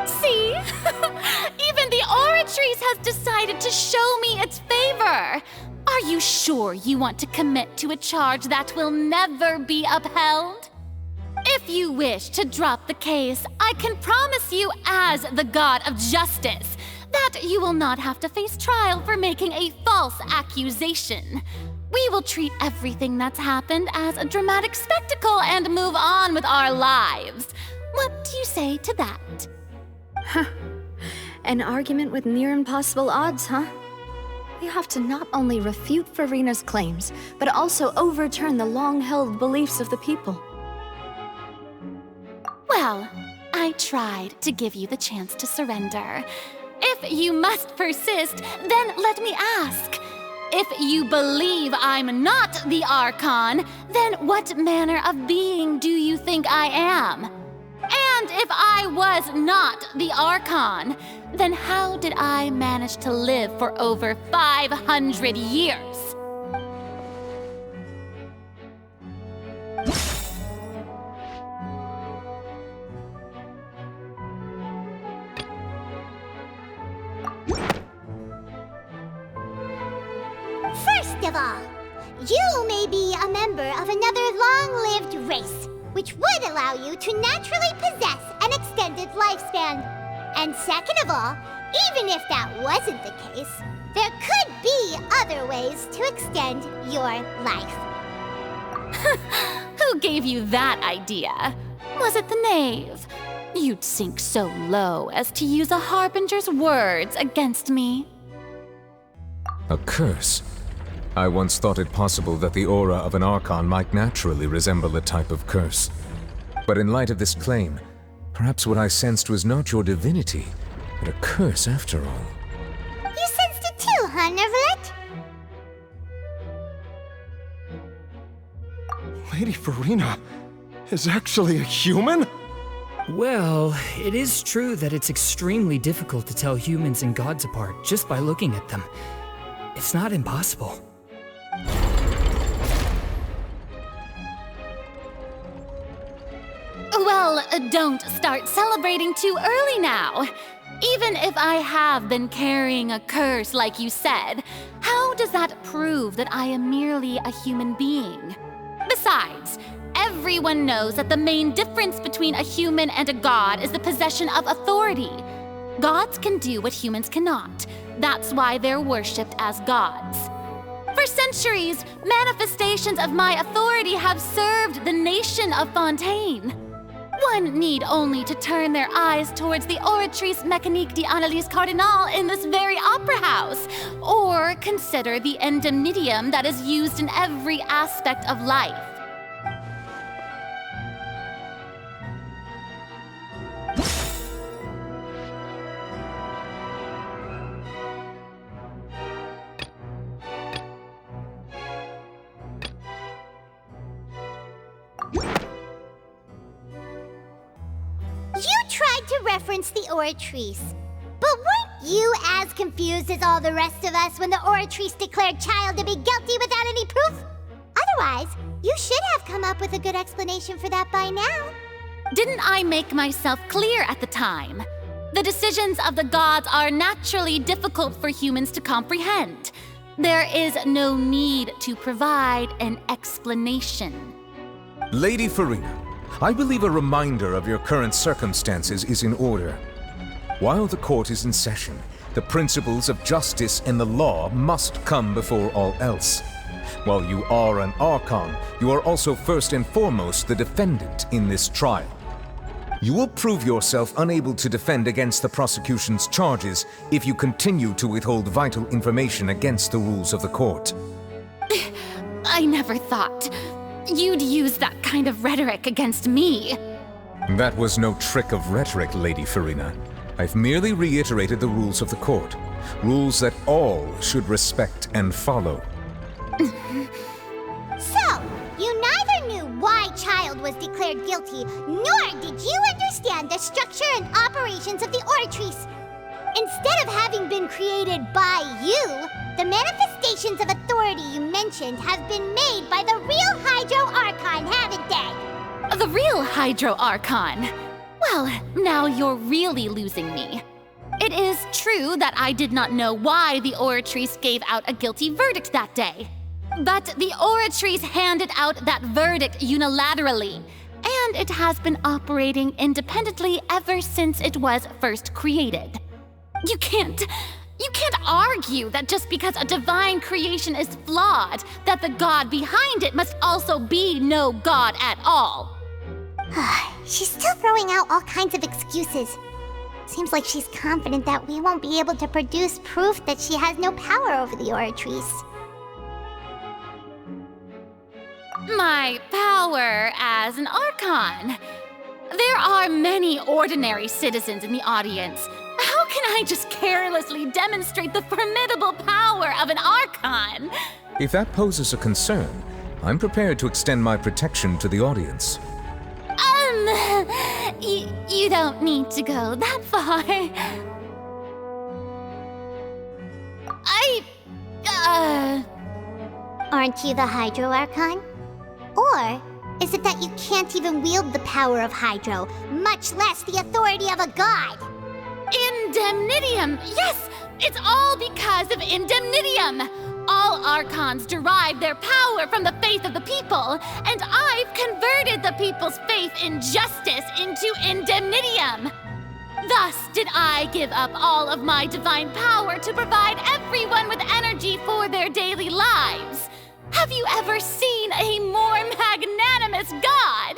See? Even the Oratrice has decided to show me its favor. Are you sure you want to commit to a charge that will never be upheld? If you wish to drop the case, I can promise you as the God of Justice that you will not have to face trial for making a false accusation. We will treat everything that's happened as a dramatic spectacle and move on with our lives. What do you say to that? Huh. An argument with near impossible odds, huh? You have to not only refute Farina's claims, but also overturn the long-held beliefs of the people. Well, I tried to give you the chance to surrender. If you must persist, then let me ask. If you believe I'm not the Archon, then what manner of being do you think I am? And if I was not the Archon, then how did I manage to live for over 500 years? of all, you may be a member of another long-lived race, which would allow you to naturally possess an extended lifespan. And second of all, even if that wasn't the case, there could be other ways to extend your life. Who gave you that idea? Was it the knave? You'd sink so low as to use a harbinger's words against me. A curse? I once thought it possible that the aura of an Archon might naturally resemble a type of curse. But in light of this claim, perhaps what I sensed was not your divinity, but a curse after all. You sensed it too, huh, Neverlet? Lady Farina is actually a human? Well, it is true that it's extremely difficult to tell humans and gods apart just by looking at them. It's not impossible. Well, don't start celebrating too early now. Even if I have been carrying a curse like you said, how does that prove that I am merely a human being? Besides, everyone knows that the main difference between a human and a god is the possession of authority. Gods can do what humans cannot. That's why they're worshipped as gods. For centuries, manifestations of my authority have served the nation of Fontaine. One need only to turn their eyes towards the Oratrice Mécanique d'Analyse Cardinal in this very opera house, or consider the indemnitium that is used in every aspect of life. You tried to reference the Oratrice, but weren't you as confused as all the rest of us when the Oratrice declared Child to be guilty without any proof? Otherwise, you should have come up with a good explanation for that by now. Didn't I make myself clear at the time? The decisions of the gods are naturally difficult for humans to comprehend. There is no need to provide an explanation. Lady Farina, I believe a reminder of your current circumstances is in order. While the court is in session, the principles of justice and the law must come before all else. While you are an Archon, you are also first and foremost the defendant in this trial. You will prove yourself unable to defend against the prosecution's charges if you continue to withhold vital information against the rules of the court. I never thought you'd use that kind of rhetoric against me. That was no trick of rhetoric, Lady Farina. I've merely reiterated the rules of the court. Rules that all should respect and follow. So, you neither knew why Child was declared guilty, nor did you understand the structure and operations of the Oratrice. Instead of having been created by you, the manifestations of authority you mentioned have been made by the real Hydro Archon, haven't they? The real Hydro Archon? Well, now you're really losing me. It is true that I did not know why the Oratrice gave out a guilty verdict that day. But the Oratrice handed out that verdict unilaterally, and it has been operating independently ever since it was first created. You can't argue that just because a divine creation is flawed, that the god behind it must also be no god at all. She's still throwing out all kinds of excuses. Seems like she's confident that we won't be able to produce proof that she has no power over the Oratrice. My power as an Archon. There are many ordinary citizens in the audience. How can I just carelessly demonstrate the formidable power of an Archon? If that poses a concern, I'm prepared to extend my protection to the audience. You don't need to go that far. Aren't you the Hydro Archon? Or is it that you can't even wield the power of Hydro, much less the authority of a god? Indemnitium! Yes! It's all because of Indemnitium! All Archons derive their power from the faith of the people, and I've converted the people's faith in justice into indemnitium. Thus did I give up all of my divine power to provide everyone with energy for their daily lives. Have you ever seen a more magnanimous god?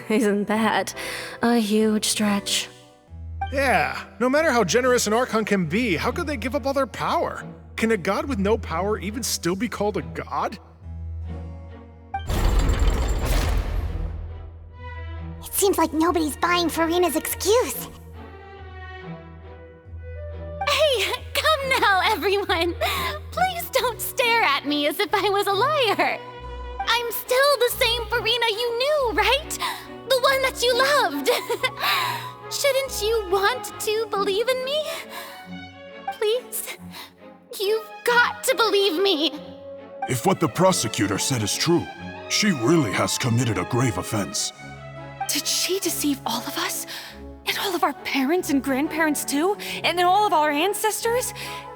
Isn't that a huge stretch? Yeah, no matter how generous an Archon can be, how could they give up all their power? Can a god with no power even still be called a god? It seems like nobody's buying Furina's excuse. Hey, come now, everyone. Please don't stare at me as if I was a liar. I'm still the same Furina you knew, right? The one that you loved. Shouldn't you want to believe in me? Please? You've got to believe me. If what the prosecutor said is true, she really has committed a grave offense. Did she deceive all of us? And all of our parents and grandparents too? And then all of our ancestors?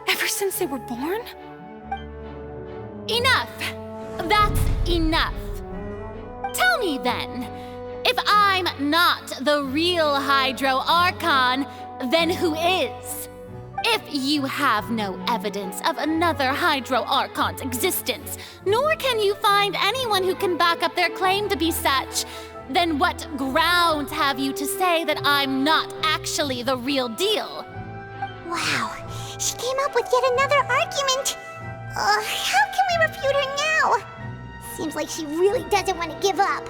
Ever since they were born? Enough! That's enough. Tell me then, if I'm not the real Hydro Archon, then who is? If you have no evidence of another Hydro Archon's existence, nor can you find anyone who can back up their claim to be such, then what grounds have you to say that I'm not actually the real deal? Wow, she came up with yet another argument. How can we refute her now? Seems like she really doesn't want to give up.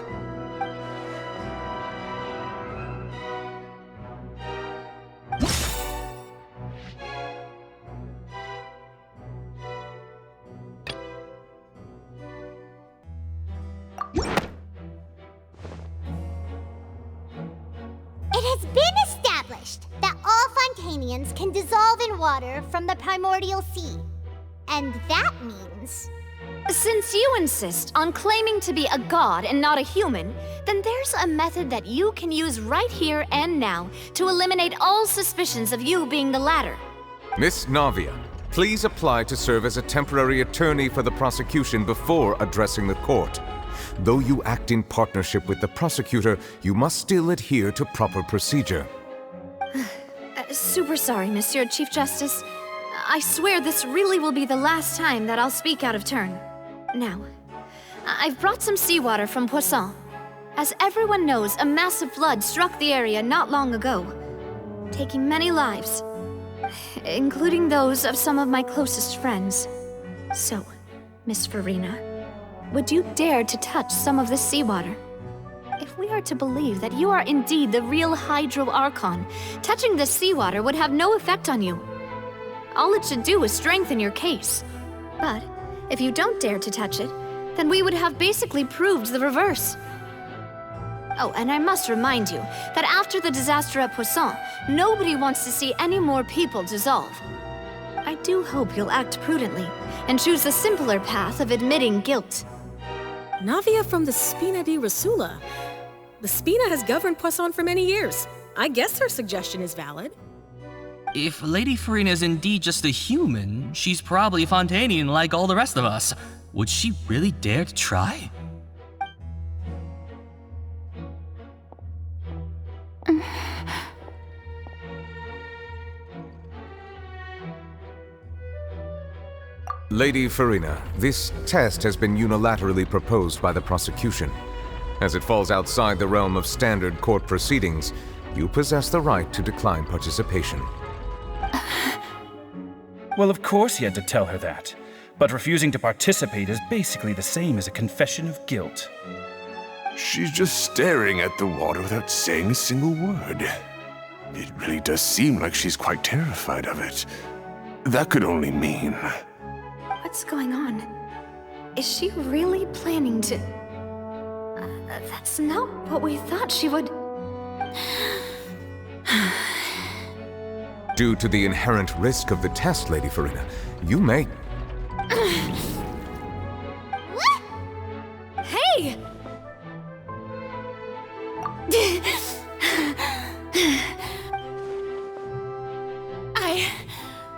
It has been established that all Fontanians can dissolve in water from the primordial sea. And that means... Since you insist on claiming to be a god and not a human, then there's a method that you can use right here and now to eliminate all suspicions of you being the latter. Miss Navia, please apply to serve as a temporary attorney for the prosecution before addressing the court. Though you act in partnership with the prosecutor, you must still adhere to proper procedure. Super sorry, Monsieur Chief Justice. I swear this really will be the last time that I'll speak out of turn. Now, I've brought some seawater from Poisson. As everyone knows, a massive flood struck the area not long ago, taking many lives, including those of some of my closest friends. So, Miss Furina, would you dare to touch some of this seawater? If we are to believe that you are indeed the real Hydro Archon, touching this seawater would have no effect on you. All it should do is strengthen your case. But if you don't dare to touch it, then we would have basically proved the reverse. Oh, and I must remind you that after the disaster at Poisson, nobody wants to see any more people dissolve. I do hope you'll act prudently and choose the simpler path of admitting guilt. Navia from the Spina di Rosula. The Spina has governed Poisson for many years. I guess her suggestion is valid. If Lady Furina is indeed just a human, she's probably Fontanian like all the rest of us. Would she really dare to try? Lady Furina, this test has been unilaterally proposed by the prosecution. As it falls outside the realm of standard court proceedings, you possess the right to decline participation. Well, of course he had to tell her that. But refusing to participate is basically the same as a confession of guilt. She's just staring at the water without saying a single word. It really does seem like she's quite terrified of it. That could only mean... What's going on? Is she really planning to... that's not what we thought she would... Due to the inherent risk of the test, Lady Furina, you may... Hey!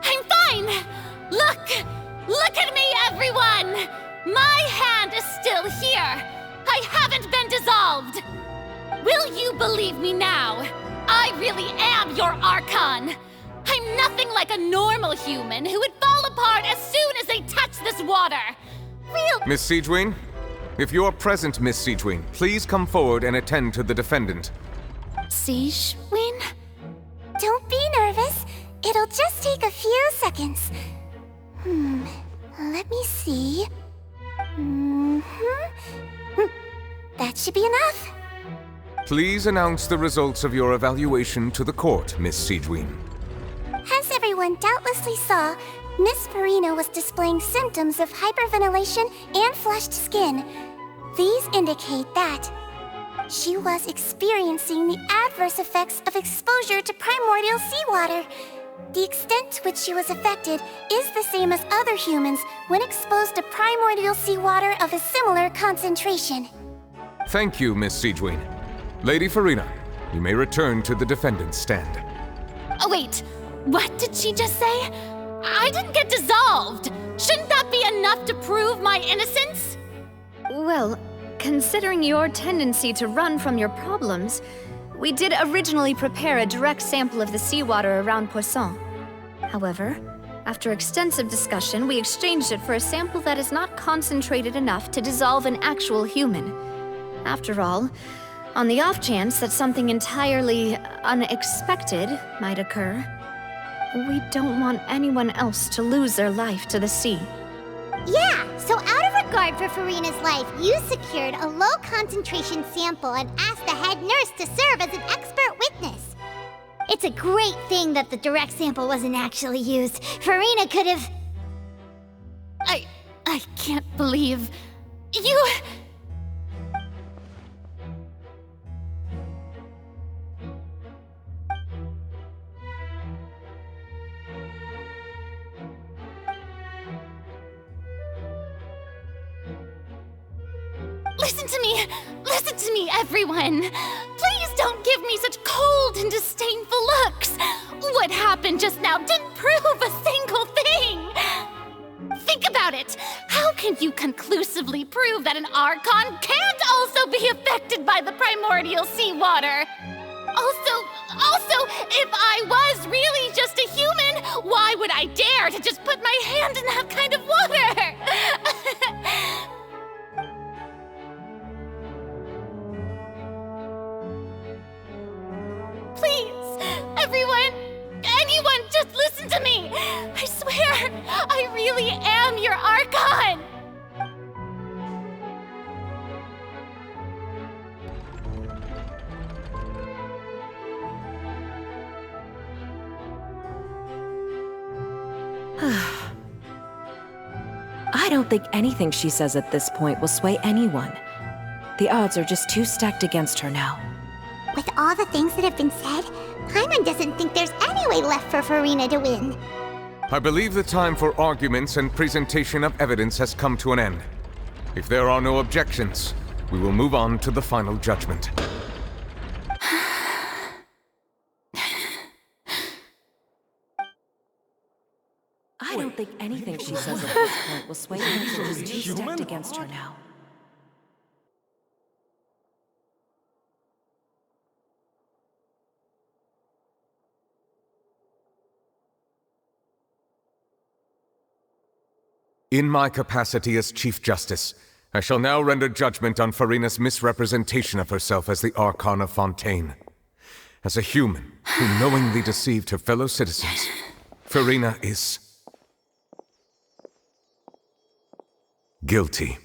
I'm fine! Look! Look at me, everyone! My hand is still here! I haven't been dissolved! Will you believe me now? I really am your Archon! I'm nothing like a normal human who would fall apart as soon as they touch this water! Miss Siegewien? If you are present, Miss Siegewien, please come forward and attend to the defendant. Siegewien? Don't be nervous. It'll just take a few seconds. Let me see. That should be enough. Please announce the results of your evaluation to the court, Miss Siegewien. As everyone doubtlessly saw, Miss Farina was displaying symptoms of hyperventilation and flushed skin. These indicate that she was experiencing the adverse effects of exposure to primordial seawater. The extent to which she was affected is the same as other humans when exposed to primordial seawater of a similar concentration. Thank you, Miss Siegewien. Lady Farina, you may return to the defendant's stand. Oh wait, what did she just say? I didn't get dissolved! Shouldn't that be enough to prove my innocence? Well, considering your tendency to run from your problems, we did originally prepare a direct sample of the seawater around Poisson. However, after extensive discussion, we exchanged it for a sample that is not concentrated enough to dissolve an actual human. After all, on the off chance that something entirely unexpected might occur, we don't want anyone else to lose their life to the sea. Yeah, so out of regard for Farina's life, you secured a low-concentration sample and asked the head nurse to serve as an expert witness. It's a great thing that the direct sample wasn't actually used. Farina could have... I can't believe... you... Listen to me, everyone! Please don't give me such cold and disdainful looks! What happened just now didn't prove a single thing! Think about it! How can you conclusively prove that an Archon can't also be affected by the primordial seawater? Also, if I was really just a human, why would I dare to just put my hand in that kind of water? Please, everyone, anyone, just listen to me! I swear, I really am your Archon! I don't think anything she says at this point will sway anyone. The odds are just too stacked against her now. With all the things that have been said, Paimon doesn't think there's any way left for Farina to win. I believe the time for arguments and presentation of evidence has come to an end. If there are no objections, we will move on to the final judgment. I don't think anything she says at this point will sway anyone. She's too stacked against her now. In my capacity as Chief Justice, I shall now render judgment on Farina's misrepresentation of herself as the Archon of Fontaine. As a human who knowingly deceived her fellow citizens, Farina is... guilty.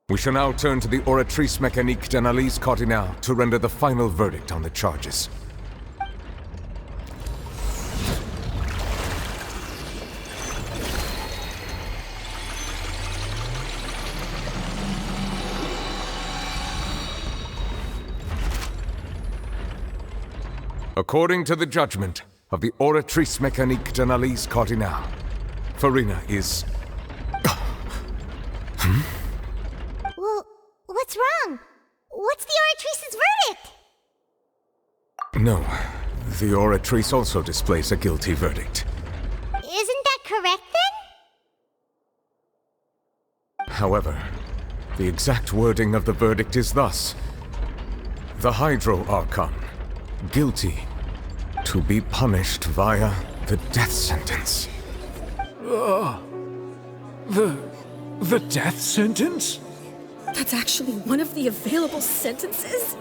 We shall now turn to the Oratrice Mécanique d'Analyse Cardinale to render the final verdict on the charges. According to the judgment of the Oratrice Mécanique d'Analyse Cardinale, Farina is... Well, what's wrong? What's the Oratrice's verdict? No, the Oratrice also displays a guilty verdict. Isn't that correct then? However, the exact wording of the verdict is thus. The Hydro Archon, guilty, to be punished via the death sentence. The death sentence? That's actually one of the available sentences?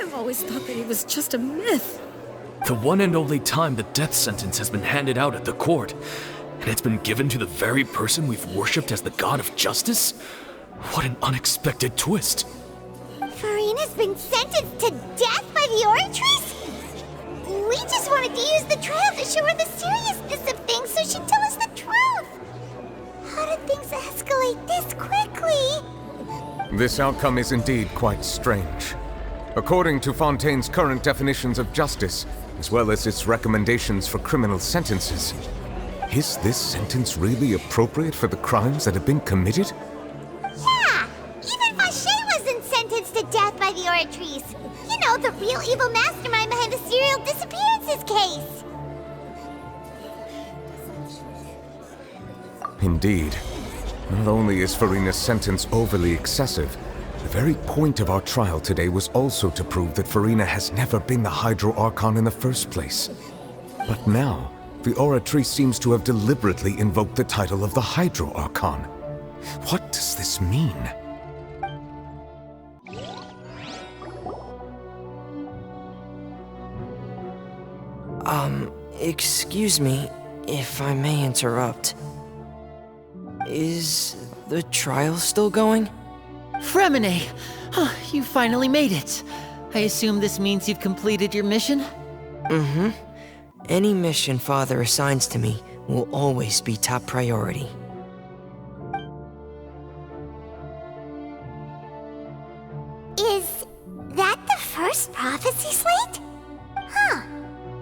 I've always thought that it was just a myth. The one and only time the death sentence has been handed out at the court, and it's been given to the very person we've worshipped as the god of justice? What an unexpected twist. Furina's been sentenced to death by the Oratrice? We just wanted to use the trial to show her the seriousness of things so she'd tell us the truth. How did things escalate this quickly? This outcome is indeed quite strange. According to Fontaine's current definitions of justice, as well as its recommendations for criminal sentences, is this sentence really appropriate for the crimes that have been committed? Yeah! Even Vacher wasn't sentenced to death by the Oratrice. You know, the real evil mastermind behind the serial disappearances case. Indeed. Not only is Furina's sentence overly excessive, the very point of our trial today was also to prove that Furina has never been the Hydro Archon in the first place. But now, the Oratrice seems to have deliberately invoked the title of the Hydro Archon. What does this mean? Excuse me, if I may interrupt. Is the trial still going? Fremine! You finally made it. I assume this means you've completed your mission? Mm-hmm. Any mission Father assigns to me will always be top priority. Is that the first prophecy slate? Huh.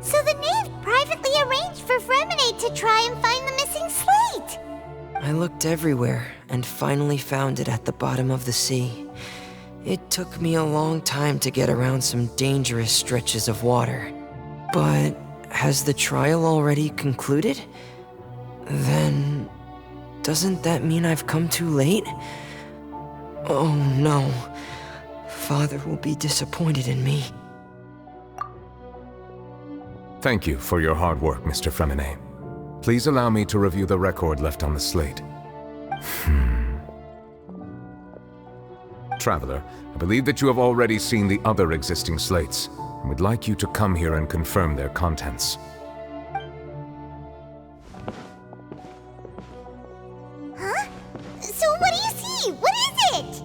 So the knave privately arranged for Fremine to try and find the missing slate. I looked everywhere and finally found it at the bottom of the sea. It took me a long time to get around some dangerous stretches of water. But has the trial already concluded? Then doesn't that mean I've come too late? Oh no. Father will be disappointed in me. Thank you for your hard work, Mr. Fremine. Please allow me to review the record left on the slate. Traveler, I believe that you have already seen the other existing slates, and would like you to come here and confirm their contents. Huh? So what do you see? What is it?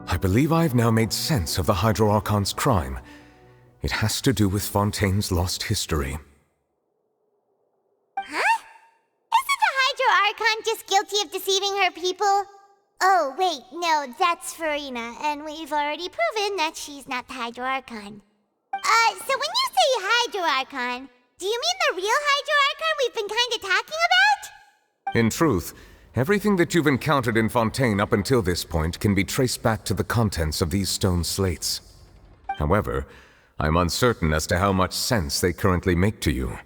I believe I've now made sense of the Hydro Archon's crime. It has to do with Fontaine's lost history. Huh? Isn't the Hydro Archon just guilty of deceiving her people? Oh, wait, no, that's Furina, and we've already proven that she's not the Hydro Archon. So when you say Hydro Archon, do you mean the real Hydro Archon we've been kinda talking about? In truth, everything that you've encountered in Fontaine up until this point can be traced back to the contents of these stone slates. However, I'm uncertain as to how much sense they currently make to you.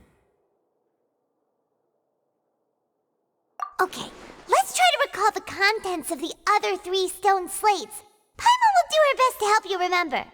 Okay, let's try to recall the contents of the other 3 stone slates. Paimon will do her best to help you remember.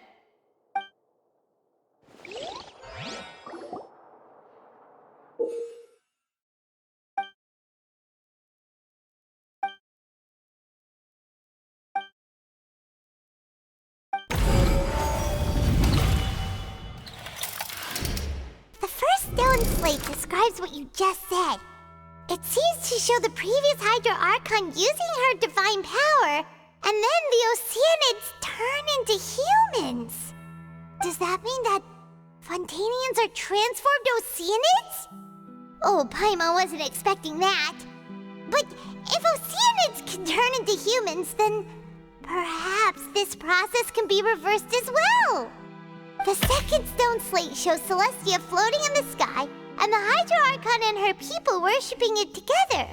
The first stone slate describes what you just said. It seems to show the previous Hydro Archon using her divine power, and then the Oceanids turn into humans. Does that mean that Fontainians are transformed Oceanids? Oh, Paimon wasn't expecting that. But if Oceanids can turn into humans, then perhaps this process can be reversed as well. The second stone slate shows Celestia floating in the sky and the Hydro Archon and her people worshipping it together.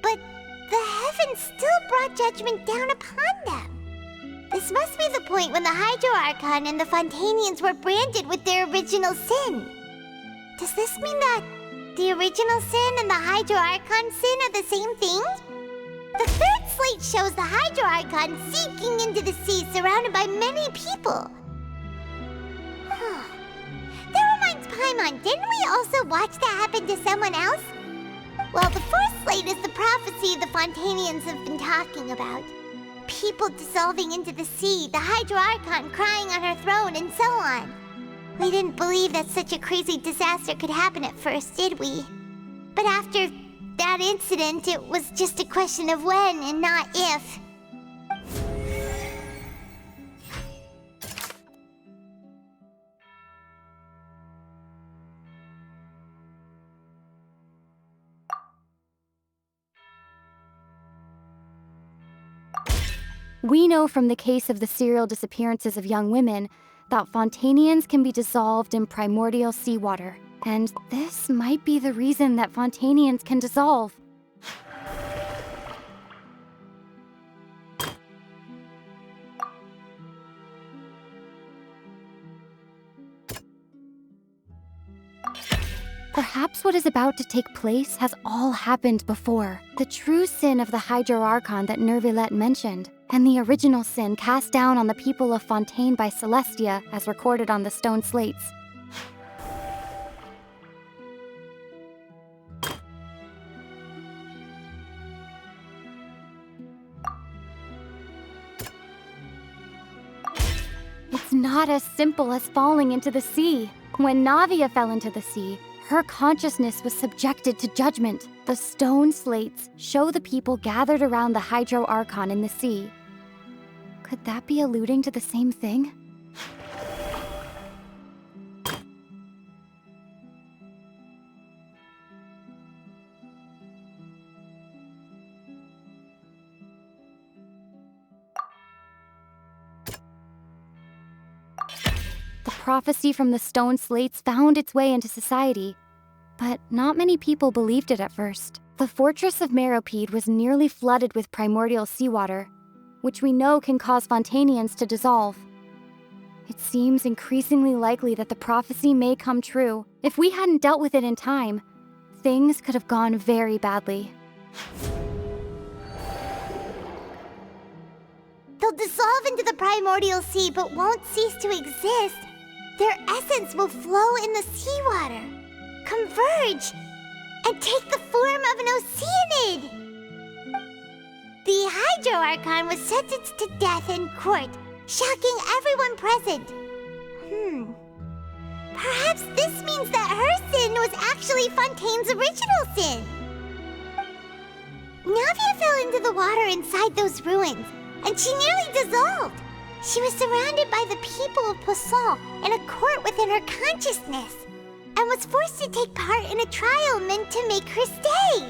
But the heavens still brought judgment down upon them. This must be the point when the Hydro Archon and the Fontanians were branded with their original sin. Does this mean that the original sin and the Hydro Archon sin are the same thing? The third slate shows the Hydro Archon sinking into the sea surrounded by many people. That reminds Paimon, didn't we also watch that happen to someone else? Well, the fourth slate is the prophecy the Fontanians have been talking about. People dissolving into the sea, the Hydro Archon crying on her throne, and so on. We didn't believe that such a crazy disaster could happen at first, did we? But after that incident, it was just a question of when and not if. We know from the case of the serial disappearances of young women that Fontanians can be dissolved in primordial seawater. And this might be the reason that Fontanians can dissolve. Perhaps what is about to take place has all happened before. The true sin of the Hydro Archon that Nervilette mentioned, and the original sin cast down on the people of Fontaine by Celestia as recorded on the stone slates. It's not as simple as falling into the sea. When Navia fell into the sea, her consciousness was subjected to judgment. The stone slates show the people gathered around the Hydro Archon in the sea. Could that be alluding to the same thing? The prophecy from the stone slates found its way into society, but not many people believed it at first. The fortress of Meropide was nearly flooded with primordial seawater, which we know can cause Fontanians to dissolve. It seems increasingly likely that the prophecy may come true. If we hadn't dealt with it in time, things could have gone very badly. They'll dissolve into the primordial sea but won't cease to exist. Their essence will flow in the seawater, converge, and take the form of an oceanid. The Hydro Archon was sentenced to death in court, shocking everyone present. Perhaps this means that her sin was actually Fontaine's original sin. Navia fell into the water inside those ruins, and she nearly dissolved. She was surrounded by the people of Poisson in a court within her consciousness, and was forced to take part in a trial meant to make her stay.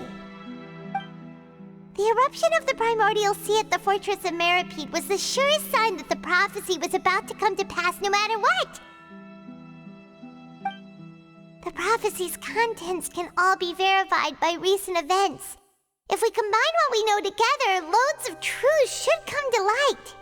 The eruption of the primordial sea at the fortress of Meropide was the surest sign that the prophecy was about to come to pass no matter what. The prophecy's contents can all be verified by recent events. If we combine what we know together, loads of truths should come to light.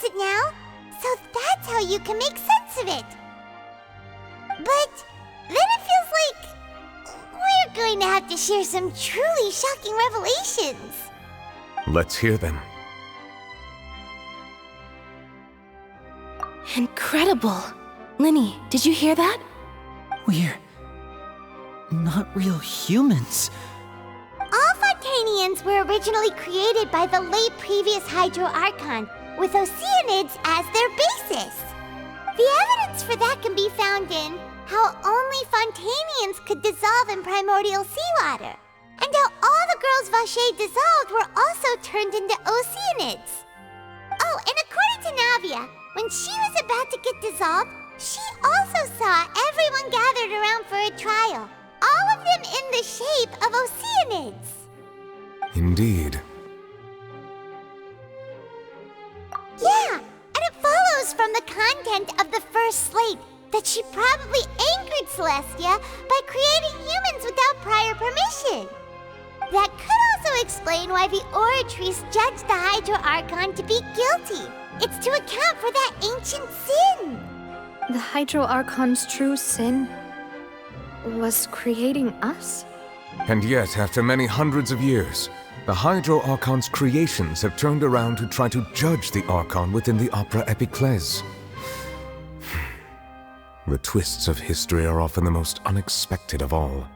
It now, so that's how you can make sense of it. But then it feels like we're going to have to share some truly shocking revelations. Let's hear them. Incredible. Linny, did you hear that? We're not real humans. All Fontanians were originally created by the late previous Hydro Archon, with oceanids as their basis. The evidence for that can be found in how only Fontanians could dissolve in primordial seawater, and how all the girls Vacher dissolved were also turned into oceanids. Oh, and according to Navia. When she was about to get dissolved, she also saw everyone gathered around for a trial. All of them in the shape of Oceanids. Indeed. Yeah, and it follows from the content of the first slate that she probably anchored Celestia by creating humans without prior permission. That could also explain why the Oratrice judged the Hydro Archon to be guilty. It's to account for that ancient sin. The Hydro Archon's true sin was creating us? And yet, after many hundreds of years, the Hydro Archon's creations have turned around to try to judge the Archon within the Opera Epiclese. The twists of history are often the most unexpected of all.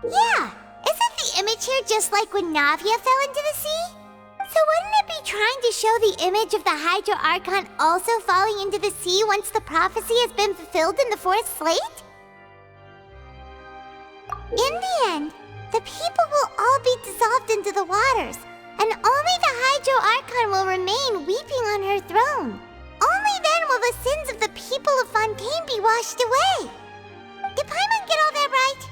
Yeah, isn't the image here just like when Navia fell into the sea? So wouldn't it be trying to show the image of the Hydro Archon also falling into the sea once the prophecy has been fulfilled in the fourth slate? In the end, the people will all be dissolved into the waters, and only the Hydro Archon will remain weeping on her throne. Only then will the sins of the people of Fontaine be washed away. Did Paimon get all that right?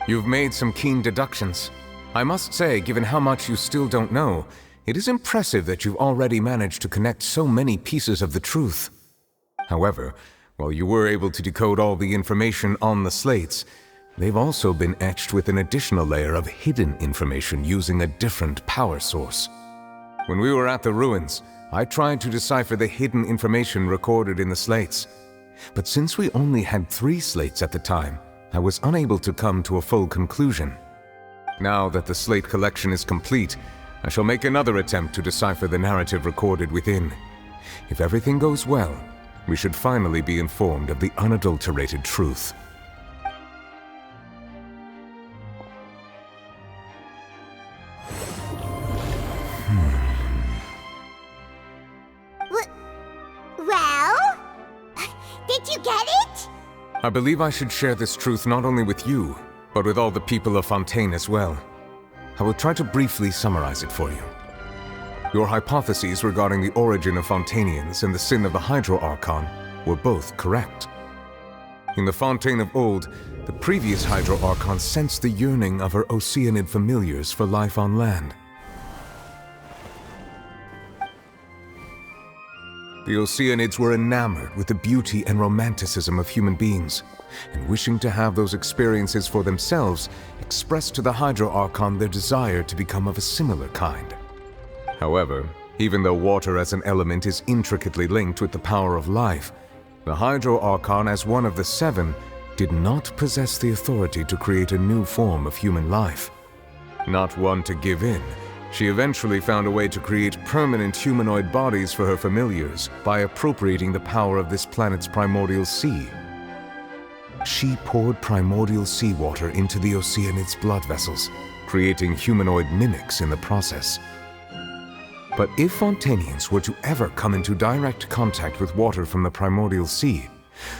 You've made some keen deductions. I must say, given how much you still don't know, it is impressive that you've already managed to connect so many pieces of the truth. However, while you were able to decode all the information on the slates, they've also been etched with an additional layer of hidden information using a different power source. When we were at the ruins, I tried to decipher the hidden information recorded in the slates. But since we only had 3 slates at the time, I was unable to come to a full conclusion. Now that the slate collection is complete, I shall make another attempt to decipher the narrative recorded within. If everything goes well, we should finally be informed of the unadulterated truth. Well? Did you get it? I believe I should share this truth not only with you, but with all the people of Fontaine as well. I will try to briefly summarize it for you. Your hypotheses regarding the origin of Fontainians and the sin of the Hydro Archon were both correct. In the Fontaine of old, the previous Hydro Archon sensed the yearning of her Oceanid familiars for life on land. The Oceanids were enamored with the beauty and romanticism of human beings, and wishing to have those experiences for themselves, expressed to the Hydro Archon their desire to become of a similar kind. However, even though water as an element is intricately linked with the power of life, the Hydro Archon, as one of the 7, did not possess the authority to create a new form of human life. Not one to give in, she eventually found a way to create permanent humanoid bodies for her familiars by appropriating the power of this planet's primordial sea. She poured primordial seawater into the Oceanid's blood vessels, creating humanoid mimics in the process. But if Fontainians were to ever come into direct contact with water from the primordial sea,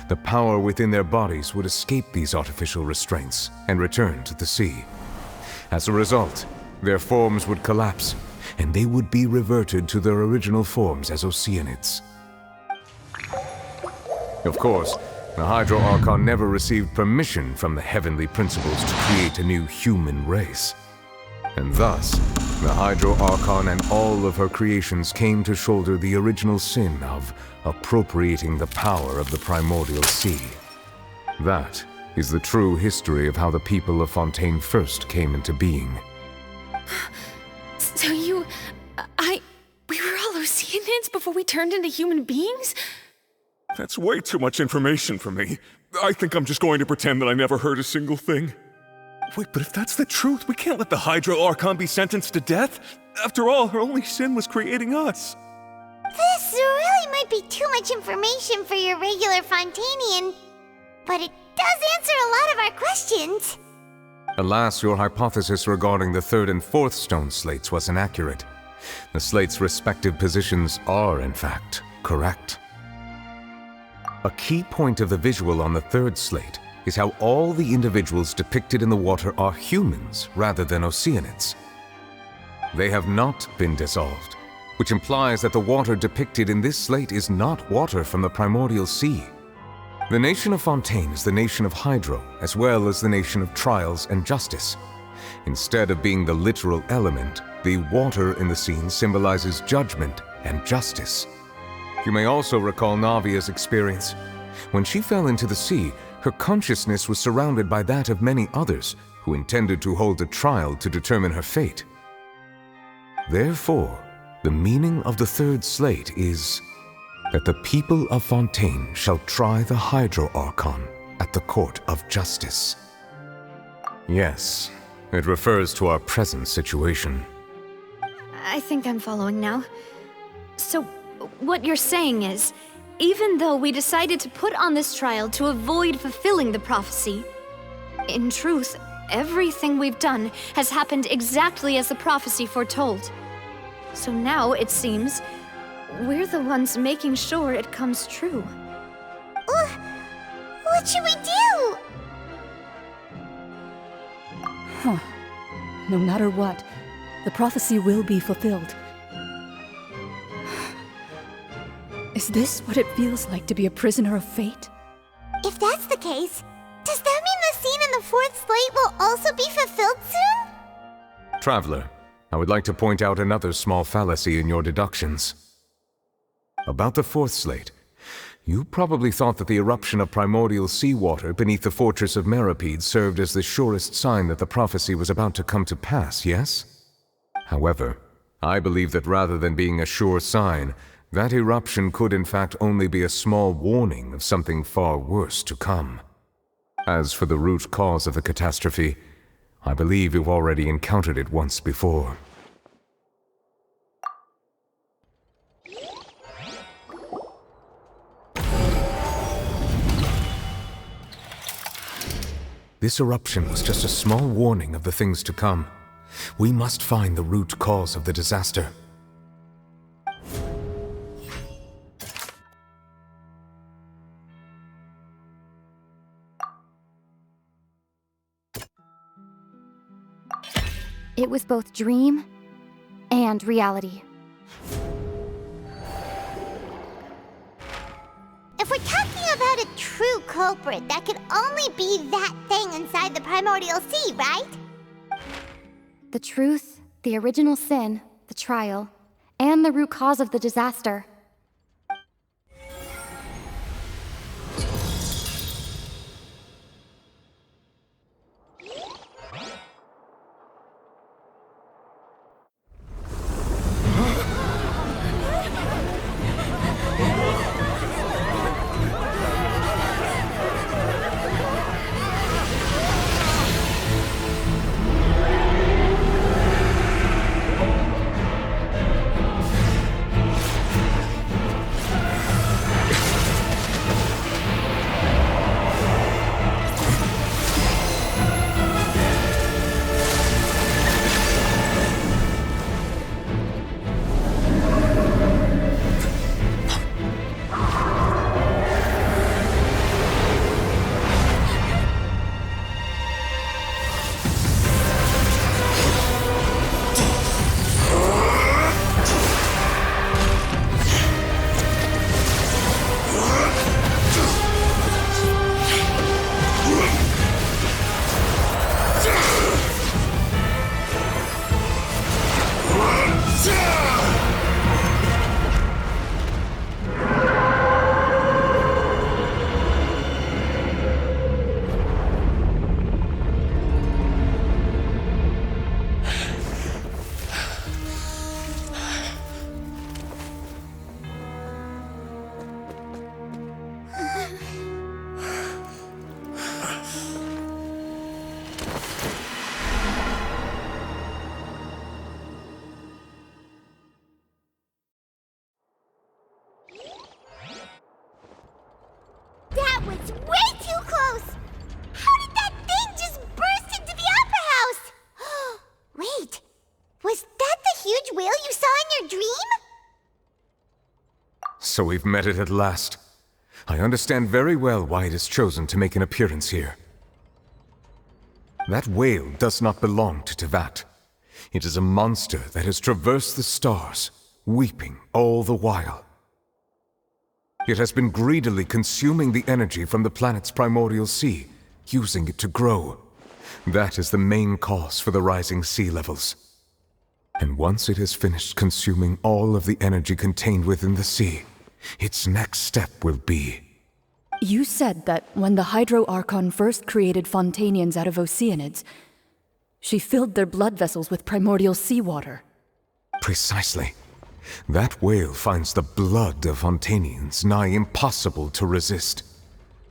the power within their bodies would escape these artificial restraints and return to the sea. As a result, their forms would collapse, and they would be reverted to their original forms as Oceanids. Of course, the Hydro Archon never received permission from the heavenly principles to create a new human race. And thus, the Hydro Archon and all of her creations came to shoulder the original sin of appropriating the power of the primordial sea. That is the true history of how the people of Fontaine first came into being. So we were all Oceanids before we turned into human beings? That's way too much information for me. I think I'm just going to pretend that I never heard a single thing. Wait, but if that's the truth, we can't let the Hydro Archon be sentenced to death. After all, her only sin was creating us. This really might be too much information for your regular Fontainian, but it does answer a lot of our questions. Alas, your hypothesis regarding the 3rd and 4th stone slates was inaccurate. The slates' respective positions are, in fact, correct. A key point of the visual on the 3rd slate is how all the individuals depicted in the water are humans rather than Oceanids. They have not been dissolved, which implies that the water depicted in this slate is not water from the primordial sea. The nation of Fontaine is the nation of Hydro, as well as the nation of Trials and Justice. Instead of being the literal element, the water in the scene symbolizes judgment and justice. You may also recall Navia's experience. When she fell into the sea, her consciousness was surrounded by that of many others who intended to hold a trial to determine her fate. Therefore, the meaning of the third slate is that the people of Fontaine shall try the Hydro Archon at the court of justice. Yes, it refers to our present situation. I think I'm following now. So, what you're saying is, even though we decided to put on this trial to avoid fulfilling the prophecy, in truth, everything we've done has happened exactly as the prophecy foretold. So now, it seems, we're the ones making sure it comes true. What should we do? Huh. No matter what, the prophecy will be fulfilled. Is this what it feels like to be a prisoner of fate? If that's the case, does that mean the scene in the fourth slate will also be fulfilled soon? Traveler, I would like to point out another small fallacy in your deductions. About the fourth slate, you probably thought that the eruption of primordial seawater beneath the fortress of Meripede served as the surest sign that the prophecy was about to come to pass, yes? However, I believe that rather than being a sure sign, that eruption could in fact only be a small warning of something far worse to come. As for the root cause of the catastrophe, I believe you've already encountered it once before. This eruption was just a small warning of the things to come. We must find the root cause of the disaster. It was both dream and reality. If we're talking about a true culprit, that could only be that thing inside the primordial sea, right? The truth, the original sin, the trial, and the root cause of the disaster. That was way too close! How did that thing just burst into the Opera House? Wait, was that the huge whale you saw in your dream? So we've met it at last. I understand very well why it has chosen to make an appearance here. That whale does not belong to Tevat. It is a monster that has traversed the stars, weeping all the while. It has been greedily consuming the energy from the planet's primordial sea, using it to grow. That is the main cause for the rising sea levels. And once it has finished consuming all of the energy contained within the sea, its next step will be... You said that when the Hydro Archon first created Fontanians out of Oceanids, she filled their blood vessels with primordial seawater. Precisely. That whale finds the blood of Fontanians nigh impossible to resist.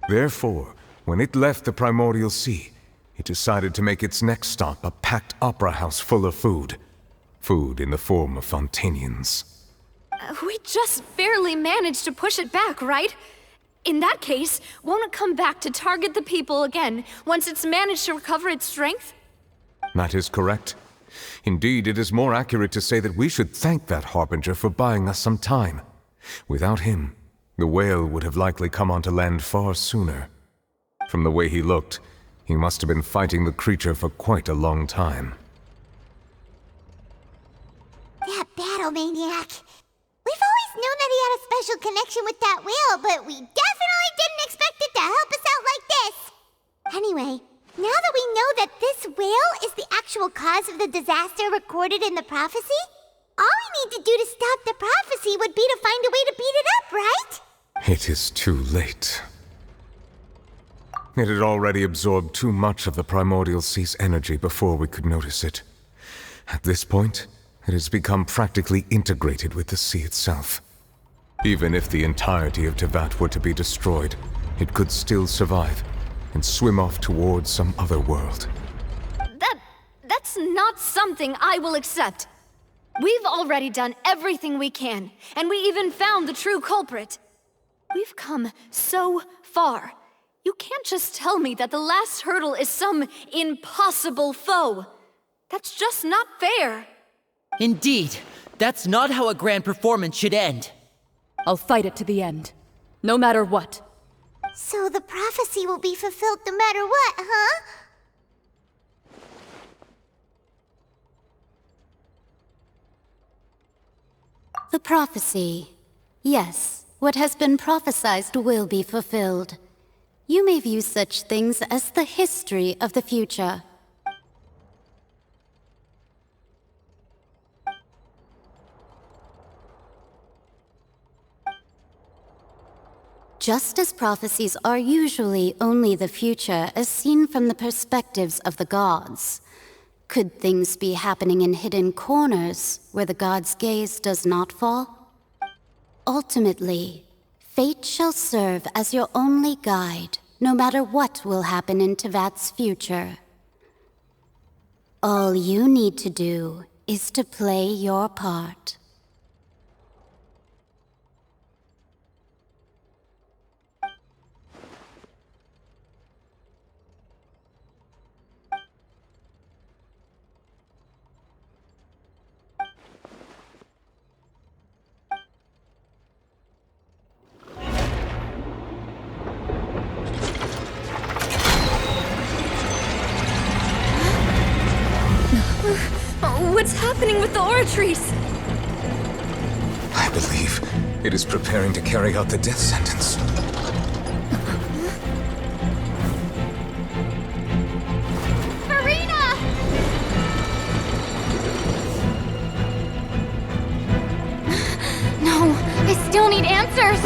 Therefore, when it left the primordial sea, it decided to make its next stop a packed opera house full of food. Food in the form of Fontanians. We just barely managed to push it back, right? In that case, won't it come back to target the people again once it's managed to recover its strength? That is correct. Indeed, it is more accurate to say that we should thank that Harbinger for buying us some time. Without him, the whale would have likely come onto land far sooner. From the way he looked, he must have been fighting the creature for quite a long time. That battle maniac. We've always known that he had a special connection with that whale, but we definitely didn't expect it to help us out like this. Anyway, now that we know that this whale is the actual cause of the disaster recorded in the prophecy, all we need to do to stop the prophecy would be to find a way to beat it up, right? It is too late. It had already absorbed too much of the primordial sea's energy before we could notice it. At this point, it has become practically integrated with the sea itself. Even if the entirety of Tevat were to be destroyed, it could still survive and swim off towards some other world. That's not something I will accept. We've already done everything we can, and we even found the true culprit. We've come so far. You can't just tell me that the last hurdle is some impossible foe. That's just not fair. Indeed, that's not how a grand performance should end. I'll fight it to the end, no matter what. So the prophecy will be fulfilled no matter what, huh? The prophecy. Yes, what has been prophesied will be fulfilled. You may view such things as the history of the future. Just as prophecies are usually only the future as seen from the perspectives of the gods, could things be happening in hidden corners where the gods' gaze does not fall? Ultimately, fate shall serve as your only guide, no matter what will happen in Tevat's future. All you need to do is to play your part. What's happening with the oratories? I believe it is preparing to carry out the death sentence. Farina! No, I still need answers.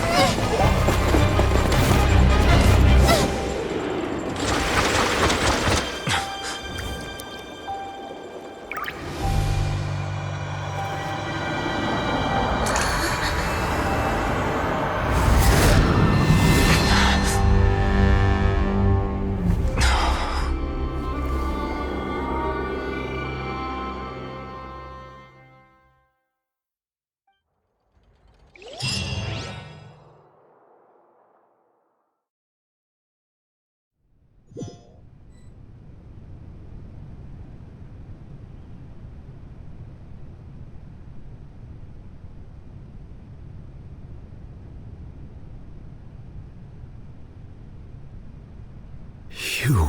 You...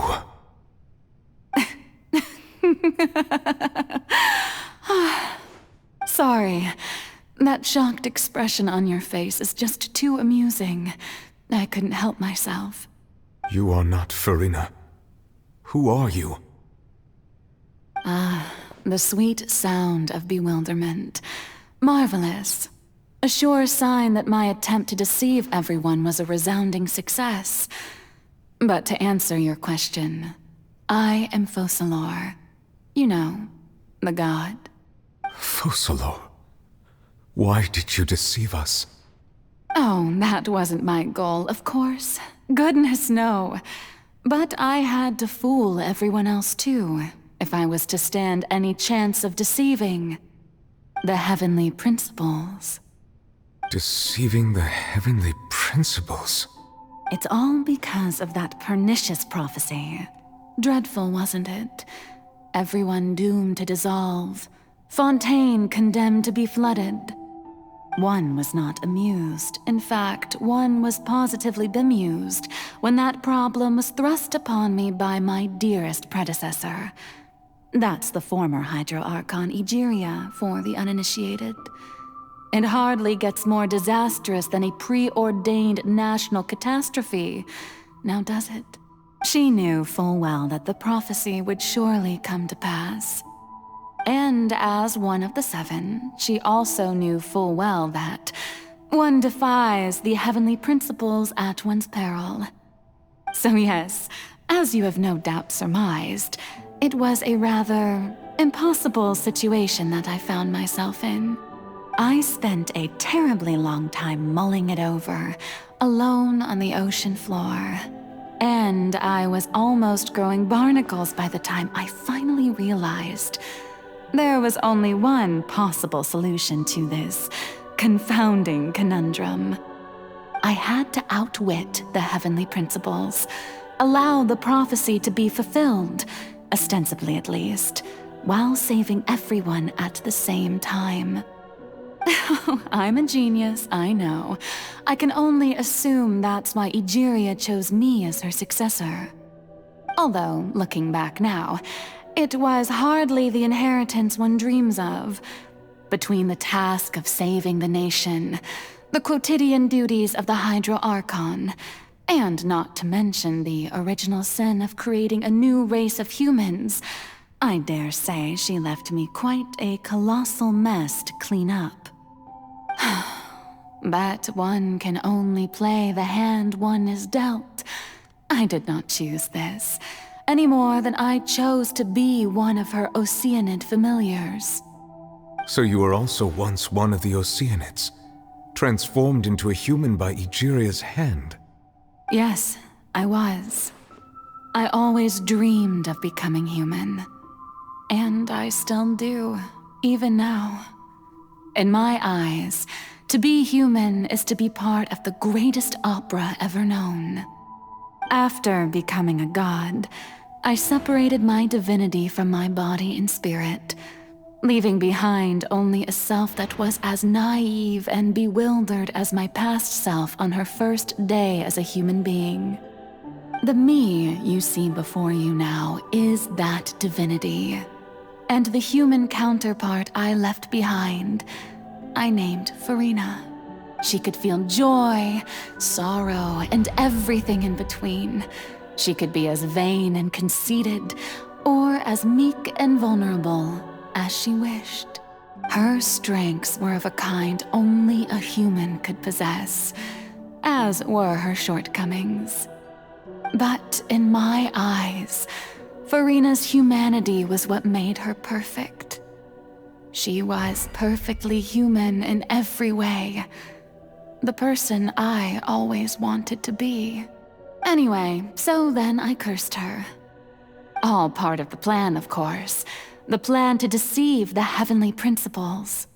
Sorry. That shocked expression on your face is just too amusing. I couldn't help myself. You are not Farina. Who are you? Ah, the sweet sound of bewilderment. Marvelous. A sure sign that my attempt to deceive everyone was a resounding success. But to answer your question, I am Focalor. You know, the god. Focalor? Why did you deceive us? Oh, that wasn't my goal, of course. Goodness, no. But I had to fool everyone else too, if I was to stand any chance of deceiving the heavenly principles. Deceiving the heavenly principles? It's all because of that pernicious prophecy. Dreadful, wasn't it? Everyone doomed to dissolve. Fontaine condemned to be flooded. One was not amused. In fact, one was positively bemused when that problem was thrust upon me by my dearest predecessor. That's the former Hydro Archon Egeria for the uninitiated. It hardly gets more disastrous than a preordained national catastrophe, now does it? She knew full well that the prophecy would surely come to pass. And as one of the seven, she also knew full well that one defies the heavenly principles at one's peril. So yes, as you have no doubt surmised, it was a rather impossible situation that I found myself in. I spent a terribly long time mulling it over, alone on the ocean floor. And I was almost growing barnacles by the time I finally realized there was only one possible solution to this confounding conundrum. I had to outwit the heavenly principles, allow the prophecy to be fulfilled, ostensibly at least, while saving everyone at the same time. I'm a genius, I know. I can only assume that's why Egeria chose me as her successor. Although, looking back now, it was hardly the inheritance one dreams of. Between the task of saving the nation, the quotidian duties of the Hydro Archon, and not to mention the original sin of creating a new race of humans, I dare say she left me quite a colossal mess to clean up. But one can only play the hand one is dealt. I did not choose this, any more than I chose to be one of her Oceanid familiars. So you were also once one of the Oceanids, transformed into a human by Egeria's hand? Yes, I was. I always dreamed of becoming human. And I still do, even now. In my eyes, to be human is to be part of the greatest opera ever known. After becoming a god, I separated my divinity from my body and spirit, leaving behind only a self that was as naive and bewildered as my past self on her first day as a human being. The me you see before you now is that divinity. And the human counterpart I left behind, I named Farina. She could feel joy, sorrow, and everything in between. She could be as vain and conceited, or as meek and vulnerable as she wished. Her strengths were of a kind only a human could possess, as were her shortcomings. But in my eyes, Farina's humanity was what made her perfect. She was perfectly human in every way. The person I always wanted to be. Anyway, so then I cursed her. All part of the plan, of course. The plan to deceive the heavenly principles.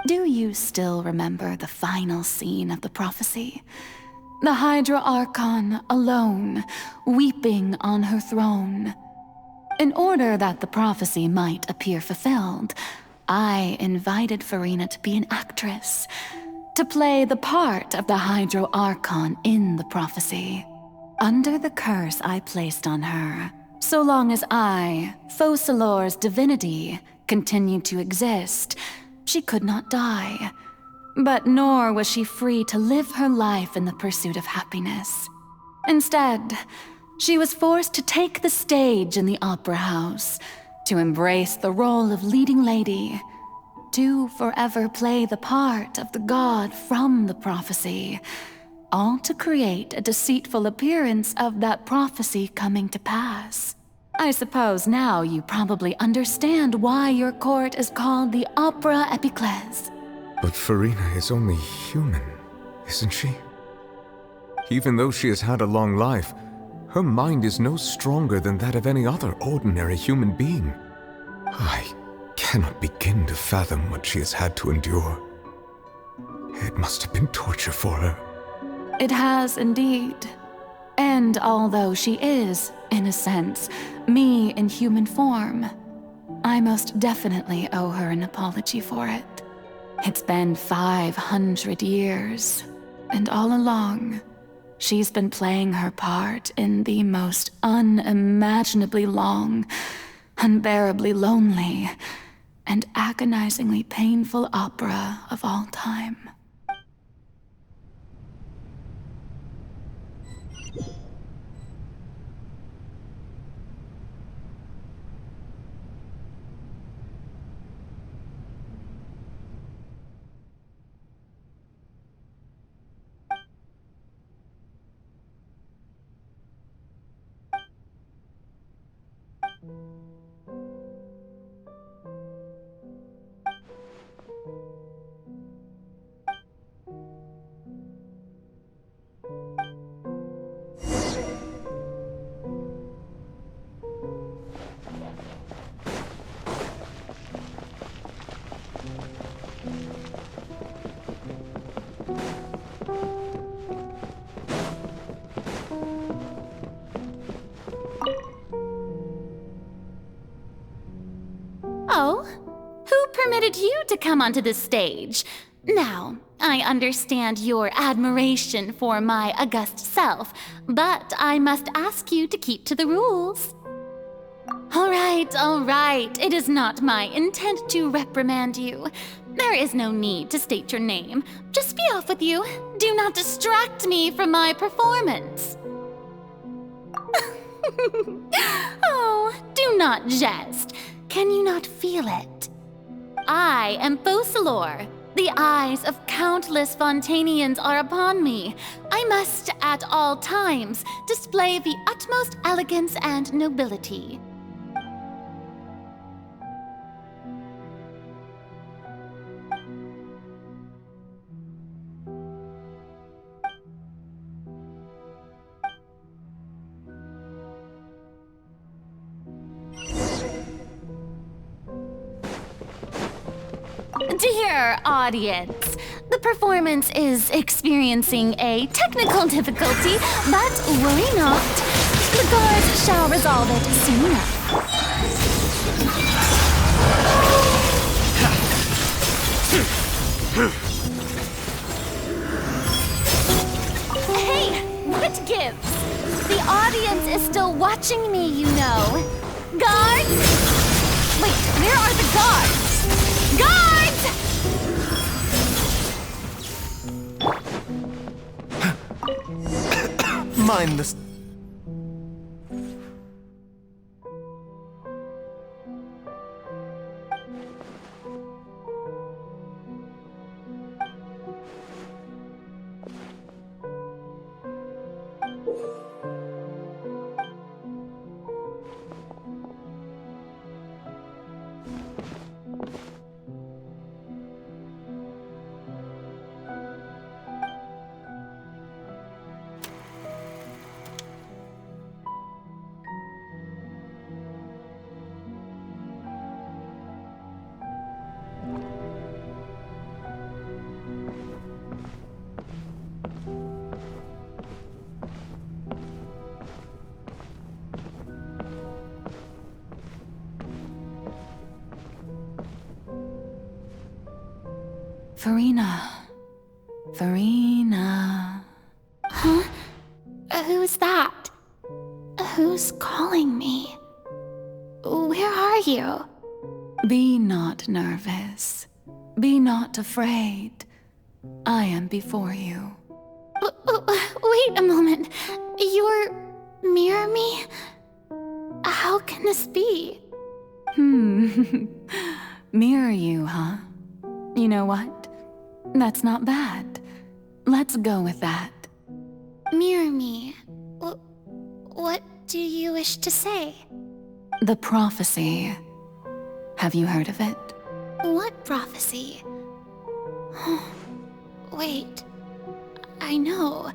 Do you still remember the final scene of the prophecy? The Hydra Archon alone, weeping on her throne. In order that the prophecy might appear fulfilled, I invited Farina to be an actress, to play the part of the Hydro Archon in the prophecy. Under the curse I placed on her, so long as I, Focalor's divinity, continued to exist, she could not die. But nor was she free to live her life in the pursuit of happiness. Instead, she was forced to take the stage in the opera house, to embrace the role of leading lady, to forever play the part of the god from the prophecy, all to create a deceitful appearance of that prophecy coming to pass. I suppose now you probably understand why your court is called the Opera Epiclese. But Farina is only human, isn't she? Even though she has had a long life, her mind is no stronger than that of any other ordinary human being. I cannot begin to fathom what she has had to endure. It must have been torture for her. It has indeed. And although she is, in a sense, me in human form, I most definitely owe her an apology for it. It's been 500 years, and all along, she's been playing her part in the most unimaginably long, unbearably lonely, and agonizingly painful opera of all time. Oh, who permitted you to come onto the stage? Now, I understand your admiration for my august self, but I must ask you to keep to the rules. All right. It is not my intent to reprimand you. There is no need to state your name. Just be off with you. Do not distract me from my performance. Oh, do not jest. Can you not feel it? I am Focalor. The eyes of countless Fontanians are upon me. I must, at all times, display the utmost elegance and nobility. Dear audience, the performance is experiencing a technical difficulty, but worry not. The guards shall resolve it soon enough. Hey, what gives? The audience is still watching me, you know. Guards? Wait, where are the guards? Guards! Mind this. Farina. Huh? Who's that? Who's calling me? Where are you? Be not nervous. Be not afraid. I am before you. Wait a moment. You're mirror me? How can this be? Mirror you, huh? You know what? That's not bad. Let's go with that. Mirror me? What do you wish to say? The prophecy. Have you heard of it? What prophecy? Wait. I know.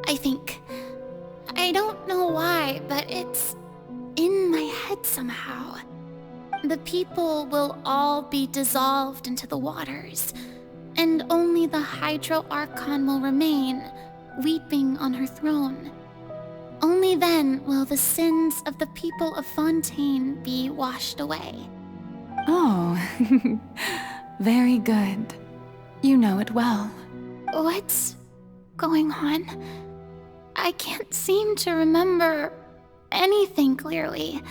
I don't know why, but it's in my head somehow. The people will all be dissolved into the waters, and only the Hydro Archon will remain, weeping on her throne. Only then will the sins of the people of Fontaine be washed away. Oh, very good. You know it well. What's going on? I can't seem to remember anything clearly.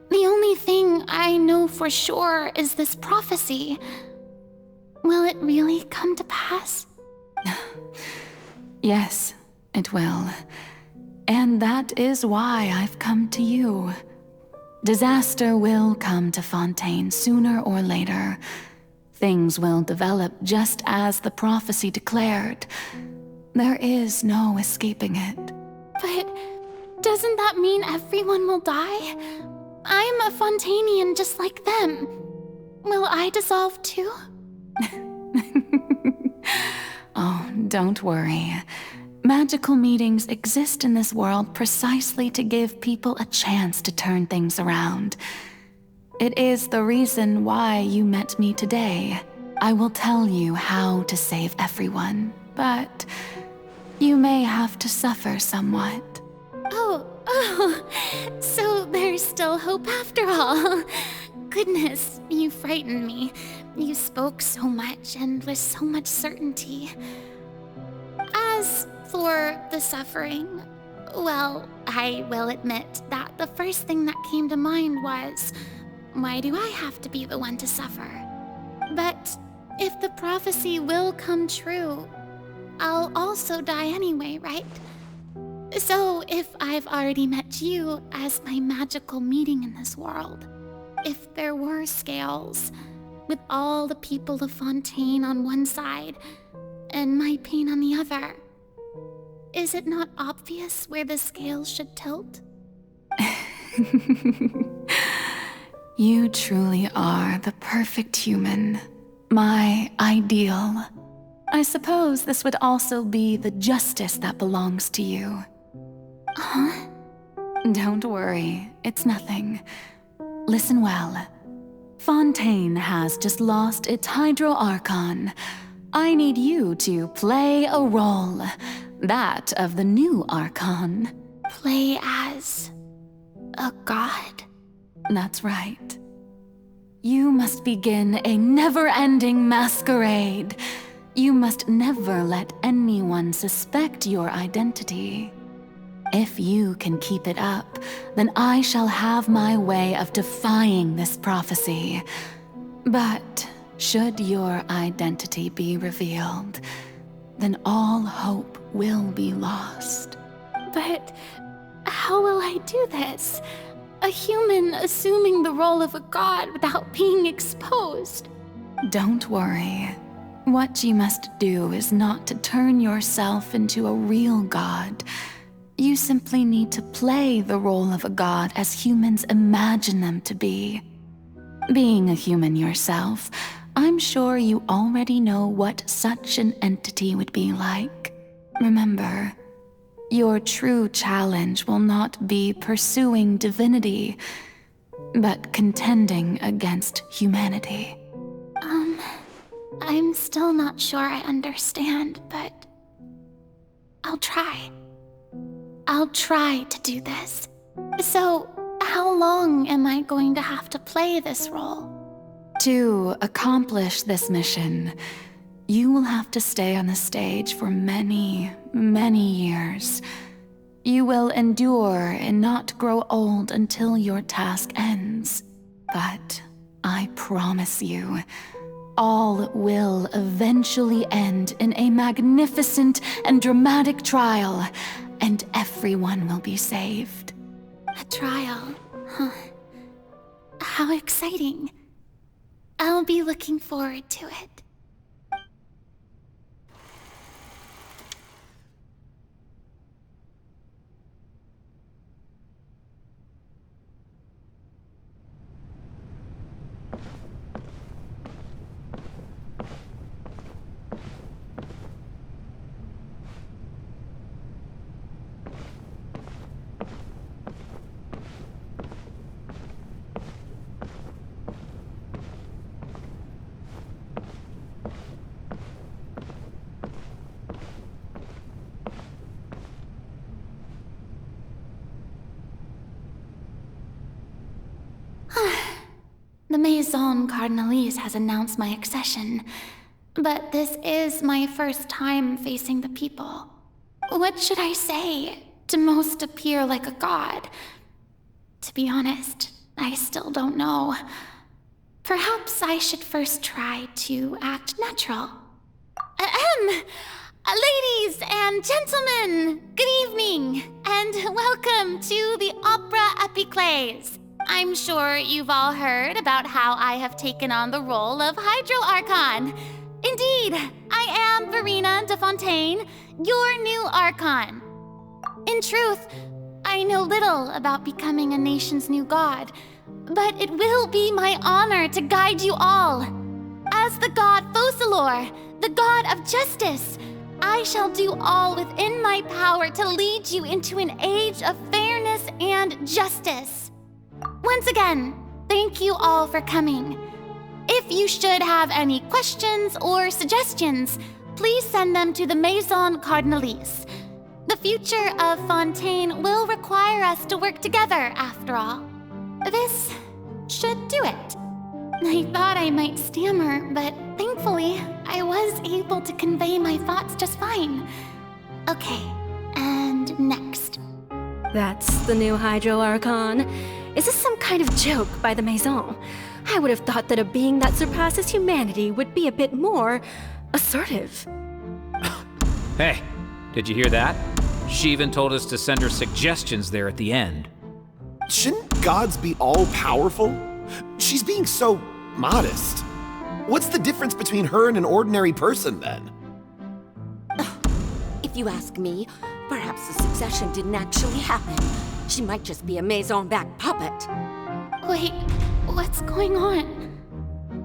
The only thing I know for sure is this prophecy. Will it really come to pass? Yes, it will. And that is why I've come to you. Disaster will come to Fontaine sooner or later. Things will develop just as the prophecy declared. There is no escaping it. But doesn't that mean everyone will die? I'm a Fontainian just like them. Will I dissolve too? Oh, don't worry. Magical meetings exist in this world precisely to give people a chance to turn things around. It is the reason why you met me today. I will tell you how to save everyone, but you may have to suffer somewhat. Oh, so there's still hope after all. Goodness, you frightened me. You spoke so much and with so much certainty. As for the suffering, well, I will admit that the first thing that came to mind was, why do I have to be the one to suffer? But if the prophecy will come true, I'll also die anyway, right? So if I've already met you as my magical meeting in this world, if there were scales, with all the people of Fontaine on one side and my pain on the other, is it not obvious where the scales should tilt? You truly are the perfect human, my ideal. I suppose this would also be the justice that belongs to you. Huh? Don't worry, it's nothing. Listen well. Fontaine has just lost its Hydro Archon. I need you to play a role, that of the new Archon. Play as a god? That's right. You must begin a never-ending masquerade. You must never let anyone suspect your identity. If you can keep it up, then I shall have my way of defying this prophecy. But should your identity be revealed, then all hope will be lost. But how will I do this? A human assuming the role of a god without being exposed. Don't worry. What you must do is not to turn yourself into a real god. You simply need to play the role of a god as humans imagine them to be. Being a human yourself, I'm sure you already know what such an entity would be like. Remember, your true challenge will not be pursuing divinity, but contending against humanity. I'm still not sure I understand, but I'll try. I'll try to do this. So, how long am I going to have to play this role? To accomplish this mission, you will have to stay on the stage for many, many years. You will endure and not grow old until your task ends. But I promise you, all will eventually end in a magnificent and dramatic trial, and everyone will be saved. A trial, huh? How exciting. I'll be looking forward to it. The Maison Cardinalise has announced my accession, but this is my first time facing the people. What should I say to most appear like a god? To be honest, I still don't know. Perhaps I should first try to act natural. Ladies and gentlemen, good evening, and welcome to the Opera Epiclese. I'm sure you've all heard about how I have taken on the role of Hydro Archon. Indeed, I am Verena de Fontaine, your new Archon. In truth, I know little about becoming a nation's new god, but it will be my honor to guide you all. As the god Focalor, the god of justice, I shall do all within my power to lead you into an age of fairness and justice. Once again, thank you all for coming. If you should have any questions or suggestions, please send them to the Maison Cardinalise. The future of Fontaine will require us to work together, after all. This should do it. I thought I might stammer, but thankfully, I was able to convey my thoughts just fine. Okay, and next. That's the new Hydro Archon. Is this some kind of joke by the Maison? I would have thought that a being that surpasses humanity would be a bit more assertive. Hey, did you hear that? She even told us to send her suggestions there at the end. Shouldn't gods be all-powerful? She's being so modest. What's the difference between her and an ordinary person, then? If you ask me, perhaps the succession didn't actually happen. She might just be a Maison-backed puppet. Wait, what's going on?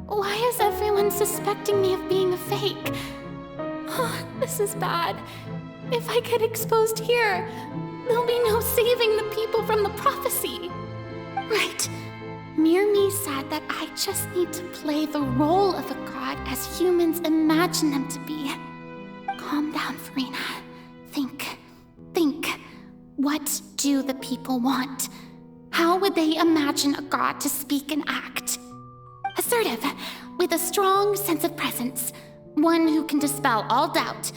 Why is everyone suspecting me of being a fake? Oh, this is bad. If I get exposed here, there'll be no saving the people from the prophecy. Right. Mirmi said that I just need to play the role of a god as humans imagine them to be. Calm down, Verena. Think. What do the people want? How would they imagine a god to speak and act? Assertive, with a strong sense of presence. One who can dispel all doubt.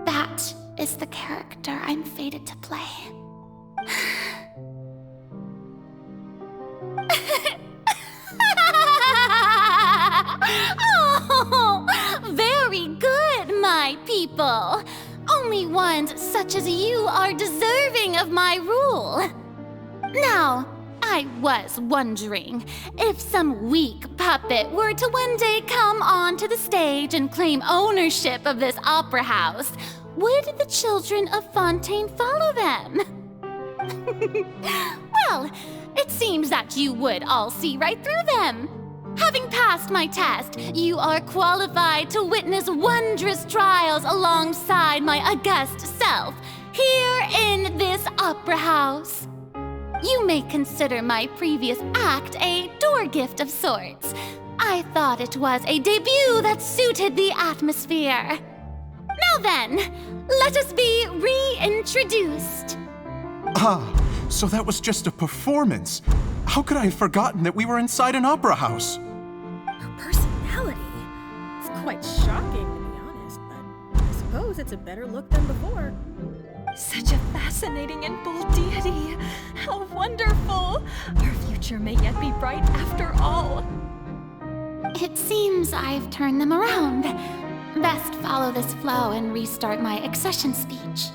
That is the character I'm fated to play. Oh, very good, my people. Only ones such as you are deserving of my rule. Now, I was wondering if some weak puppet were to one day come onto the stage and claim ownership of this opera house, would the children of Fontaine follow them? Well, it seems that you would all see right through them. Having passed my test, you are qualified to witness wondrous trials alongside my august self, here in this opera house. You may consider my previous act a door gift of sorts. I thought it was a debut that suited the atmosphere. Now then, let us be reintroduced. Ah, so that was just a performance. How could I have forgotten that we were inside an opera house? Her personality. It's quite shocking, to be honest, but I suppose it's a better look than before. Such a fascinating and bold deity. How wonderful! Our future may yet be bright after all. It seems I've turned them around. Best follow this flow and restart my accession speech.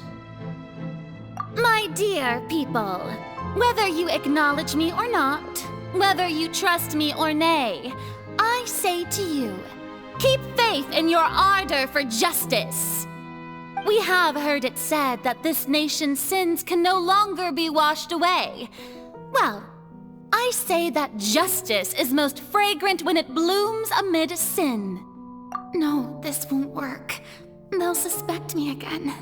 My dear people, whether you acknowledge me or not, whether you trust me or nay, I say to you, keep faith in your ardor for justice. We have heard it said that this nation's sins can no longer be washed away. Well, I say that justice is most fragrant when it blooms amid sin. No, this won't work. They'll suspect me again.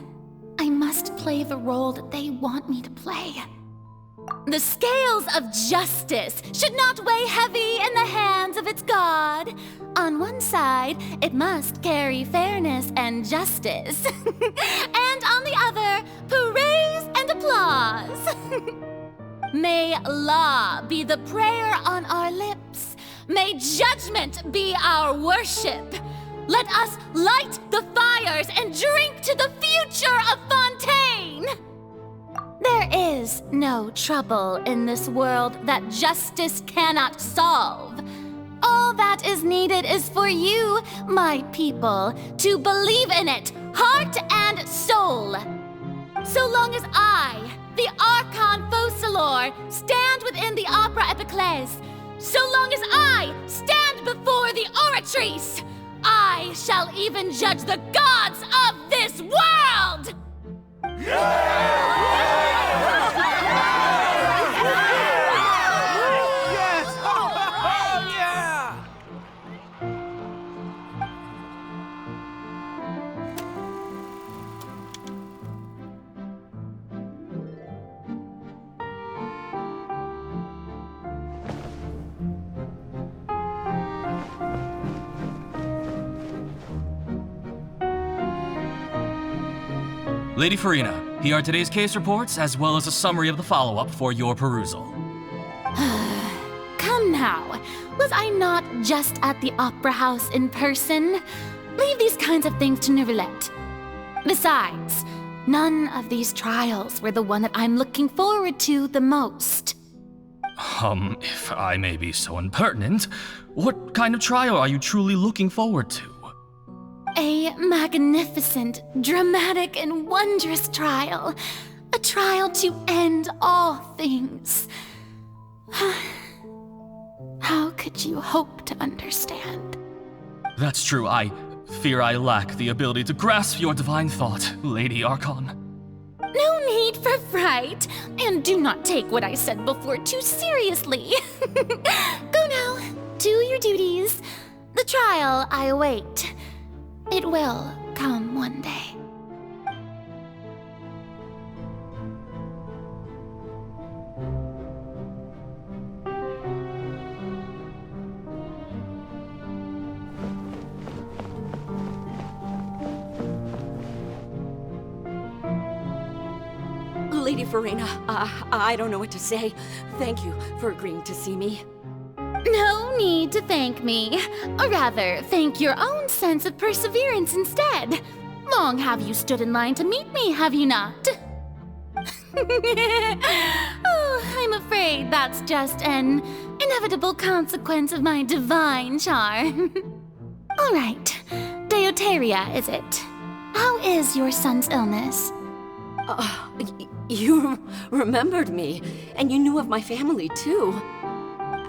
I must play the role that they want me to play. The scales of justice should not weigh heavy in the hands of its god. On one side, it must carry fairness and justice. And on the other, praise and applause. May law be the prayer on our lips. May judgment be our worship. Let us light the fires and drink to the future of Fontaine! There is no trouble in this world that justice cannot solve. All that is needed is for you, my people, to believe in it, heart and soul. So long as I, the Archon Focalor, stand within the Opera Epiclese, so long as I stand before the Oratrice, I shall even judge the gods of this world! Lady Farina, here are today's case reports, as well as a summary of the follow-up for your perusal. Come now, was I not just at the Opera House in person? Leave these kinds of things to Neuvillette. Besides, none of these trials were the one that I'm looking forward to the most. If I may be so impertinent, what kind of trial are you truly looking forward to? A magnificent, dramatic, and wondrous trial. A trial to end all things. How could you hope to understand? That's true. I fear I lack the ability to grasp your divine thought, Lady Archon. No need for fright, and do not take what I said before too seriously. Go now, do your duties. The trial I await. It will come one day. Lady Farina, I don't know what to say. Thank you for agreeing to see me. No need to thank me. Or rather, thank your own sense of perseverance instead. Long have you stood in line to meet me, have you not? Oh, I'm afraid that's just an inevitable consequence of my divine charm. All right, Deoteria, is it? How is your son's illness? You remembered me, and you knew of my family, too.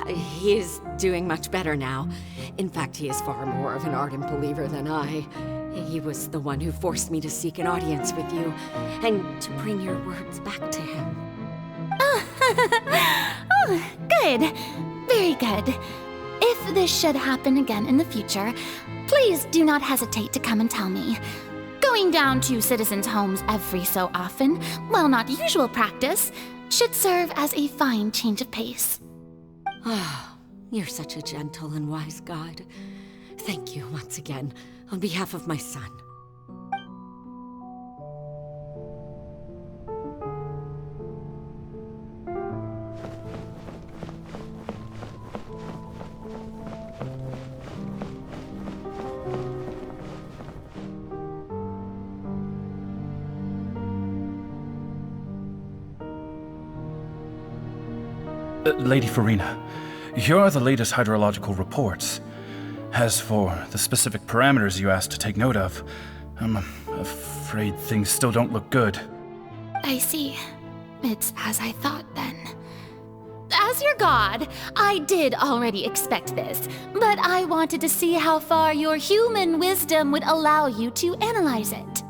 He is doing much better now. In fact, he is far more of an ardent believer than I. He was the one who forced me to seek an audience with you, and to bring your words back to him. Oh, good. Very good. If this should happen again in the future, please do not hesitate to come and tell me. Going down to citizens' homes every so often, while not usual practice, should serve as a fine change of pace. Ah, you're such a gentle and wise god. Thank you once again, on behalf of my son. Lady Farina, here are the latest hydrological reports. As for the specific parameters you asked to take note of, I'm afraid things still don't look good. I see. It's as I thought then. As your god, I did already expect this, but I wanted to see how far your human wisdom would allow you to analyze it.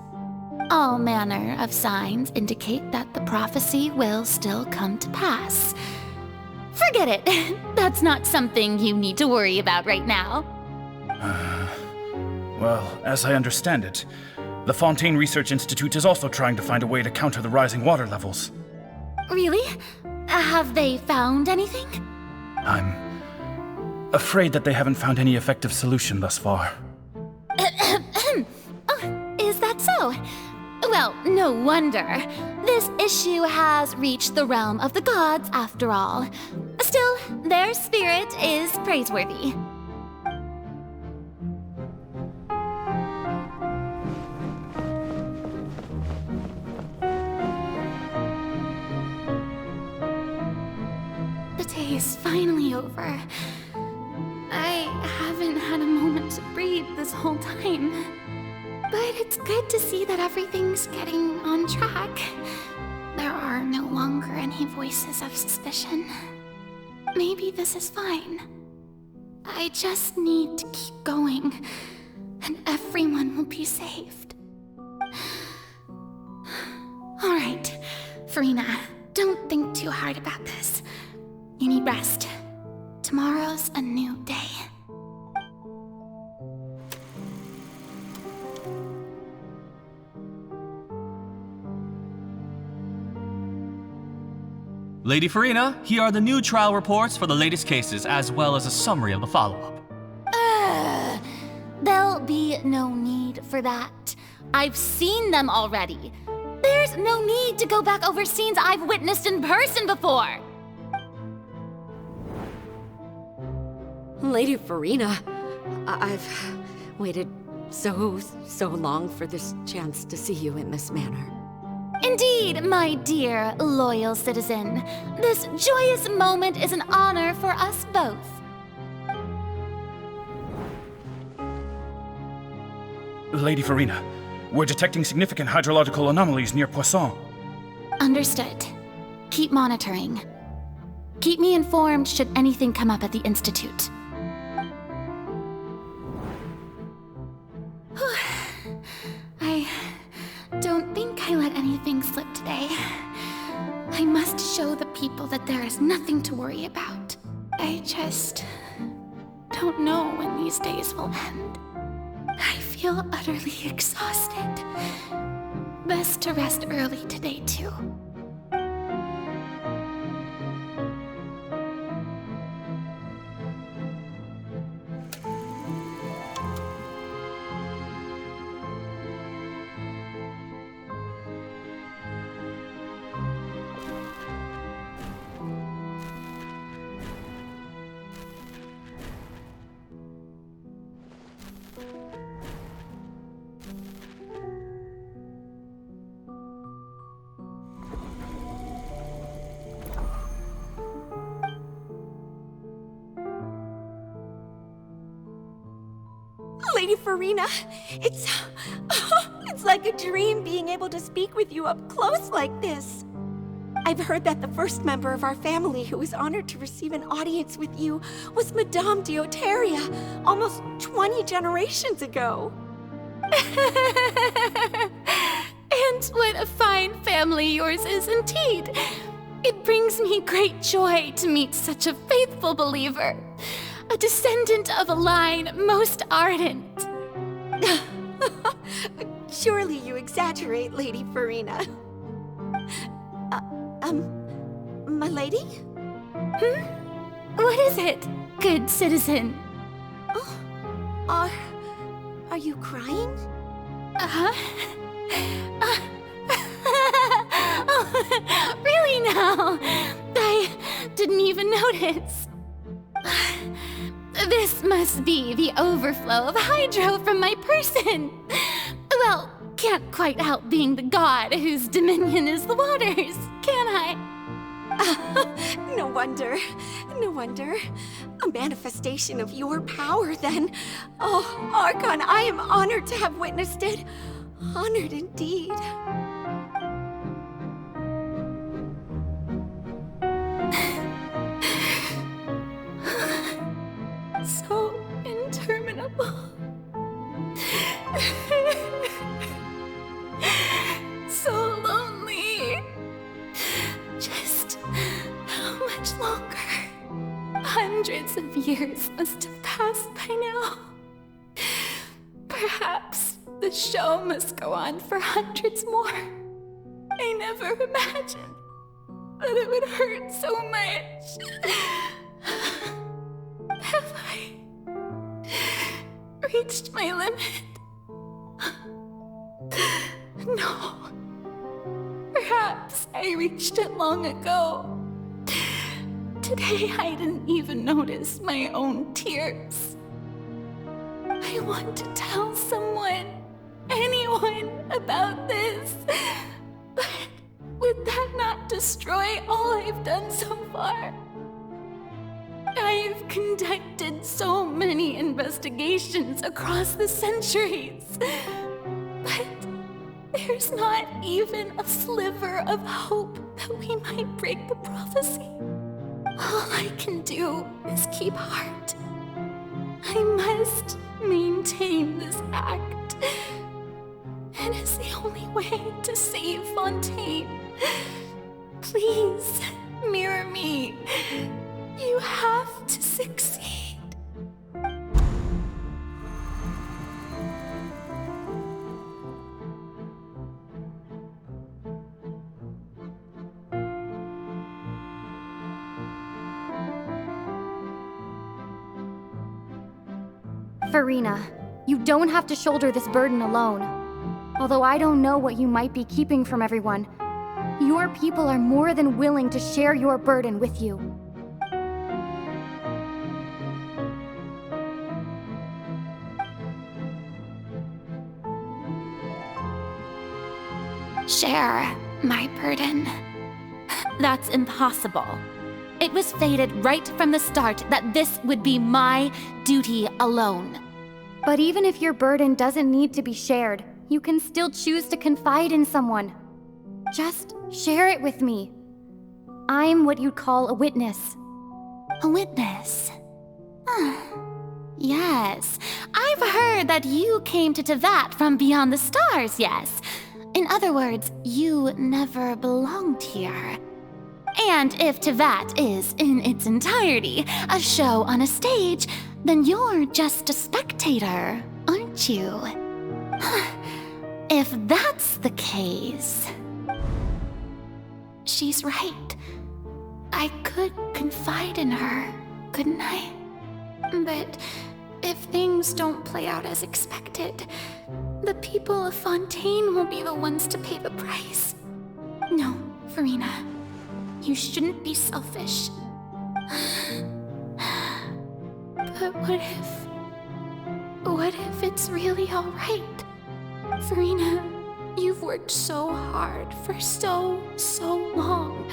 All manner of signs indicate that the prophecy will still come to pass. Forget it. That's not something you need to worry about right now. Well, as I understand it, the Fontaine Research Institute is also trying to find a way to counter the rising water levels. Really? Have they found anything? I'm afraid that they haven't found any effective solution thus far. Oh, is that so? Well, no wonder. This issue has reached the realm of the gods, after all. Still, their spirit is praiseworthy. The day is finally over. I haven't had a moment to breathe this whole time. But it's good to see that everything's getting on track. There are no longer any voices of suspicion. Maybe this is fine. I just need to keep going, and everyone will be saved. All right, Farina, don't think too hard about this. You need rest. Tomorrow's a new day. Lady Farina, here are the new trial reports for the latest cases, as well as a summary of the follow-up. There'll be no need for that. I've seen them already. There's no need to go back over scenes I've witnessed in person before. Lady Farina, I've waited so long for this chance to see you in this manner. Indeed, my dear, loyal citizen. This joyous moment is an honor for us both. Lady Farina, we're detecting significant hydrological anomalies near Poisson. Understood. Keep monitoring. Keep me informed should anything come up at the Institute. I don't think I let anything slip today. I must show the people that there is nothing to worry about. I just don't know when these days will end. I feel utterly exhausted. Best to rest early today, too. Lady Farina, it's like a dream being able to speak with you up close like this. I've heard that the first member of our family who was honored to receive an audience with you was Madame Deoteria, almost 20 generations ago. And what a fine family yours is indeed. It brings me great joy to meet such a faithful believer. A descendant of a line most ardent. Surely you exaggerate, Lady Farina. My lady? What is it, good citizen? Oh, are you crying? Oh, really now? I didn't even notice. This must be the overflow of hydro from my person. Well, can't quite help being the god whose dominion is the waters, can I? No wonder. No wonder. A manifestation of your power, then. Oh, Archon, I am honored to have witnessed it. Honored indeed. So interminable. So lonely. Just how much longer? Hundreds of years must have passed by now. Perhaps the show must go on for hundreds more. I never imagined that it would hurt so much. Have I reached my limit? No. Perhaps I reached it long ago. Today I didn't even notice my own tears. I want to tell someone, anyone, about this. But would that not destroy all I've done so far? I've conducted so many investigations across the centuries. But there's not even a sliver of hope that we might break the prophecy. All I can do is keep heart. I must maintain this act. It is the only way to save Fontaine. Please, mirror me. You have to succeed. Farina, you don't have to shoulder this burden alone. Although I don't know what you might be keeping from everyone, your people are more than willing to share your burden with you. Share my burden. That's impossible. It was fated right from the start that this would be my duty alone. But even if your burden doesn't need to be shared, you can still choose to confide in someone. Just share it with me. I'm what you'd call a witness. A witness? Yes. I've heard that you came to Tevat from beyond the stars, yes. In other words, you never belonged here. And if Tevat is, in its entirety, a show on a stage, then you're just a spectator, aren't you? If that's the case... She's right. I could confide in her, couldn't I? But if things don't play out as expected, the people of Fontaine will be the ones to pay the price. No, Farina. You shouldn't be selfish. But what if it's really all right? Farina, you've worked so hard for so long.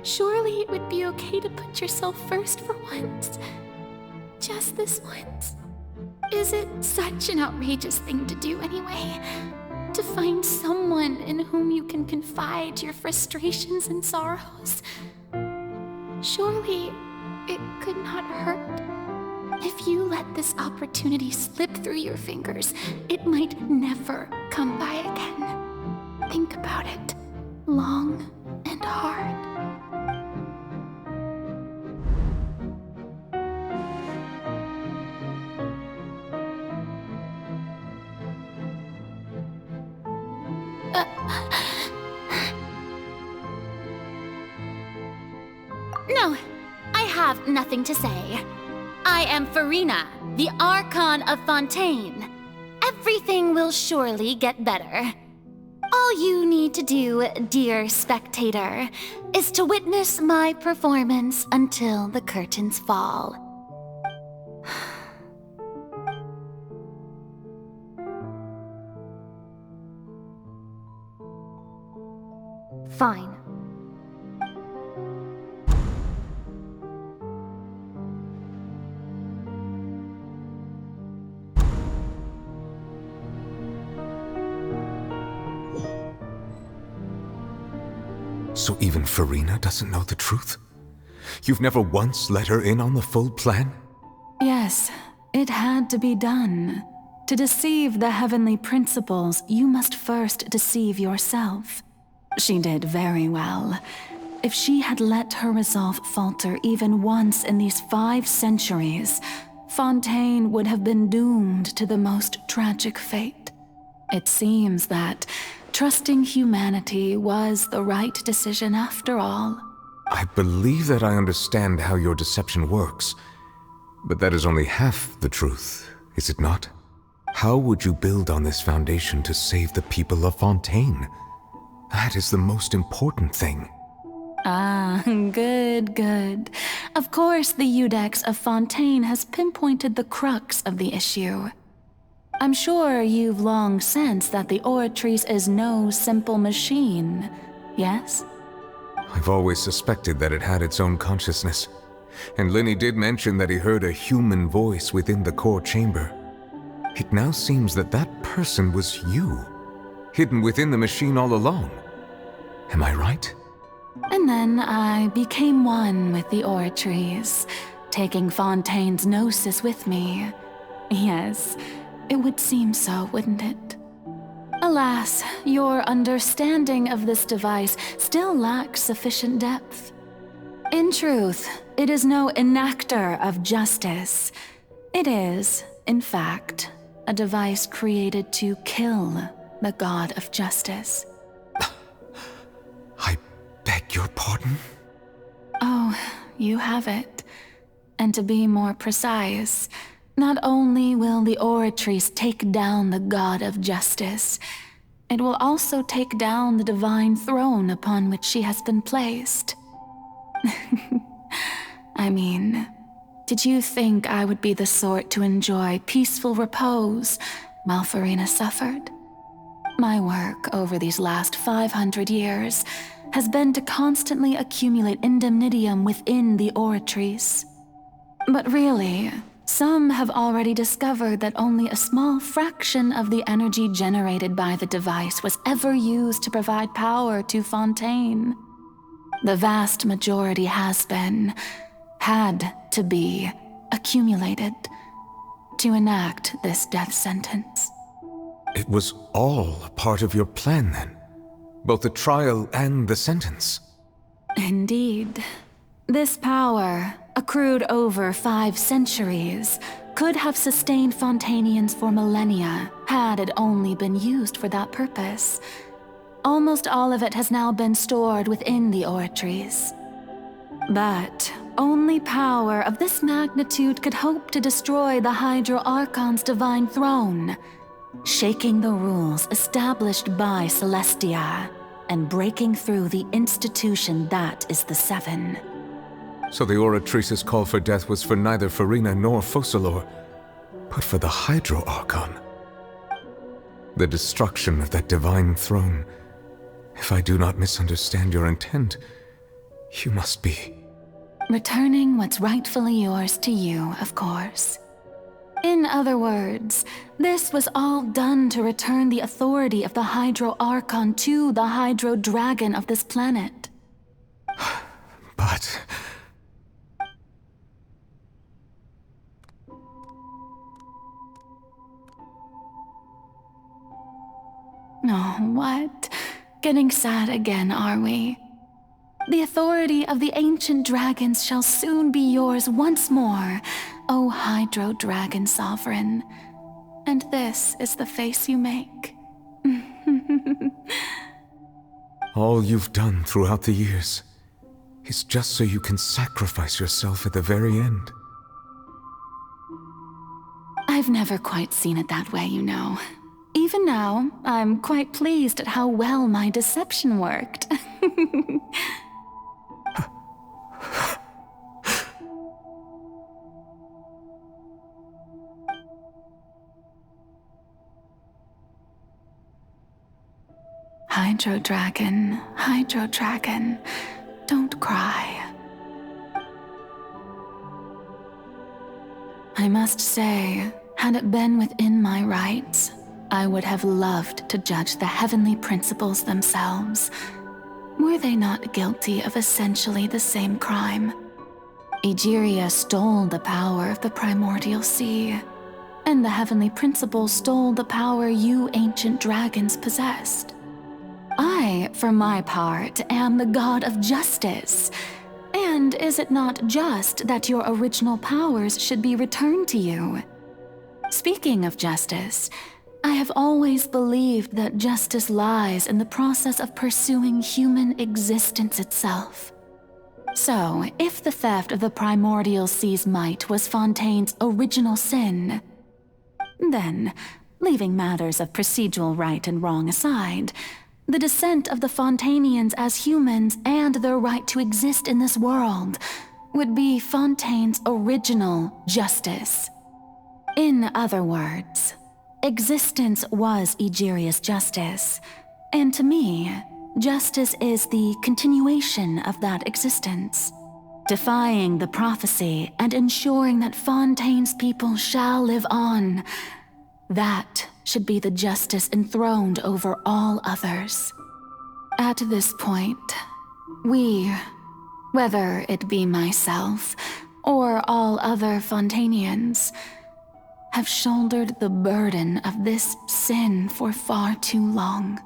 Surely it would be okay to put yourself first for once. Just this once. Is it such an outrageous thing to do anyway? To find someone in whom you can confide your frustrations and sorrows? Surely it could not hurt. If you let this opportunity slip through your fingers, it might never come by again. Think about it long and hard. No, I have nothing to say. I am Farina, the Archon of Fontaine. Everything will surely get better. All you need to do, dear spectator, is to witness my performance until the curtains fall. Fine. So even Farina doesn't know the truth? You've never once let her in on the full plan? Yes, it had to be done. To deceive the heavenly principles, you must first deceive yourself. She did very well. If she had let her resolve falter even once in these 5 centuries, Fontaine would have been doomed to the most tragic fate. It seems that trusting humanity was the right decision after all. I believe that I understand how your deception works, but that is only half the truth, is it not? How would you build on this foundation to save the people of Fontaine? That is the most important thing. Ah, good. Of course, the Iudex of Fontaine has pinpointed the crux of the issue. I'm sure you've long sensed that the Oratrice is no simple machine, yes? I've always suspected that it had its own consciousness, and Lenny did mention that he heard a human voice within the core chamber. It now seems that that person was you, hidden within the machine all along. Am I right? And then I became one with the Oratrice, taking Fontaine's gnosis with me. Yes, it would seem so, wouldn't it? Alas, your understanding of this device still lacks sufficient depth. In truth, it is no enactor of justice. It is, in fact, a device created to kill the god of justice. I beg your pardon? Oh, you have it. And to be more precise, not only will the Oratrice take down the god of justice, it will also take down the divine throne upon which she has been placed. I mean, did you think I would be the sort to enjoy peaceful repose while Farina suffered? My work over these last 500 years has been to constantly accumulate indemnitium within the Oratrice. But really, some have already discovered that only a small fraction of the energy generated by the device was ever used to provide power to Fontaine. The vast majority had to be, accumulated to enact this death sentence. It was all a part of your plan then? Both the trial and the sentence? Indeed. This power, accrued over 5 centuries, could have sustained Fontainians for millennia had it only been used for that purpose. Almost all of it has now been stored within the Oratrice. But only power of this magnitude could hope to destroy the Hydro Archon's divine throne, shaking the rules established by Celestia and breaking through the institution that is the Seven. So the Oratrice's call for death was for neither Farina nor Focalor, but for the Hydro Archon. The destruction of that divine throne. If I do not misunderstand your intent, you must be... returning what's rightfully yours to you, of course. In other words, this was all done to return the authority of the Hydro Archon to the Hydro Dragon of this planet. But... Oh, what? Getting sad again, are we? The authority of the ancient dragons shall soon be yours once more, O Hydro Dragon Sovereign. And this is the face you make. all you've done throughout the years is just so you can sacrifice yourself at the very end. I've never quite seen it that way, you know. Even now, I'm quite pleased at how well my deception worked. Hydro Dragon, don't cry. I must say, had it been within my rights, I would have loved to judge the heavenly principles themselves. Were they not guilty of essentially the same crime? Egeria stole the power of the primordial sea, and the heavenly principle stole the power you ancient dragons possessed. I, for my part, am the god of justice. And is it not just that your original powers should be returned to you? Speaking of justice, I have always believed that justice lies in the process of pursuing human existence itself. So, if the theft of the primordial sea's might was Fontaine's original sin, then, leaving matters of procedural right and wrong aside, the descent of the Fontainians as humans and their right to exist in this world would be Fontaine's original justice. In other words, existence was Egeria's justice, and to me, justice is the continuation of that existence, defying the prophecy and ensuring that Fontaine's people shall live on. That should be the justice enthroned over all others. At this point, we, whether it be myself or all other Fontainians, have shouldered the burden of this sin for far too long.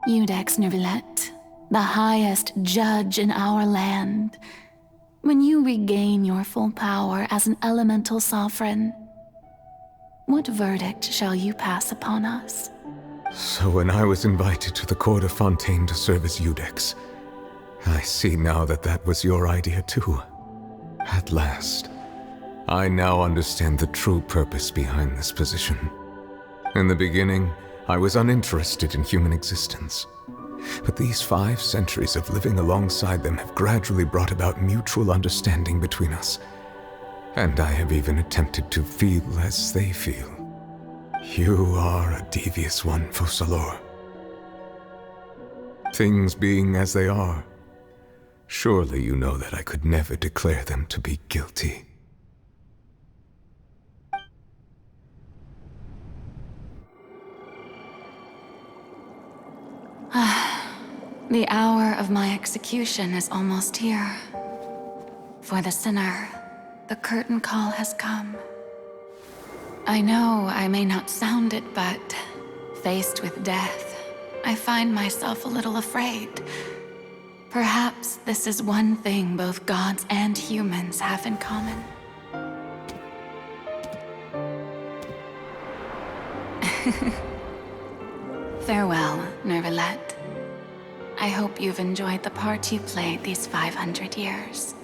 Iudex Neuvillette, the highest judge in our land, when you regain your full power as an elemental sovereign, what verdict shall you pass upon us? So when I was invited to the court of Fontaine to serve as Iudex, I see now that that was your idea too. At last, I now understand the true purpose behind this position. In the beginning, I was uninterested in human existence. But these 5 centuries of living alongside them have gradually brought about mutual understanding between us. And I have even attempted to feel as they feel. You are a devious one, Focalors. Things being as they are, surely you know that I could never declare them to be guilty. The hour of my execution is almost here. For the sinner, the curtain call has come. I know I may not sound it, but faced with death, I find myself a little afraid. Perhaps this is one thing both gods and humans have in common. Farewell, Neuvillette. I hope you've enjoyed the part you played these 500 years.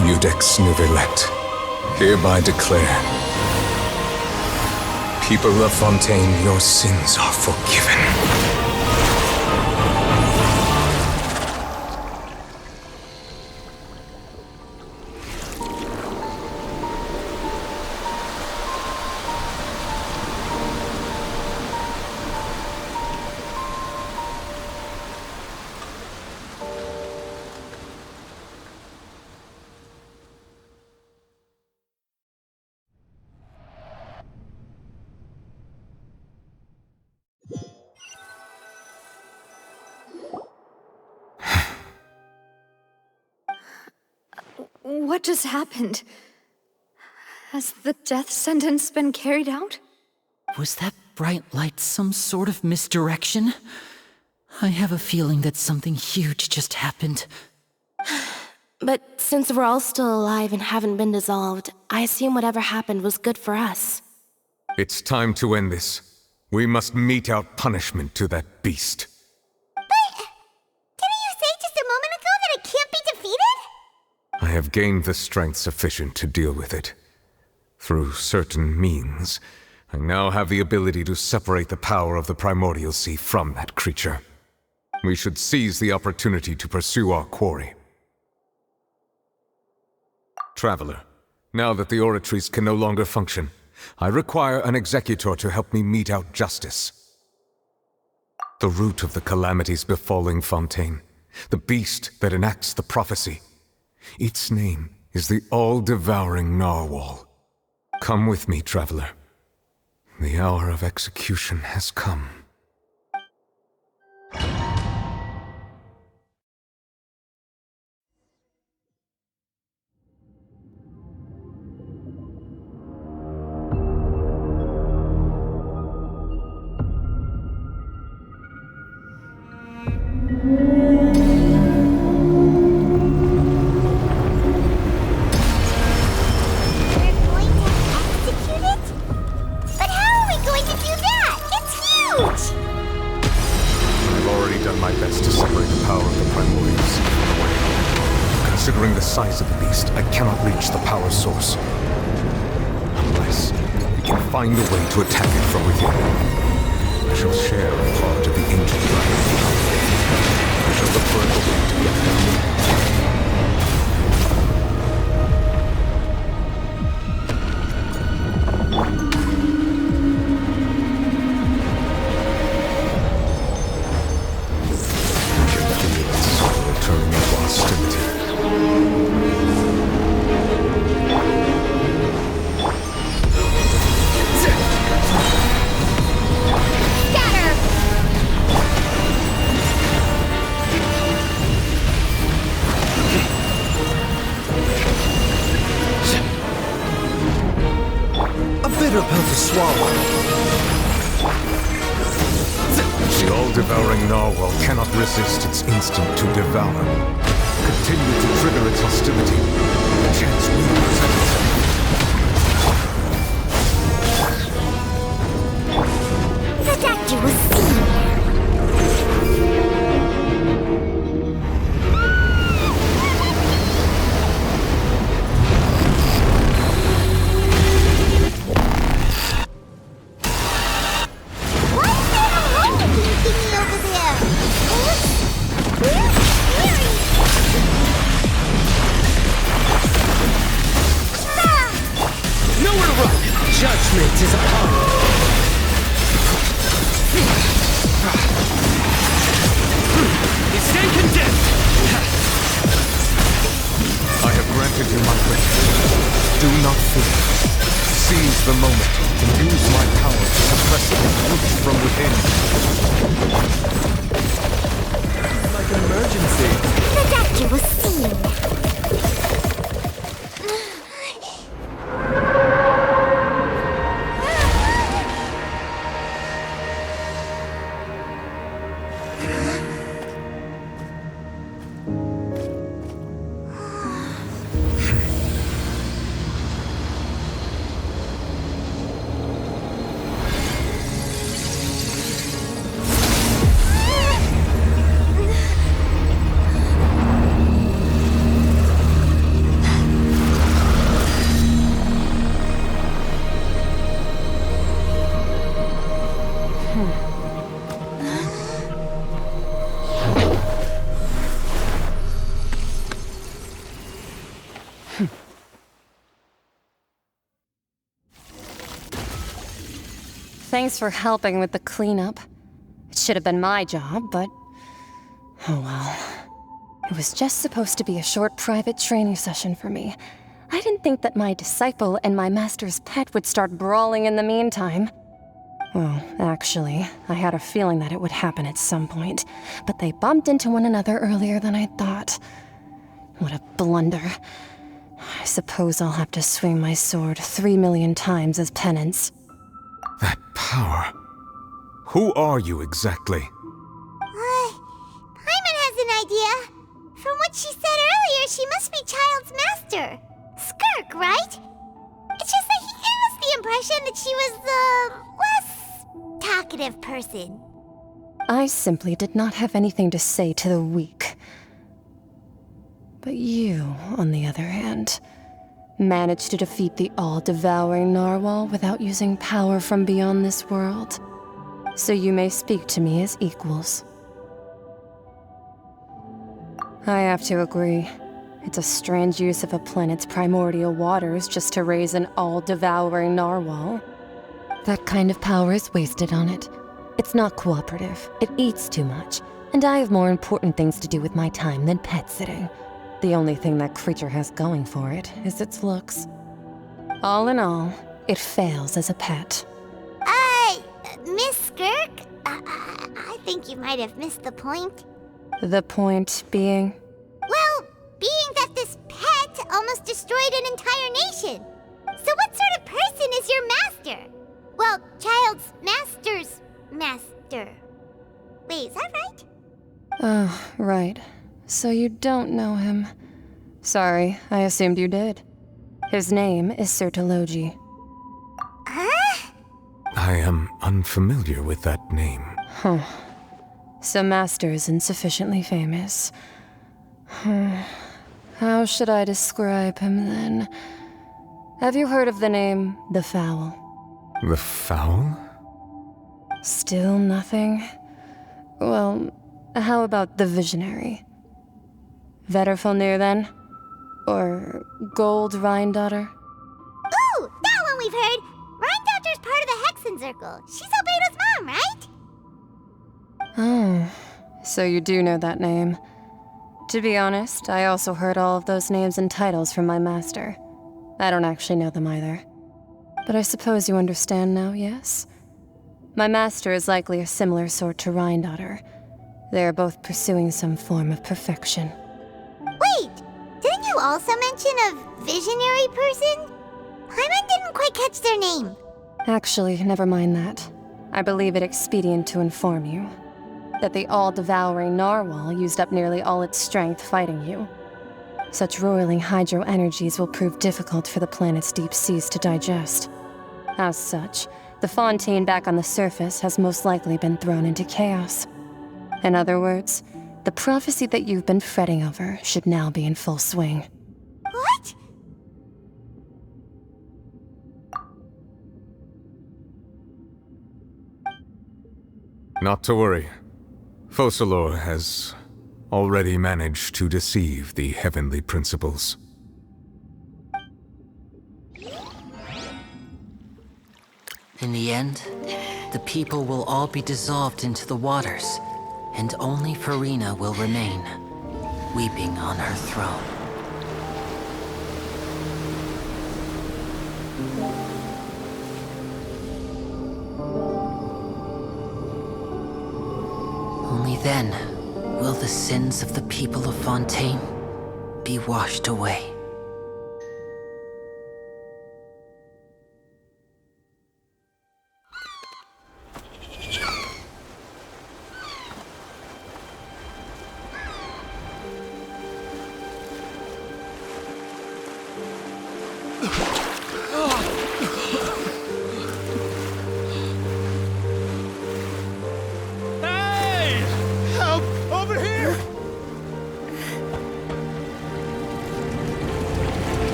Iudex Neuvillette, hereby declare, people of Fontaine, your sins are forgiven. What just happened? Has the death sentence been carried out? Was that bright light some sort of misdirection? I have a feeling that something huge just happened. But since we're all still alive and haven't been dissolved, I assume whatever happened was good for us. It's time to end this. We must mete out punishment to that beast. Didn't you say just a moment ago that it can't be defeated? I have gained the strength sufficient to deal with it. Through certain means, I now have the ability to separate the power of the Primordial Sea from that creature. We should seize the opportunity to pursue our quarry. Traveler, now that the oratories can no longer function, I require an executor to help me mete out justice. The root of the calamities befalling Fontaine, the beast that enacts the prophecy. Its name is the all-devouring Narwhal. Come with me, traveler. The hour of execution has come. Considering the size of the beast, I cannot reach the power source. Unless we can find a way to attack it from within. I shall share a part of the ancient dragon. I shall look for a way to get there. The all-devouring narwhal cannot resist its instinct to devour. Continue to trigger its hostility. The chance will present itself. The doctor was seen. Judgment is upon you. You stand condemned! I have granted you my wish. Do not fear. Seize the moment and use my power to suppress the root from within. Like an emergency. The doctor was seen. Thanks for helping with the cleanup. It should have been my job, but... oh well. It was just supposed to be a short private training session for me. I didn't think that my disciple and my master's pet would start brawling in the meantime. Well, actually, I had a feeling that it would happen at some point, but they bumped into one another earlier than I thought. What a blunder. I suppose I'll have to swing my sword 3 million times as penance. That power. Who are you exactly? Paimon has an idea. From what she said earlier, she must be Child's master. Skirk, right? It's just that he gave us the impression that she was the less talkative person. I simply did not have anything to say to the weak. But you, on the other hand, managed to defeat the all-devouring narwhal without using power from beyond this world. So you may speak to me as equals. I have to agree. It's a strange use of a planet's primordial waters just to raise an all-devouring narwhal. That kind of power is wasted on it. It's not cooperative. It eats too much. And I have more important things to do with my time than pet sitting. The only thing that creature has going for it is its looks. All in all, it fails as a pet. Miss Skirk? I think you might have missed the point. The point being? Well, being that this pet almost destroyed an entire nation. So what sort of person is your master? Well, Child's master's master. Wait, is that right? Oh, right. So you don't know him. Sorry, I assumed you did. His name is Sir Taloji. Huh? I am unfamiliar with that name. Huh. So Master isn't sufficiently famous. How should I describe him then? Have you heard of the name The Fowl? The Fowl? Still nothing? Well, how about the Visionary? Vetterfulnir then? Or Gold Rhindaughter? Ooh, that one we've heard! Rhindaughter's part of the Hexen Circle. She's Albedo's mom, right? Oh, so you do know that name. To be honest, I also heard all of those names and titles from my master. I don't actually know them either. But I suppose you understand now, yes? My master is likely a similar sort to Rhindaughter. They are both pursuing some form of perfection. Wait! Didn't you also mention a visionary person? Paimon didn't quite catch their name. Actually, never mind that. I believe it expedient to inform you that the all-devouring narwhal used up nearly all its strength fighting you. Such roiling hydro energies will prove difficult for the planet's deep seas to digest. As such, the fontaine back on the surface has most likely been thrown into chaos. In other words, the prophecy that you've been fretting over should now be in full swing. What? Not to worry. Focalor has already managed to deceive the heavenly principles. In the end, the people will all be dissolved into the waters, and only Farina will remain, weeping on her throne. Only then will the sins of the people of Fontaine be washed away.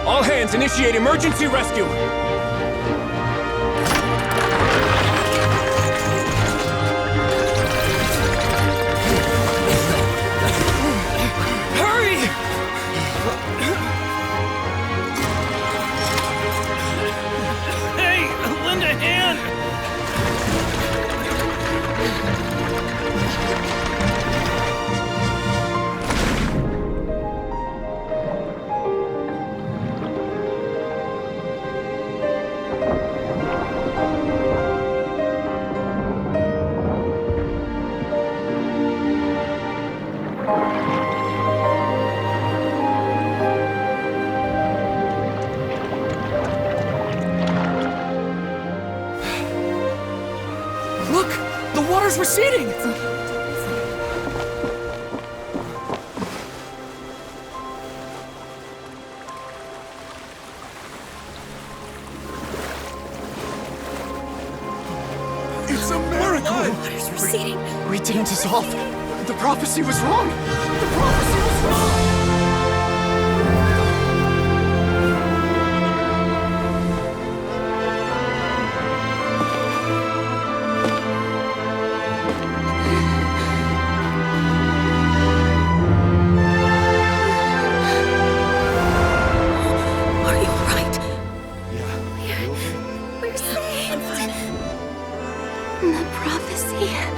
All hands, initiate emergency rescue! water's receding! It's a miracle! Water's receding. We didn't dissolve. The prophecy was wrong. The prophecy was wrong! We're saved. The prophecy was wrong.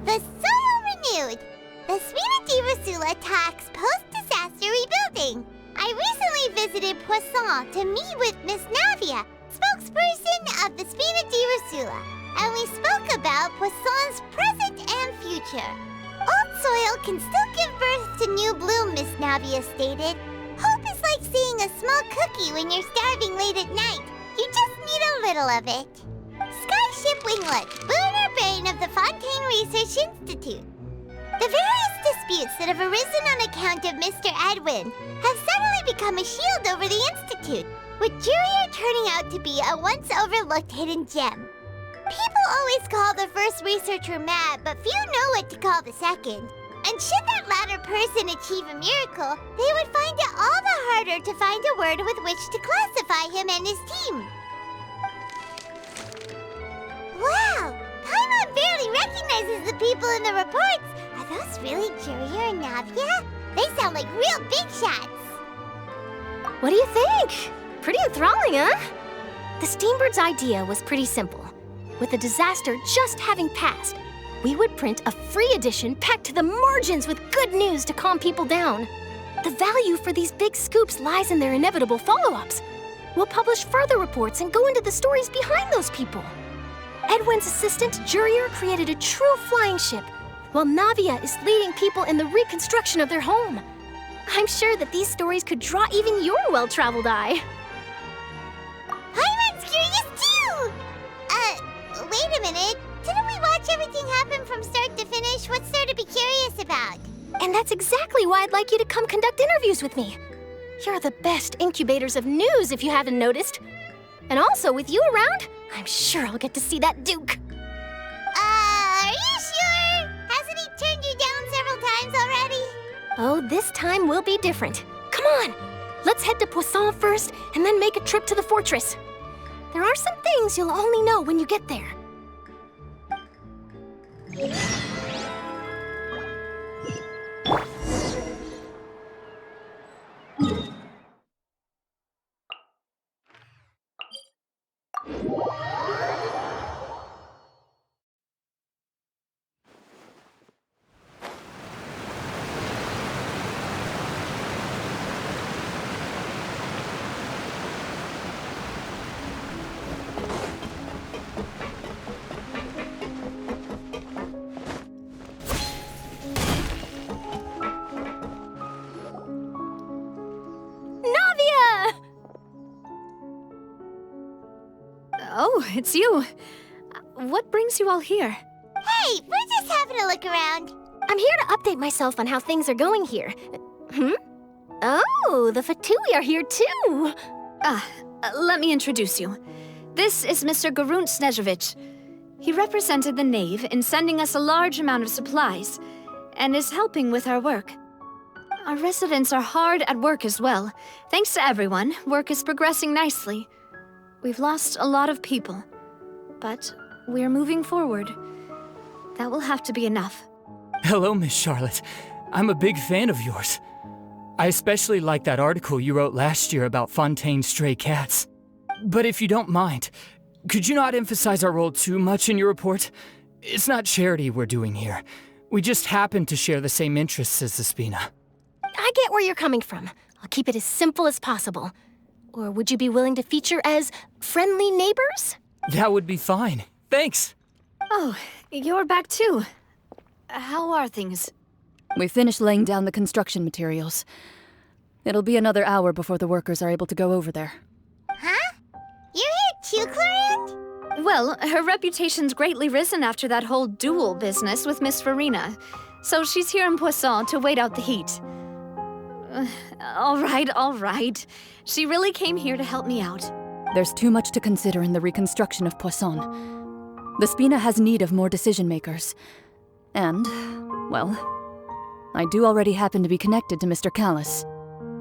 The soil renewed! The Spina di Rosula talks post-disaster rebuilding. I recently visited Poisson to meet with Miss Navia, spokesperson of the Spina di Rosula, and we spoke about Poisson's present and future. Old soil can still give birth to new bloom, Miss Navia stated. Hope is like seeing a small cookie when you're starving late at night. You just need a little of it. Skyship Winglet, lunar brain of the Fontaine Research Institute. The various disputes that have arisen on account of Mr. Edwin have suddenly become a shield over the Institute, with Jurier turning out to be a once-overlooked hidden gem. People always call the first researcher mad, but few know what to call the second. And should that latter person achieve a miracle, they would find it all the harder to find a word with which to classify him and his team. Wow! Paimon barely recognizes the people in the reports. Are those really Jurier and Navia? They sound like real big shots. What do you think? Pretty enthralling, huh? The Steambird's idea was pretty simple. With the disaster just having passed, we would print a free edition packed to the margins with good news to calm people down. The value for these big scoops lies in their inevitable follow-ups. We'll publish further reports and go into the stories behind those people. Edwin's assistant, Jurier, created a true flying ship, while Navia is leading people in the reconstruction of their home. I'm sure that these stories could draw even your well-traveled eye. Paimon's curious too! Wait a minute. Didn't we watch everything happen from start to finish? What's there to be curious about? And that's exactly why I'd like you to come conduct interviews with me. You're the best incubators of news, if you haven't noticed. And also, with you around, I'm sure I'll get to see that Duke. Are you sure? Hasn't he turned you down several times already? Oh, this time will be different. Come on, let's head to Poisson first, and then make a trip to the fortress. There are some things you'll only know when you get there. Oh, it's you. What brings you all here? Hey, we're just having a look around. I'm here to update myself on how things are going here. Oh, the Fatui are here too. Let me introduce you. This is Mr. Garunt Snežević. He represented the Knave in sending us a large amount of supplies, and is helping with our work. Our residents are hard at work as well. Thanks to everyone, work is progressing nicely. We've lost a lot of people, but we're moving forward. That will have to be enough. Hello, Miss Charlotte. I'm a big fan of yours. I especially like that article you wrote last year about Fontaine's stray cats. But if you don't mind, could you not emphasize our role too much in your report? It's not charity we're doing here. We just happen to share the same interests as Despina. I get where you're coming from. I'll keep it as simple as possible. Or would you be willing to feature as friendly neighbors? That would be fine. Thanks. Oh, you're back too. How are things? We finished laying down the construction materials. It'll be another hour before the workers are able to go over there. Huh? You're here too, Clorinde? Well, her reputation's greatly risen after that whole duel business with Miss Farina. So she's here in Poisson to wait out the heat. All right. She really came here to help me out. There's too much to consider in the reconstruction of Poisson. The Spina has need of more decision-makers. And, well, I do already happen to be connected to Mr. Callis.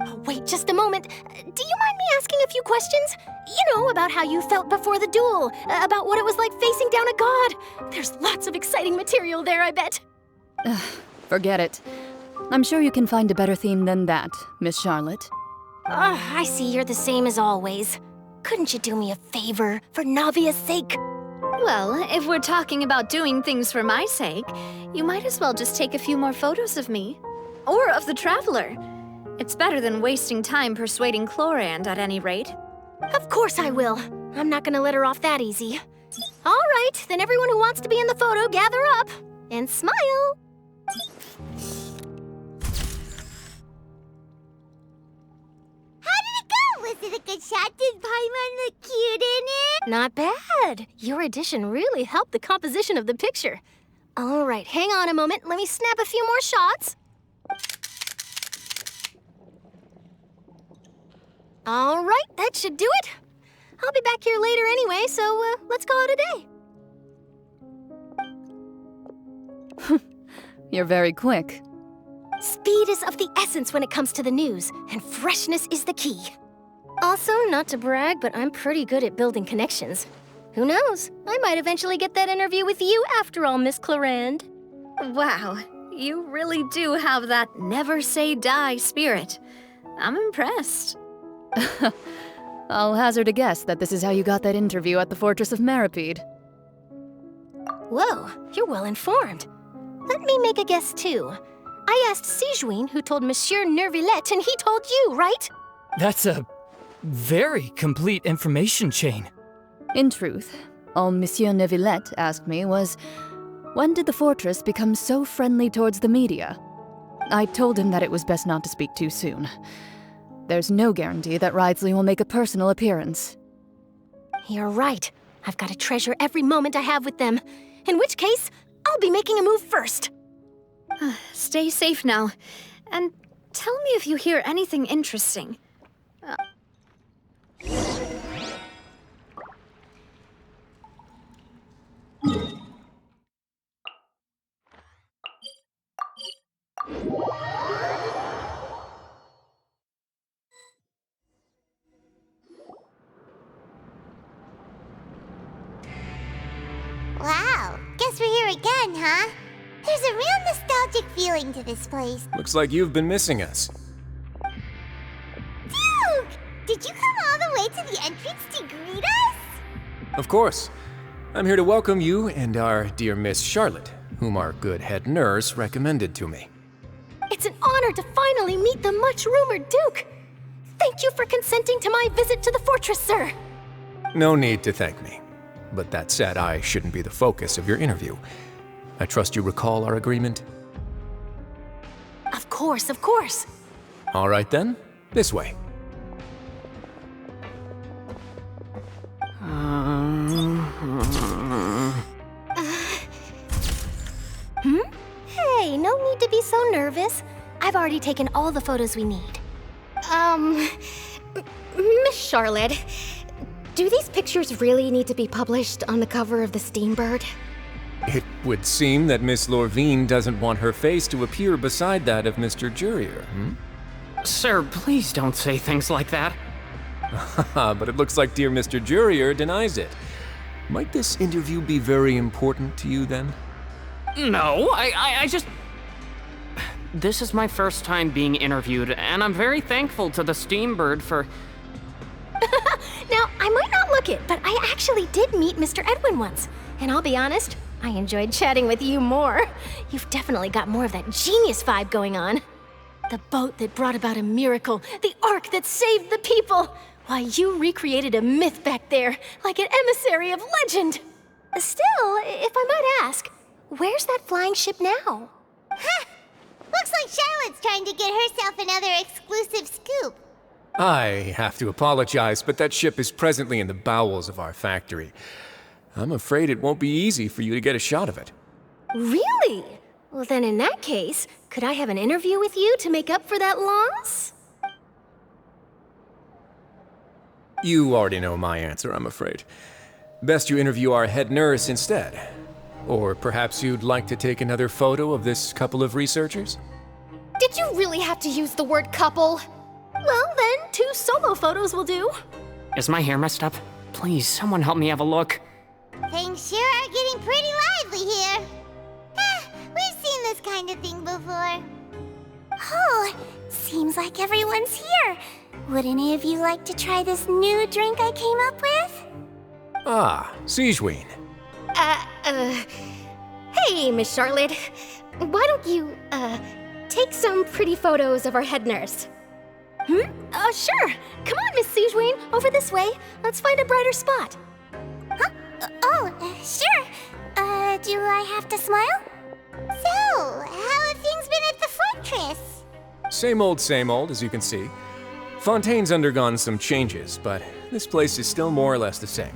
Oh, wait just a moment. Do you mind me asking a few questions? You know, about how you felt before the duel, about what it was like facing down a god. There's lots of exciting material there, I bet. Forget it. I'm sure you can find a better theme than that, Miss Charlotte. I see you're the same as always. Couldn't you do me a favor, for Navia's sake? Well, if we're talking about doing things for my sake, you might as well just take a few more photos of me. Or of the Traveler. It's better than wasting time persuading Clorinde, at any rate. Of course I will. I'm not gonna let her off that easy. All right, then everyone who wants to be in the photo, gather up. And smile. Was it a good shot? Did Paimon look cute in it? Not bad. Your addition really helped the composition of the picture. All right, hang on a moment. Let me snap a few more shots. All right, that should do it. I'll be back here later anyway, so let's call it a day. You're very quick. Speed is of the essence when it comes to the news, and freshness is the key. Also, not to brag, but I'm pretty good at building connections. Who knows? I might eventually get that interview with you after all, Miss Clorinde. Wow, you really do have that never say die spirit. I'm impressed. I'll hazard a guess that this is how you got that interview at the Fortress of Maripede. Whoa, you're well informed. Let me make a guess too. I asked Sijuin who told Monsieur Nervillet, and he told you, right? That's a very complete information chain. In truth, all Monsieur Nervillet asked me was, when did the fortress become so friendly towards the media? I told him that it was best not to speak too soon. There's no guarantee that Ridesley will make a personal appearance. You're right. I've got to treasure every moment I have with them. In which case, I'll be making a move first. Stay safe now. And tell me if you hear anything interesting. Wow, guess we're here again, huh? There's a real nostalgic feeling to this place. Looks like you've been missing us. Duke! Did you come all the way to the entrance to greet us? Of course. I'm here to welcome you and our dear Miss Charlotte, whom our good head nurse recommended to me. It's an honor to finally meet the much-rumored Duke. Thank you for consenting to my visit to the fortress, sir. No need to thank me. But that said, I shouldn't be the focus of your interview. I trust you recall our agreement? Of course, of course. All right then, this way. Hey, no need to be so nervous. I've already taken all the photos we need. Miss Charlotte, do these pictures really need to be published on the cover of the Steambird? It would seem that Miss Lorvine doesn't want her face to appear beside that of Mr. Jurier, Sir, please don't say things like that. But it looks like dear Mr. Jurier denies it. Might this interview be very important to you then? No, I just... This is my first time being interviewed, and I'm very thankful to the Steambird for... Now, I might not look it, but I actually did meet Mr. Edwin once. And I'll be honest, I enjoyed chatting with you more. You've definitely got more of that genius vibe going on. The boat that brought about a miracle, the ark that saved the people. Why, you recreated a myth back there, like an emissary of legend. Still, if I might ask, where's that flying ship now? Ha! Looks like Charlotte's trying to get herself another exclusive scoop. I have to apologize, but that ship is presently in the bowels of our factory. I'm afraid it won't be easy for you to get a shot of it. Really? Well, then in that case, could I have an interview with you to make up for that loss? You already know my answer, I'm afraid. Best you interview our head nurse instead. Or perhaps you'd like to take another photo of this couple of researchers? Did you really have to use the word couple? Well, then 2 solo photos will do. Is my hair messed up? Please, someone help me have a look. Things sure are getting pretty lively here. We've seen this kind of thing before. Oh, seems like everyone's here. Would any of you like to try this new drink I came up with? Ah, Siegeween. Hey, Miss Charlotte. Why don't you, take some pretty photos of our head nurse? Sure. Come on, Miss Siegeween, over this way. Let's find a brighter spot. Huh? Sure. Do I have to smile? So, how have things been at the fortress? Same old, as you can see. Fontaine's undergone some changes, but this place is still more or less the same.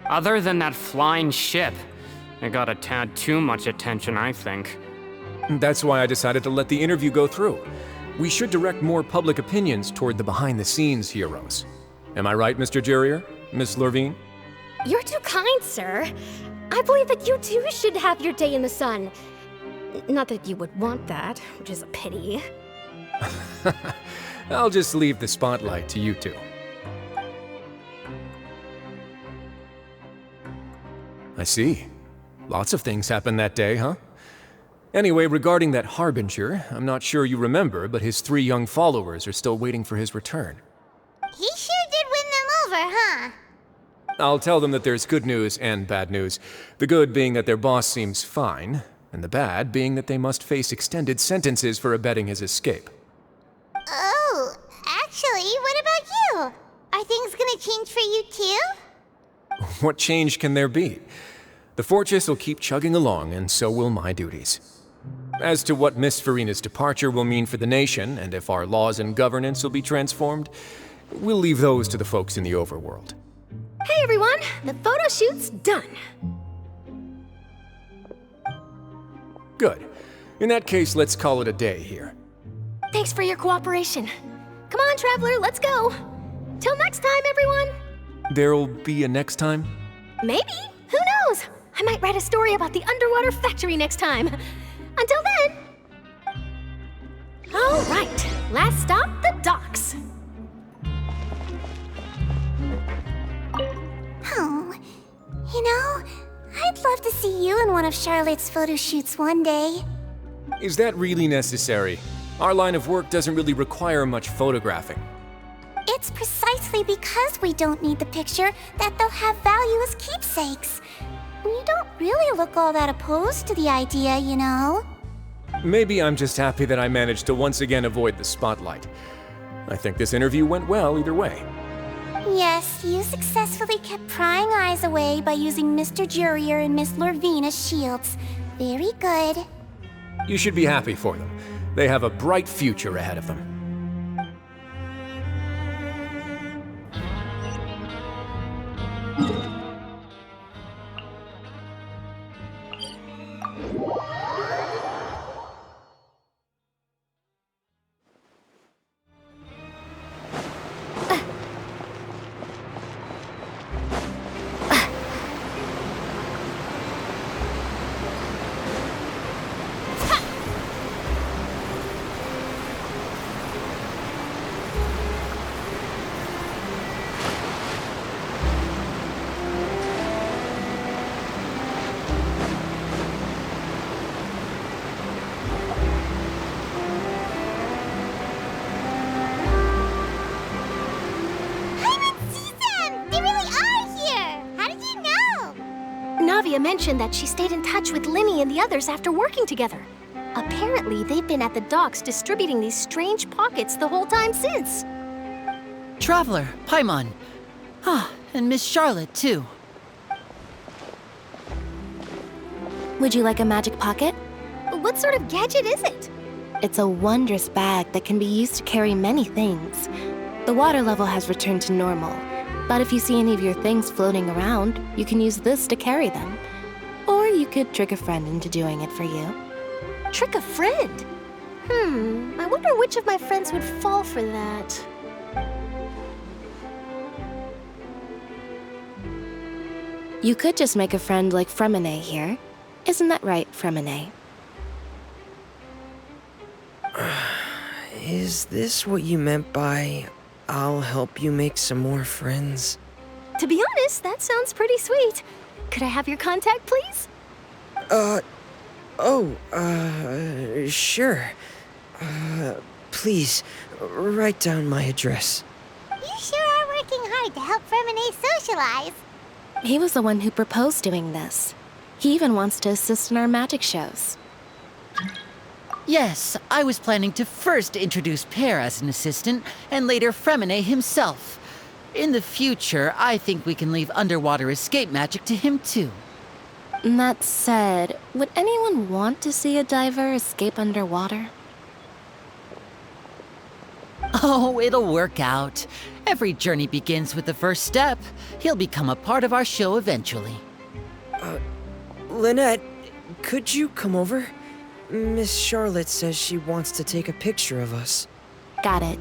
Other than that flying ship, it got a tad too much attention, I think. That's why I decided to let the interview go through. We should direct more public opinions toward the behind-the-scenes heroes. Am I right, Mr. Jurrier? Miss Lurvine? You're too kind, sir. I believe that you too should have your day in the sun. Not that you would want that, which is a pity. I'll just leave the spotlight to you two. I see. Lots of things happened that day, huh? Anyway, regarding that Harbinger, I'm not sure you remember, but his 3 young followers are still waiting for his return. He sure did win them over, huh? I'll tell them that there's good news and bad news. The good being that their boss seems fine, and the bad being that they must face extended sentences for abetting his escape. Oh, actually, what about you? Are things gonna change for you too? What change can there be? The fortress will keep chugging along, and so will my duties. As to what Miss Farina's departure will mean for the nation, and if our laws and governance will be transformed, we'll leave those to the folks in the overworld. Hey everyone, the photo shoot's done. Good. In that case, let's call it a day here. Thanks for your cooperation. Come on, Traveler, let's go. Till next time, everyone. There'll be a next time? Maybe. Who knows? I might write a story about the underwater factory next time. Until then. All right, last stop, the docks. Oh, you know, I'd love to see you in one of Charlotte's photo shoots one day. Is that really necessary? Our line of work doesn't really require much photographing. It's precisely because we don't need the picture that they'll have value as keepsakes. You don't really look all that opposed to the idea, you know. Maybe I'm just happy that I managed to once again avoid the spotlight. I think this interview went well either way. Yes, you successfully kept prying eyes away by using Mr. Jurrier and Miss Lurvine as shields. Very good. You should be happy for them. They have a bright future ahead of them. Flavia mentioned that she stayed in touch with Linny and the others after working together. Apparently, they've been at the docks distributing these strange pockets the whole time since. Traveler, Paimon. And Miss Charlotte, too. Would you like a magic pocket? What sort of gadget is it? It's a wondrous bag that can be used to carry many things. The water level has returned to normal, but if you see any of your things floating around, you can use this to carry them. Or you could trick a friend into doing it for you. Trick a friend? I wonder which of my friends would fall for that. You could just make a friend like Fremine here. Isn't that right, Fremine? Is this what you meant by, I'll help you make some more friends? To be honest, that sounds pretty sweet. Could I have your contact, please? Sure. Please, write down my address. You sure are working hard to help Fremine socialize. He was the one who proposed doing this. He even wants to assist in our magic shows. Yes, I was planning to first introduce Pear as an assistant, and later Fremine himself. In the future, I think we can leave underwater escape magic to him too. That said, would anyone want to see a diver escape underwater? Oh, it'll work out. Every journey begins with the first step. He'll become a part of our show eventually. Lynette, could you come over? Miss Charlotte says she wants to take a picture of us. Got it.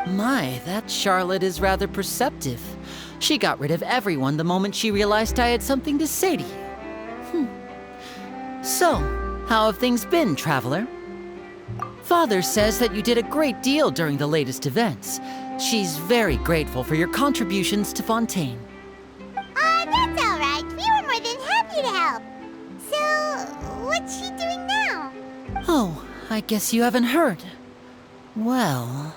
My, that Charlotte is rather perceptive. She got rid of everyone the moment she realized I had something to say to you. So, how have things been, Traveler? Father says that you did a great deal during the latest events. She's very grateful for your contributions to Fontaine. That's all right. We were more than happy to help. So, what's she doing now? Oh, I guess you haven't heard. Well,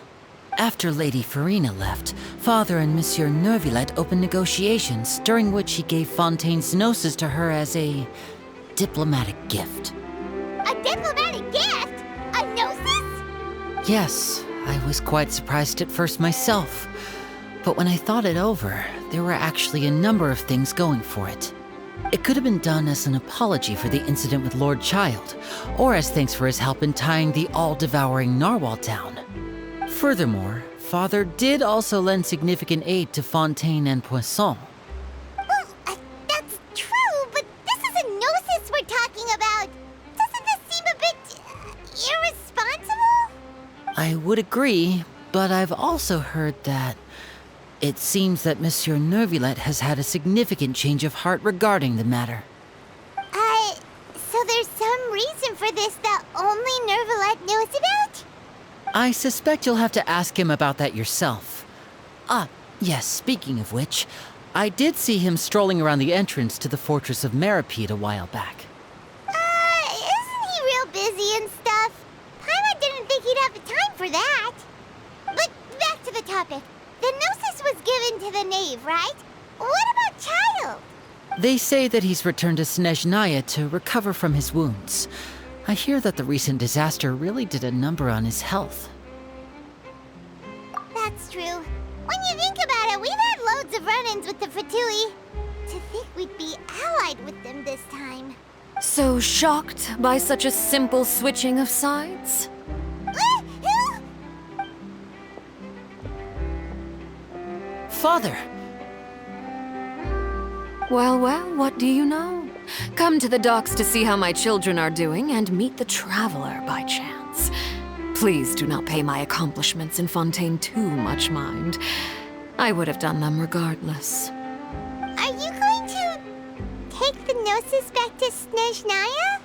after Lady Farina left, Father and Monsieur Neuvillette opened negotiations, during which he gave Fontaine's gnosis to her as a diplomatic gift. A diplomatic gift? A gnosis? Yes, I was quite surprised at first myself. But when I thought it over, there were actually a number of things going for it. It could have been done as an apology for the incident with Lord Child, or as thanks for his help in tying the all-devouring narwhal down. Furthermore, Father did also lend significant aid to Fontaine and Poisson. Well, that's true, but this is a gnosis we're talking about. Doesn't this seem a bit irresponsible? I would agree, but I've also heard that it seems that Monsieur Neuvillette has had a significant change of heart regarding the matter. So there's some reason for this that only Neuvillette knows about? I suspect you'll have to ask him about that yourself. Yes, speaking of which, I did see him strolling around the entrance to the Fortress of Meripede a while back. Isn't he real busy and stuff? Paimon didn't think he'd have the time for that. But back to the topic. The gnosis was given to the knave, right? What about Child? They say that he's returned to Snezhnaya to recover from his wounds. I hear that the recent disaster really did a number on his health. That's true. When you think about it, we've had loads of run-ins with the Fatui. To think we'd be allied with them this time. So shocked by such a simple switching of sides? Father! Well, what do you know? Come to the docks to see how my children are doing and meet the Traveler by chance. Please do not pay my accomplishments in Fontaine too much mind. I would have done them regardless. Are you going to take the gnosis back to Snezhnaya?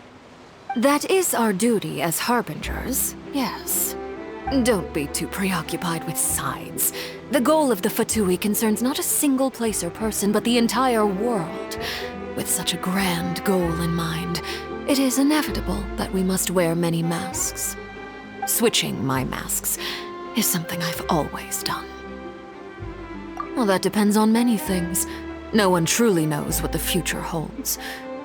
That is our duty as harbingers, yes. Don't be too preoccupied with sides. The goal of the Fatui concerns not a single place or person, but the entire world. With such a grand goal in mind, it is inevitable that we must wear many masks. Switching my masks is something I've always done. Well, that depends on many things. No one truly knows what the future holds.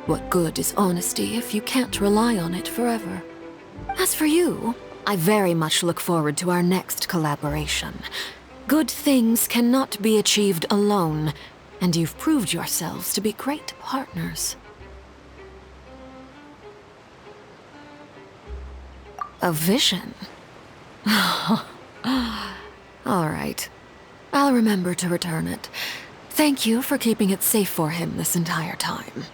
What good is honesty if you can't rely on it forever? As for you, I very much look forward to our next collaboration. Good things cannot be achieved alone, and you've proved yourselves to be great partners. A vision? All right. I'll remember to return it. Thank you for keeping it safe for him this entire time.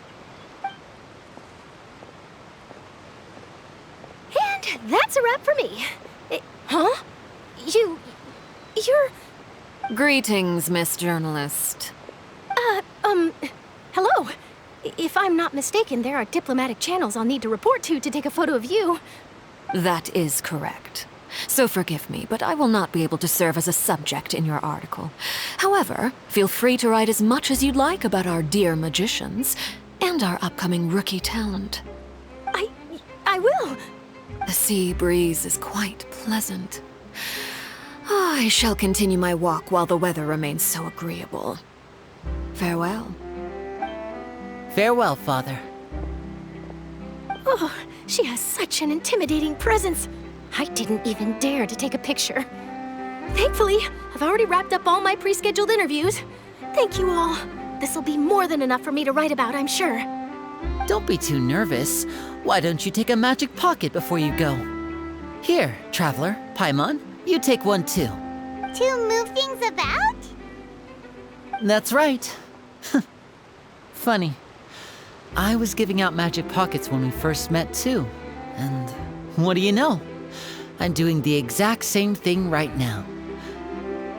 And that's a wrap for me. Huh? You're... Greetings, Miss Journalist. Hello. If I'm not mistaken, there are diplomatic channels I'll need to report to take a photo of you. That is correct. So forgive me, but I will not be able to serve as a subject in your article. However, feel free to write as much as you'd like about our dear magicians and our upcoming rookie talent. I will. The sea breeze is quite pleasant. I shall continue my walk while the weather remains so agreeable. Farewell. Farewell, Father. Oh, she has such an intimidating presence. I didn't even dare to take a picture. Thankfully, I've already wrapped up all my pre-scheduled interviews. Thank you all. This'll be more than enough for me to write about, I'm sure. Don't be too nervous. Why don't you take a magic pocket before you go? Here, Traveler, Paimon, you take one too. To move things about? That's right. Funny. I was giving out magic pockets when we first met too. And what do you know? I'm doing the exact same thing right now.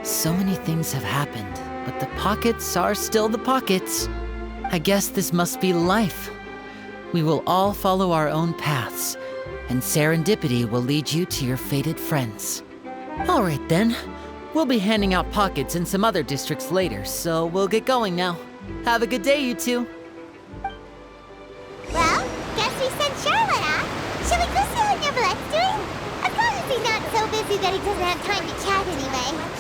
So many things have happened, but the pockets are still the pockets. I guess this must be life. We will all follow our own paths, and serendipity will lead you to your fated friends. All right then. We'll be handing out pockets in some other districts later, so we'll get going now. Have a good day, you two. Well, guess we sent Charlotte, huh? Shall we go see how Neverlette's doing? As long as he's not so busy that he doesn't have time to chat anyway.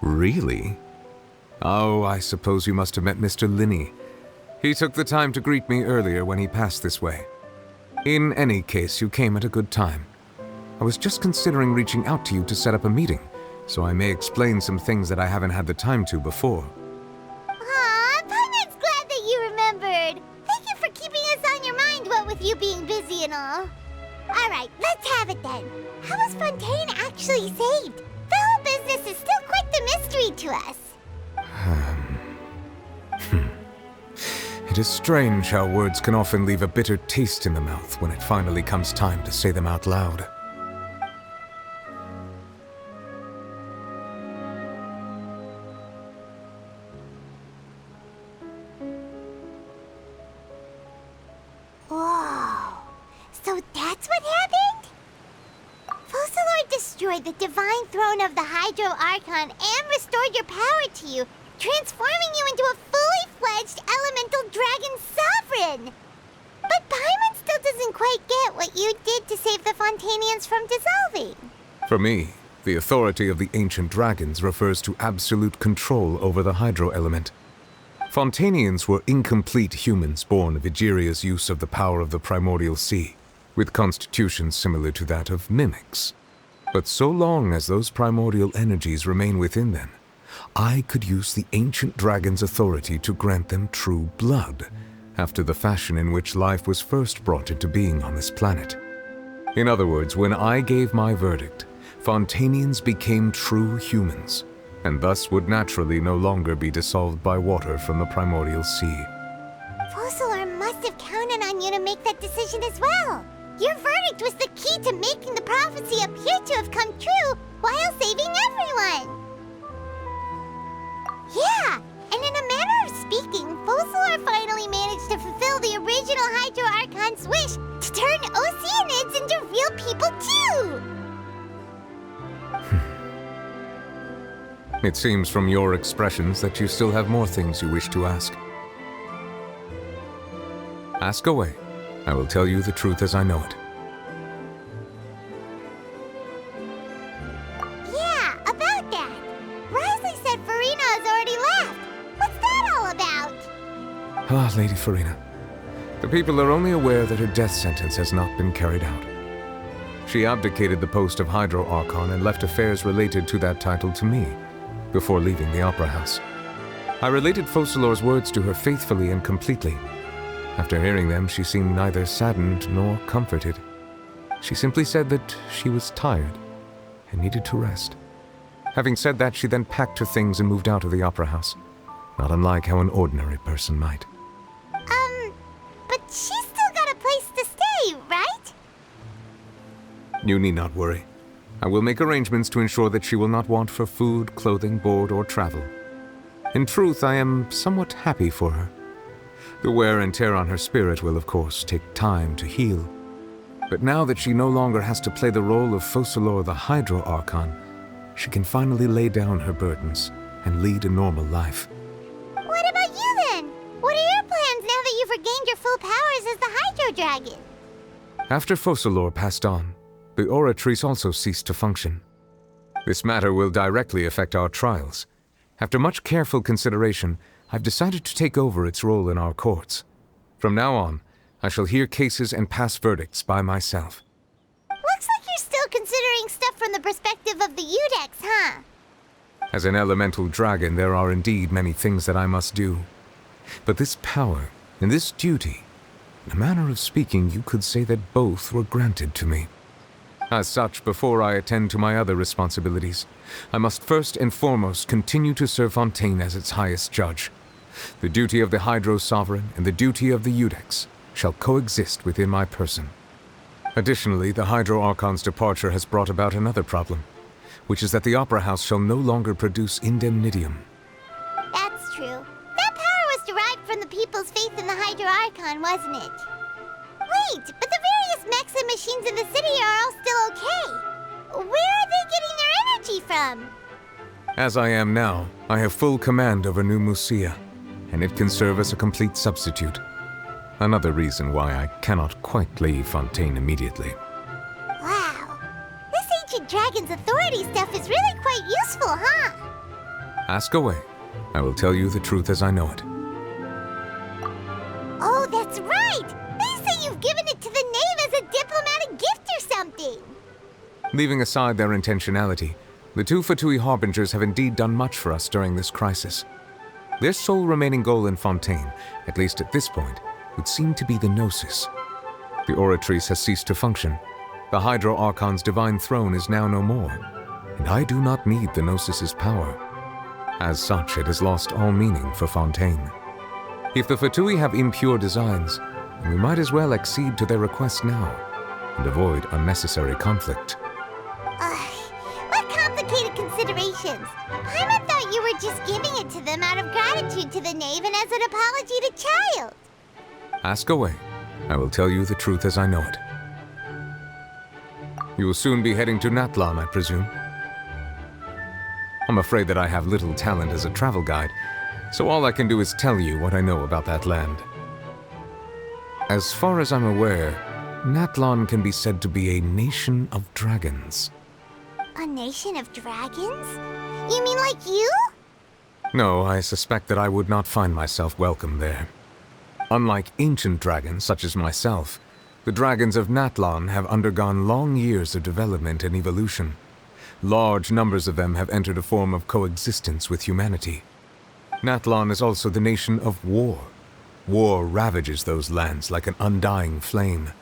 Really? Oh, I suppose you must have met Mr. Linney. He took the time to greet me earlier when he passed this way. In any case, you came at a good time. I was just considering reaching out to you to set up a meeting, so I may explain some things that I haven't had the time to before. Aw, Paimon's glad that you remembered. Thank you for keeping us on your mind, what with you being busy and all. Alright, let's have it then. How was Fontaine actually saved? The whole business is still quite the mystery to us. It is strange how words can often leave a bitter taste in the mouth when it finally comes time to say them out loud. Whoa. So that's what happened? Focalord destroyed the divine throne of the Hydro Archon and restored your power to you, transforming you into a fully fledged elemental dragon sovereign. But Paimon still doesn't quite get what you did to save the Fontanians from dissolving. For me, The authority of the ancient dragons refers to absolute control over the hydro element. Fontanians were incomplete humans born of Egeria's use of the power of the primordial sea, with constitutions similar to that of mimics. But so long as those primordial energies remain within them, I could use the ancient dragon's authority to grant them true blood, after the fashion in which life was first brought into being on this planet. In other words, when I gave my verdict, Fontanians became true humans, and thus would naturally no longer be dissolved by water from the primordial sea. Focalor must have counted on you to make that decision as well. Your verdict was the key to making the prophecy appear to have come true while saving everyone. Yeah, and in a manner of speaking, Focalor finally managed to fulfill the original Hydro Archon's wish to turn Oceanids into real people too! It seems from your expressions that you still have more things you wish to ask. Ask away. I will tell you the truth as I know it. Yeah, about that. Risley said Farina has already left. What's that all about? Ah, Lady Farina. The people are only aware that her death sentence has not been carried out. She abdicated the post of Hydro Archon and left affairs related to that title to me, before leaving the Opera House. I related Focalor's words to her faithfully and completely. After hearing them, she seemed neither saddened nor comforted. She simply said that she was tired and needed to rest. Having said that, she then packed her things and moved out of the Opera House, not unlike how an ordinary person might. But she's still got a place to stay, right? You need not worry. I will make arrangements to ensure that she will not want for food, clothing, board, or travel. In truth, I am somewhat happy for her. The wear and tear on her spirit will, of course, take time to heal. But now that she no longer has to play the role of Focalor the Hydro Archon, she can finally lay down her burdens and lead a normal life. What about you then? What are your plans now that you've regained your full powers as the Hydro Dragon? After Focalor passed on, the Oratrice also ceased to function. This matter will directly affect our trials. After much careful consideration, I've decided to take over its role in our courts. From now on, I shall hear cases and pass verdicts by myself. Looks like you're still considering stuff from the perspective of the Udex, huh? As an elemental dragon, there are indeed many things that I must do. But this power and this duty, in a manner of speaking, you could say that both were granted to me. As such, before I attend to my other responsibilities, I must first and foremost continue to serve Fontaine as its highest judge. The duty of the Hydro Sovereign and the duty of the Udex shall coexist within my person. Additionally, the Hydro Archon's departure has brought about another problem, which is that the Opera House shall no longer produce indemnitium. That's true. That power was derived from the people's faith in the Hydro Archon, wasn't it? Wait, but the various mechs and machines in the city are all still okay. Where are they getting their energy from? As I am now, I have full command over New Musia, and it can serve as a complete substitute. Another reason why I cannot quite leave Fontaine immediately. Wow. This ancient dragon's authority stuff is really quite useful, huh? Ask away. I will tell you the truth as I know it. Oh, that's right! They say you've given it to the knave as a diplomatic gift or something! Leaving aside their intentionality, the two Fatui Harbingers have indeed done much for us during this crisis. Their sole remaining goal in Fontaine, at least at this point, would seem to be the Gnosis. The Oratrice has ceased to function. The Hydro Archon's divine throne is now no more, and I do not need the Gnosis's power. As such, it has lost all meaning for Fontaine. If the Fatui have impure designs, then we might as well accede to their request now, and avoid unnecessary conflict. What complicated considerations! Paimon thought you were just giving it to them out of gratitude to the knave and as an apology to Child. Ask away. I will tell you the truth as I know it. You will soon be heading to Natlan, I presume. I'm afraid that I have little talent as a travel guide, so all I can do is tell you what I know about that land. As far as I'm aware, Natlan can be said to be a nation of dragons. A nation of dragons? You mean like you? No, I suspect that I would not find myself welcome there. Unlike ancient dragons such as myself, the dragons of Natlan have undergone long years of development and evolution. Large numbers of them have entered a form of coexistence with humanity. Natlan is also the nation of war. War ravages those lands like an undying flame.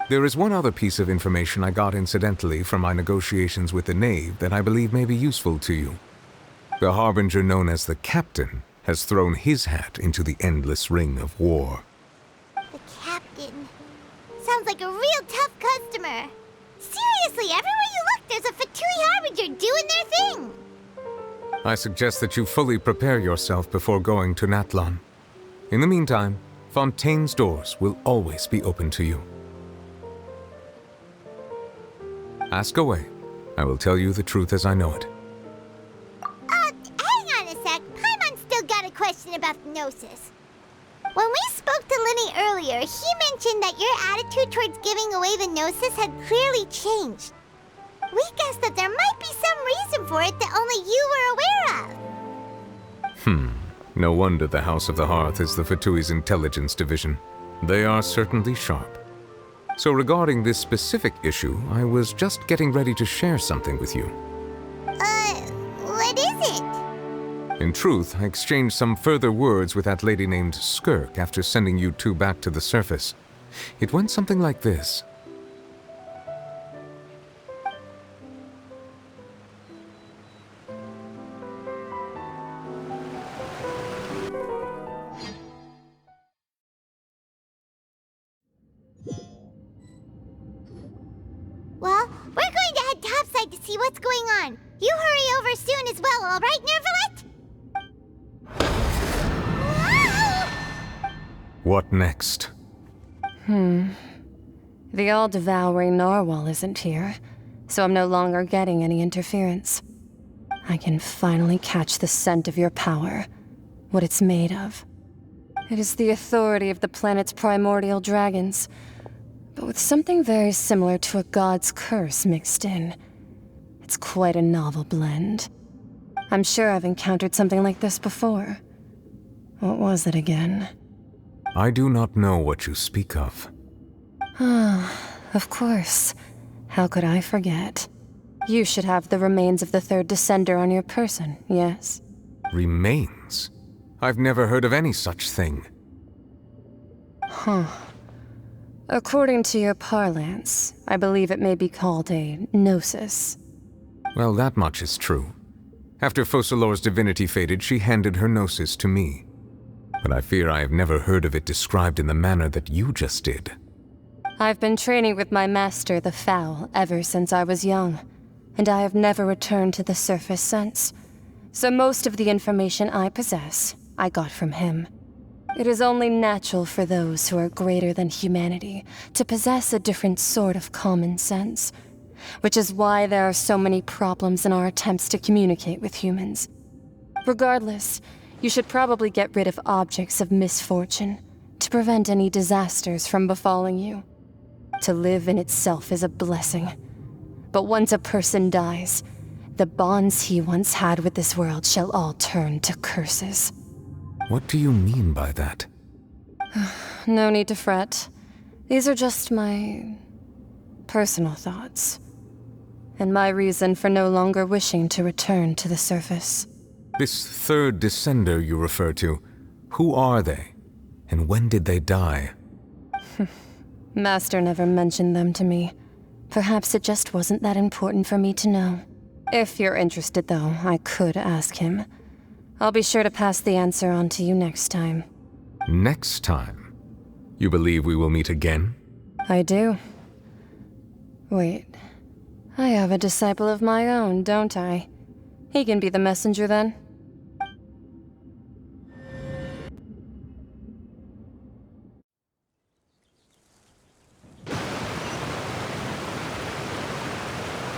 There is one other piece of information I got incidentally from my negotiations with the Knave that I believe may be useful to you. The Harbinger known as the Captain has thrown his hat into the endless ring of war. The Captain. Sounds like a real tough customer. Seriously, everywhere you look, there's a Fatui Harbinger doing their thing. I suggest that you fully prepare yourself before going to Natlan. In the meantime, Fontaine's doors will always be open to you. Ask away. I will tell you the truth as I know it. Hang on a sec. Paimon's still got a question about the Gnosis. When we spoke to Linny earlier, he mentioned that your attitude towards giving away the Gnosis had clearly changed. We guessed that there might be some reason for it that only you were aware of. No wonder the House of the Hearth is the Fatui's intelligence division. They are certainly sharp. So regarding this specific issue, I was just getting ready to share something with you. What is it? In truth, I exchanged some further words with that lady named Skirk after sending you two back to the surface. It went something like this. Well, we're going to head topside to see what's going on. You hurry over soon as well, all right, Nervalet? What next? The all-devouring narwhal isn't here, so I'm no longer getting any interference. I can finally catch the scent of your power, what it's made of. It is the authority of the planet's primordial dragons, but with something very similar to a god's curse mixed in. It's quite a novel blend. I'm sure I've encountered something like this before. What was it again? I do not know what you speak of. Of course. How could I forget? You should have the remains of the third descender on your person, yes? Remains? I've never heard of any such thing. According to your parlance, I believe it may be called a gnosis. Well, that much is true. After Focalor's divinity faded, she handed her gnosis to me. But I fear I have never heard of it described in the manner that you just did. I've been training with my master, the Foul, ever since I was young, and I have never returned to the surface since. So most of the information I possess, I got from him. It is only natural for those who are greater than humanity to possess a different sort of common sense, which is why there are so many problems in our attempts to communicate with humans. Regardless, you should probably get rid of objects of misfortune to prevent any disasters from befalling you. To live in itself is a blessing, but once a person dies, the bonds he once had with this world shall all turn to curses. What do you mean by that? No need to fret. These are just my personal thoughts, and my reason for no longer wishing to return to the surface. This third descender you refer to, who are they? And when did they die? Master never mentioned them to me. Perhaps it just wasn't that important for me to know. If you're interested, though, I could ask him. I'll be sure to pass the answer on to you next time. Next time? You believe we will meet again? I do. Wait. I have a disciple of my own, don't I? He can be the messenger then.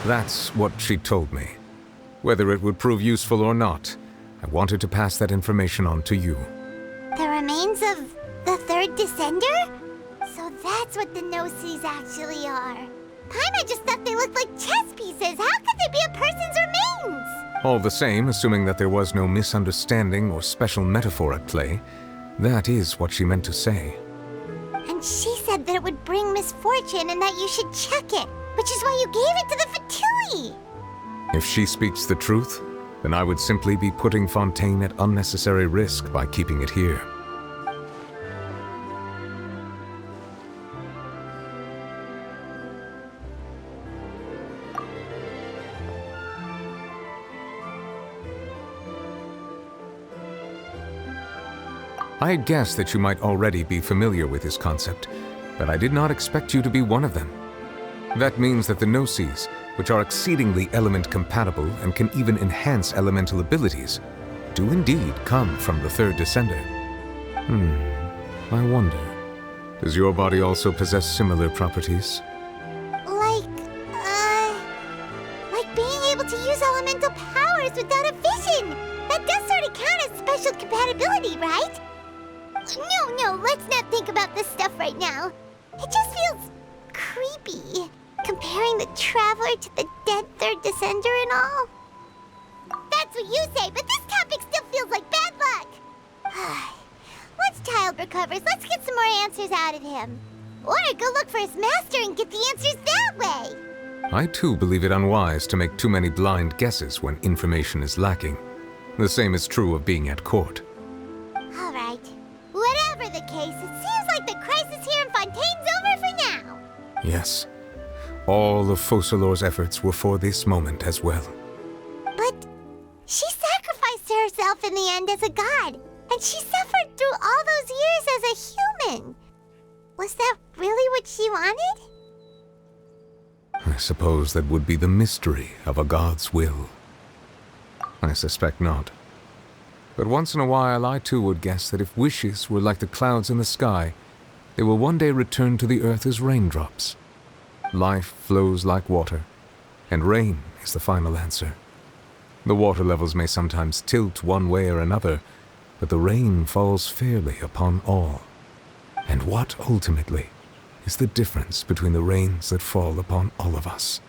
That's what she told me. Whether it would prove useful or not, I wanted to pass that information on to you. The remains of the third descender? So that's what the Gnosis actually are. Paimon just thought they looked like chess pieces. How could they be a person's remains? All the same, assuming that there was no misunderstanding or special metaphor at play, that is what she meant to say. And she said that it would bring misfortune and that you should check it, which is why you gave it to the Fatui. If she speaks the truth, then I would simply be putting Fontaine at unnecessary risk by keeping it here. I had guessed that you might already be familiar with this concept, but I did not expect you to be one of them. That means that the Gnosis, which are exceedingly element-compatible and can even enhance elemental abilities, do indeed come from the third descender. I wonder, does your body also possess similar properties? Like being able to use elemental powers without a vision! That does sort of count as special compatibility, right? No, let's not think about this stuff right now. It just feels creepy, comparing the Traveler to the dead third descender and all. That's what you say, but this topic still feels like bad luck. Once Child recovers, let's get some more answers out of him. Or go look for his master and get the answers that way. I too believe it unwise to make too many blind guesses when information is lacking. The same is true of being at court. All right. Whatever the case, it seems like the crisis here in Fontaine's over for now. Yes. All of Focalor's efforts were for this moment as well. But she sacrificed herself in the end as a god, and she suffered through all those years as a human. Was that really what she wanted? I suppose that would be the mystery of a god's will. I suspect not. But once in a while, I too would guess that if wishes were like the clouds in the sky, they will one day return to the earth as raindrops. Life flows like water, and rain is the final answer. The water levels may sometimes tilt one way or another, but the rain falls fairly upon all. And what, ultimately, is the difference between the rains that fall upon all of us?